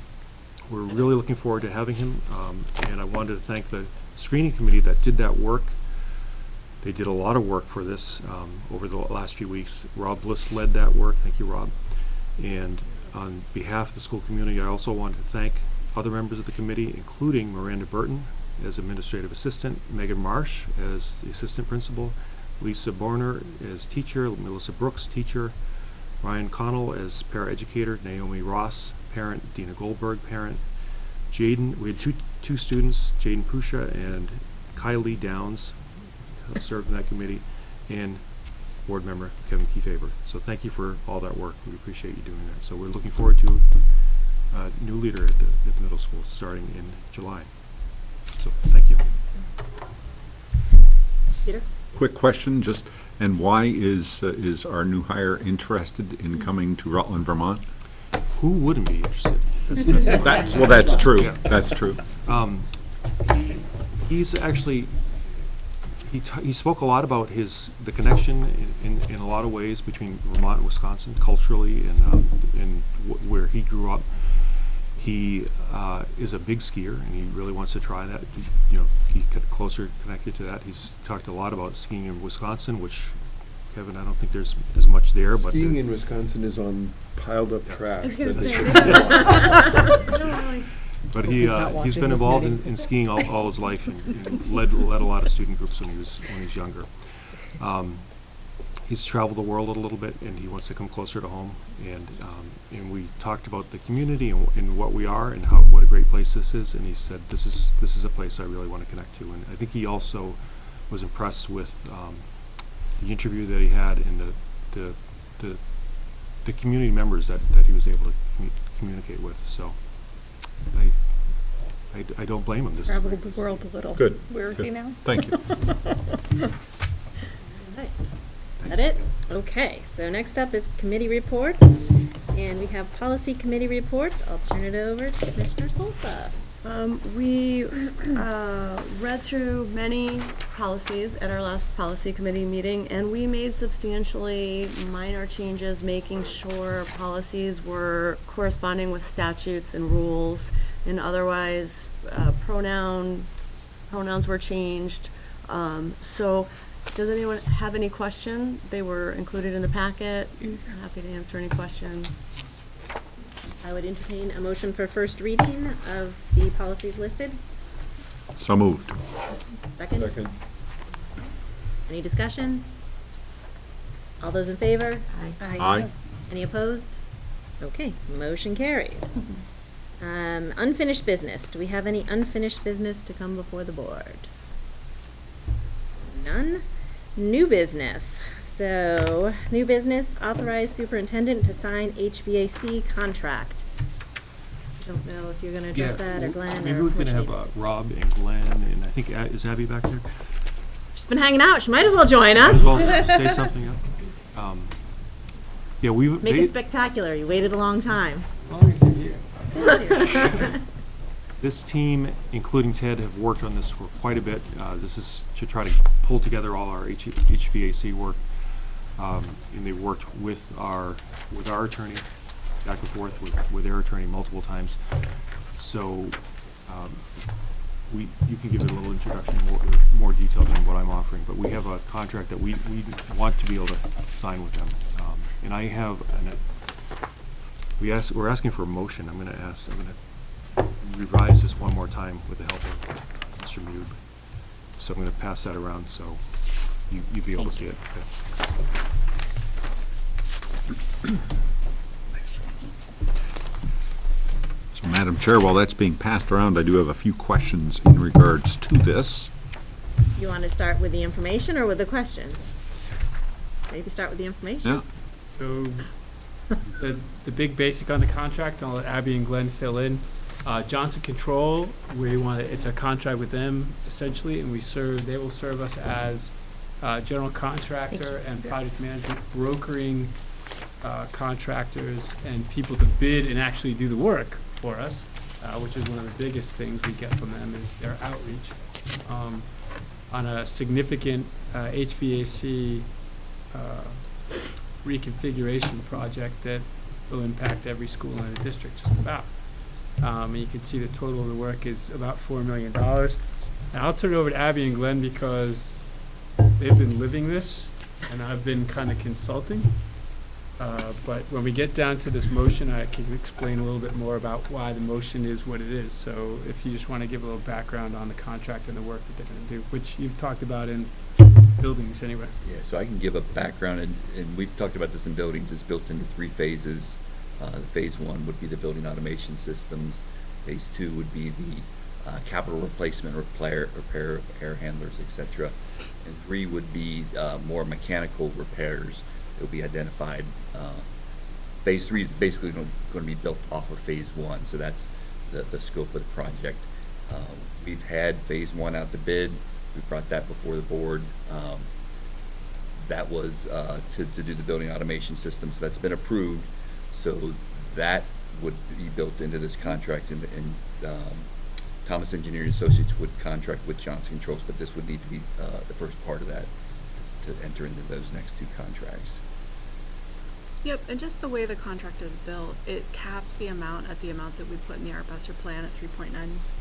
we're really looking forward to having him. And I wanted to thank the screening committee that did that work. They did a lot of work for this over the last few weeks. Rob Bliss led that work. Thank you, Rob. And on behalf of the school community, I also wanted to thank other members of the committee, including Miranda Burton as administrative assistant, Megan Marsh as the assistant principal, Lisa Borner as teacher, Melissa Brooks, teacher, Ryan Connell as paraeducator, Naomi Ross, parent, Dina Goldberg, parent, Jaden, we had two students, Jaden Pusha and Kylie Downs, who served in that committee, and board member Kevin Kefeber. So thank you for all that work. We appreciate you doing that. So we're looking forward to a new leader at the middle school starting in July. So thank you. Peter? Quick question, and why is our new hire interested in coming to Rutland, Vermont? Who wouldn't be interested? That's true. Yeah. That's true. He's actually, he spoke a lot about the connection in a lot of ways between Vermont and Wisconsin culturally and where he grew up. He is a big skier, and he really wants to try that. He got closer connected to that. He's talked a lot about skiing in Wisconsin, which, Kevin, I don't think there's much there. Skiing in Wisconsin is on piled up trash. But he's been involved in skiing all his life, and led a lot of student groups when he was younger. He's traveled the world a little bit, and he wants to come closer to home. And we talked about the community and what we are and what a great place this is. And he said, "This is a place I really want to connect to." And I think he also was impressed with the interview that he had and the community members that he was able to communicate with. So I don't blame him. This Traveled the world a little. Good. Where is he now? Thank you. Right. Is that it? Okay, so next up is committee reports, and we have policy committee report. I'll turn it over to Commissioner Solsa. We read through many policies at our last policy committee meeting, and we made substantially minor changes, making sure policies were corresponding with statutes and rules, and otherwise pronouns were changed. So does anyone have any question? They were included in the packet. Happy to answer any questions. I would entertain a motion for first reading of the policies listed. So moved. Second? Second. Any discussion? All those in favor? Aye. Any opposed? Okay, motion carries. Unfinished business. Do we have any unfinished business to come before the board? None. New business. So, new business, authorize superintendent to sign HVAC contract. I don't know if you're gonna address that, or Glenn, maybe or we can which have Rob and Glenn, and I think, is Abby back there? She's been hanging out, she might as well join Might us. as well say something. Yeah, Make it spectacular, you waited a long time. This team, including Ted, have worked on this for quite a bit. This is to try to pull together all our HVAC work. And they worked with our attorney, back and forth with their attorney multiple times. So you can give it a little introduction, more detail than what I'm offering. But we have a contract that we want to be able to sign with them. And I have we're asking for a motion. I'm going to revise this one more time with the help of Mr. Mube. So I'm going to pass that around so you'll be able to see it. Okay. So, Madam Chair, while that's being passed around, I do have a few questions in regards to this. You want to start with the information or with the questions? Maybe start with the information. Yeah. So the big basic on the contract, I'll let Abby and Glenn fill in. Johnson Control, it's a contract with them essentially, and they will serve us as general contractor and project management, brokering contractors and people to bid and actually do the work for us, which is one of the biggest things we get from them is their outreach on a significant HVAC reconfiguration project that will impact every school in the district just about. And you can see the total of the work is about $4 million. And I'll turn it over to Abby and Glenn because they've been living this and I've been kind of consulting. But when we get down to this motion, I can explain a little bit more about why the motion is what it is. So if you just want to give a little background on the contract and the work that they're going to do, which you've talked about in buildings anyway. Yeah, so I can give a background, and we've talked about this in buildings. It's built into 3 phases. Phase 1 would be the building automation systems. Phase 2 would be the capital replacement, repair of air handlers, etc. And 3 would be more mechanical repairs that will be identified. Phase 3 is basically going to be built off of Phase 1, so that's the scope of the project. We've had Phase 1 out to bid. We brought that before the board. That was to do the building automation system, so that's been approved. So that would be built into this contract, and Thomas Engineering Associates would contract with Johnson Controls, but this would need to be the first part of that to enter into those next 2 contracts. Yep, and just the way the contract is built, it caps the amount at the amount that we put in the Art Besser plan at 3.9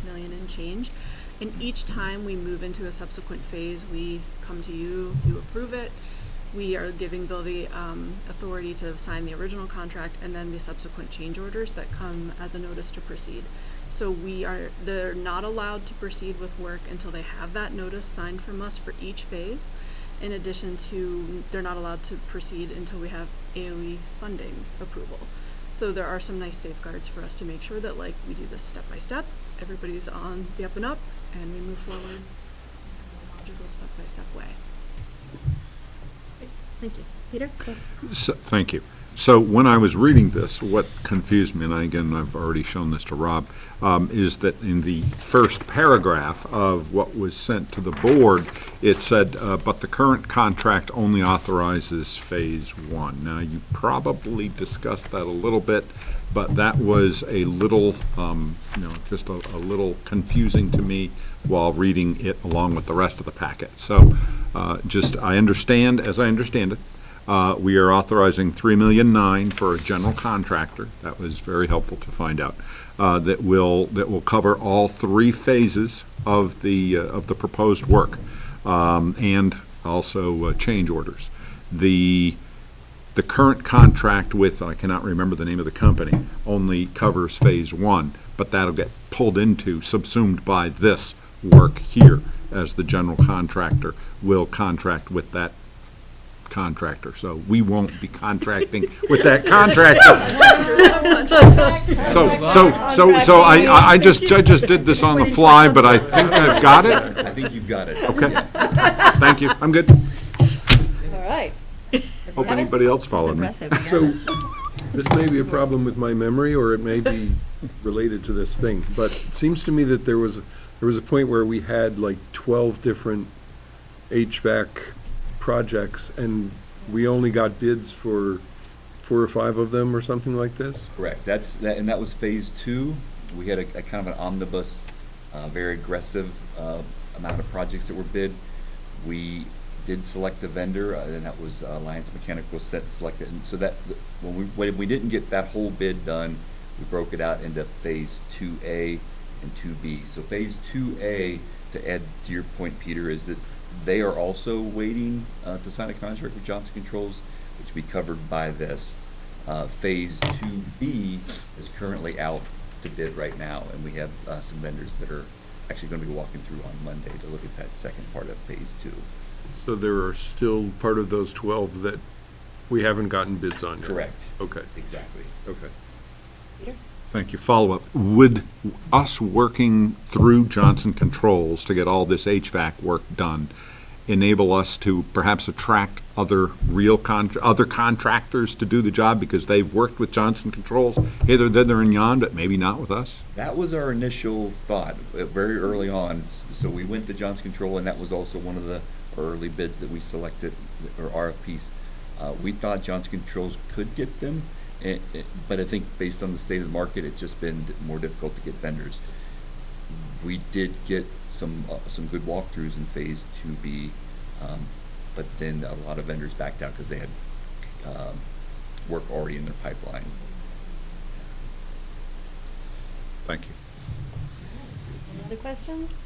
million and change. And each time we move into a subsequent phase, we come to you, you approve it. We are giving Bill the authority to sign the original contract and then the subsequent change orders that come as a notice to proceed. So they're not allowed to proceed with work until they have that notice signed from us for each phase. In addition to, they're not allowed to proceed until we have AOE funding approval. So there are some nice safeguards for us to make sure that, like, we do this step by step, everybody's on the up and up, and we move forward in a logical step by step way. Thank you. Peter? So, thank you. So when I was reading this, what confused me, and I've already shown this to Rob, is that in the first paragraph of what was sent to the board, it said, but the current contract only authorizes Phase 1. Now, you probably discussed that a little bit, but that was a little, just a little confusing to me while reading it along with the rest of the packet. So I understand, as I understand it, we are authorizing $3.9 million for a general contractor. That was very helpful to find out. That will cover all 3 phases of the proposed work, and also change orders. The current contract with, I cannot remember the name of the company, only covers Phase 1, but that'll get pulled into, subsumed by this work here, as the general contractor will contract with that contractor. So we won't be contracting with that contractor. So I just did this on the fly, but I think I've got it. I think you've got it. Okay. Thank you. I'm good. All right. Hope anybody else followed me. So, this may be a problem with my memory, or it may be related to this thing, but it seems to me that there was a point where we had like 12 different HVAC projects, and we only got bids for 4 or 5 of them, or something like this? Correct. And that was Phase 2. We had a kind of an omnibus, very aggressive amount of projects that were bid. We did select a vendor, and that was Alliance Mechanical selected. And so that when we didn't get that whole bid done, we broke it out into Phase 2A and 2B. So Phase 2A, to add to your point, Peter, is that they are also waiting to sign a contract with Johnson Controls, which will be covered by this. Phase 2B is currently out to bid right now, and we have some vendors that are actually going to be walking through on Monday to look at that second part of Phase 2. So there are still part of those 12 that we haven't gotten bids on yet? Correct. Okay. Exactly. Okay. Thank you. Follow-up. Would us working through Johnson Controls to get all this HVAC work done enable us to perhaps attract other other contractors to do the job because they've worked with Johnson Controls hither, thither, and yon, but maybe not with us? That was our initial thought very early on. So we went to Johnson Control, and that was also one of the early bids that we selected, or RFPs. We thought Johnson Controls could get them, but I think based on the state of the market, it's just been more difficult to get vendors. We did get some good walkthroughs in Phase 2B, but then a lot of vendors backed out because they had work already in their pipeline. Thank you. Any other questions?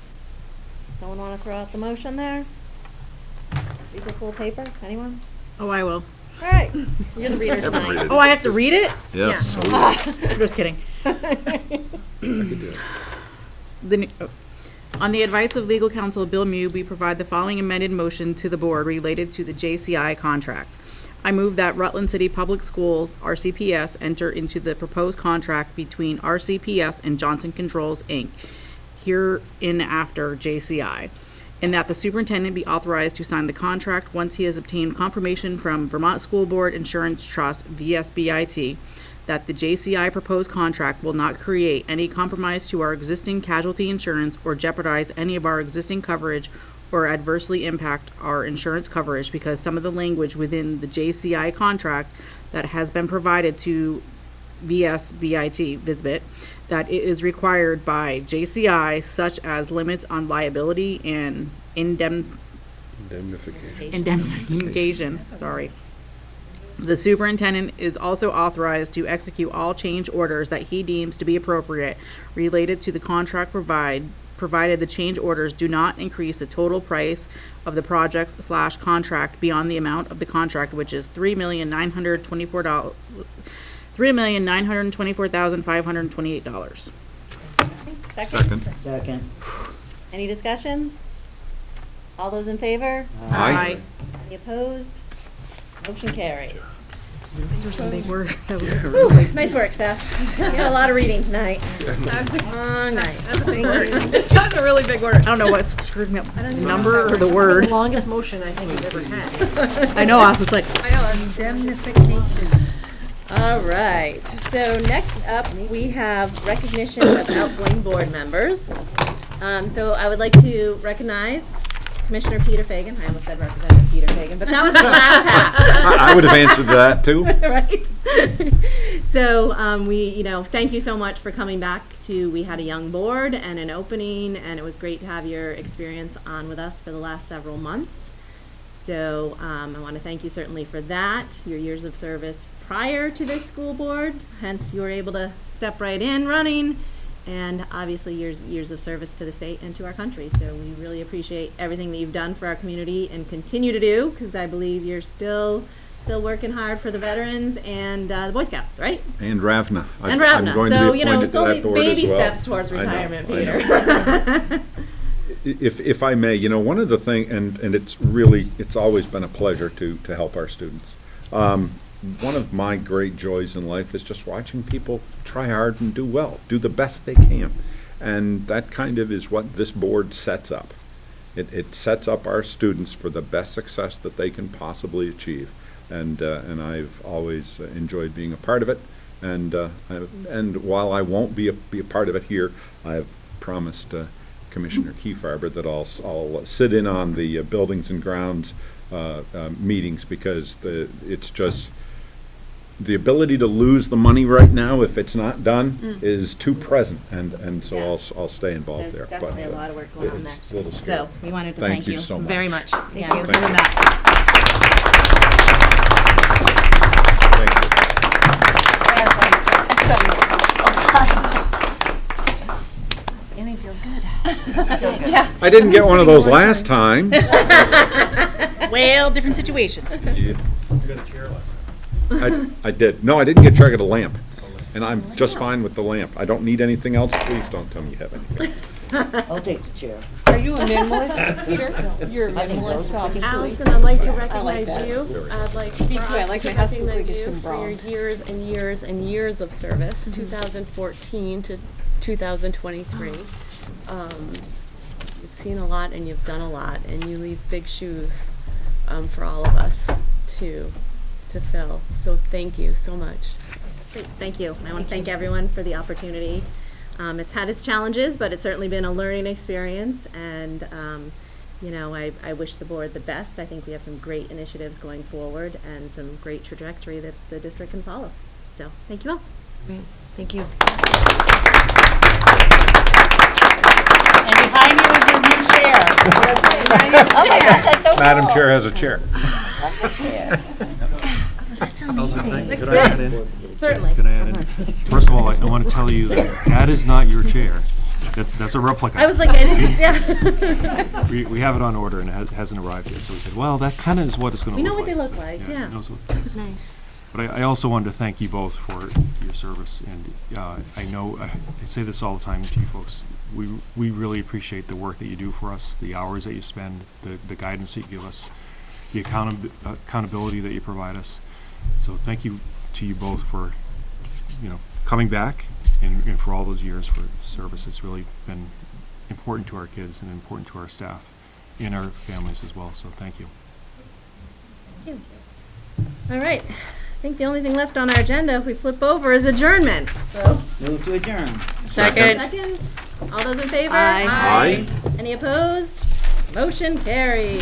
Someone want to throw out the motion there? Read this little paper, anyone? Oh, I will. All right, you're the reader Have them read tonight. it. Oh, I have to read it? Yes. I'm just kidding. On the advice of legal counsel Bill Mew, we provide the following amended motion to the board related to the JCI contract. I move that Rutland City Public Schools, RCPS, enter into the proposed contract between RCPS and Johnson Controls, Inc., hereinafter JCI, and that the superintendent be authorized to sign the contract once he has obtained confirmation from Vermont School Board Insurance Trust, VSBIT, that the JCI proposed contract will not create any compromise to our existing casualty insurance or jeopardize any of our existing coverage or adversely impact our insurance coverage, because some of the language within the JCI contract that has been provided to VSBIT, that it is required by JCI, such as limits on liability and indemnification, sorry. The superintendent is also authorized to execute all change orders that he deems to be appropriate related to the contract provided the change orders do not increase the total price of the projects/contract beyond the amount of the contract, which is $3,924,528. Second? Second. Any discussion? All those in favor? Aye. Any opposed? Motion carries. These were some big words. Nice work, Steph. You had a lot of reading tonight. Long night. That's a really big word. I don't know what screwed me up, the number or the word. The longest motion I think we've ever had. I know, I was like, I know, indemnification. All right, so next up, we have recognition of outgoing board members. So I would like to recognize Commissioner Peter Fagan. I almost said Representative Peter Fagan, but that was the last half. I would have answered that too. Right. So thank you so much for coming back we had a young board and an opening, and it was great to have your experience on with us for the last several months. So I want to thank you certainly for that, your years of service prior to this school board, hence you were able to step right in running, and obviously years of service to the state and to our country. So we really appreciate everything that you've done for our community and continue to do, because I believe you're still working hard for the veterans and the Boy Scouts, right? And Ravna. And Ravna. I'm going So, to be appointed it's to only that board baby as well. steps towards retirement, I Peter. know. If I may, one of the things, and it's always been a pleasure to help our students. One of my great joys in life is just watching people try hard and do well, do the best they can. And that kind of is what this board sets up. It sets up our students for the best success that they can possibly achieve. And I've always enjoyed being a part of it. And while I won't be a part of it here, I've promised Commissioner Kiefarber that I'll sit in on the buildings and grounds meetings, because it's just the ability to lose the money right now if it's not done is too present, and so Yeah. I'll stay involved there. There's definitely a lot of work going on there. It's a little scary. So we wanted to thank you so much. very much. Thank again you. for doing that. Standing feels good. I didn't get one of those last time. well, different situation. You got a chair last time. I did. No, I didn't get track of the lamp. And I'm just fine with the lamp. I don't need anything else. Please don't tell me you have anything. I'll take the chair. Are you a minimalist, Peter? You're a minimalist, obviously. Allison, I'd like to I like recognize that. you. I'd like for Me too. I us like to my house to look recognize like it's you been for your brawled. years and years and years of service, 2014 to 2023. You've seen a lot and you've done a lot, and you leave big shoes for all of us to fill. So thank you so much. Great, thank you. And I want to thank everyone for the opportunity. It's had its challenges, but it's certainly been a learning experience, and I wish the board the best. I think we have some great initiatives going forward and some great trajectory that the district can follow. So thank you all. Great. Thank you. And behind you is your new chair. Oh my gosh, that's so cool. Madam Chair has a chair. Love the chair. Elsa, amazing. could I add in? Certainly. Can I add in? First of all, I want to tell you that is not your chair. That's a replica. I was like, I didn't, yeah. We have it on order and it hasn't arrived yet, so we said, well, that kind of is what it's going to We look like. know what they look like, yeah. it knows what- That's nice. But I also wanted to thank you both for your service, and I know, I say this all the time to you folks, we really appreciate the work that you do for us, the hours that you spend, the guidance that you give us, the accountability that you provide us. So thank you to you both for, coming back and for all those years for service. It's really been important to our kids and important to our staff and our families as well, so thank you. Thank you. All right. I think the only thing left on our agenda, if we flip over, is adjournment. So, Move to adjourn. second. All those in favor? Aye. Any opposed? Motion carried.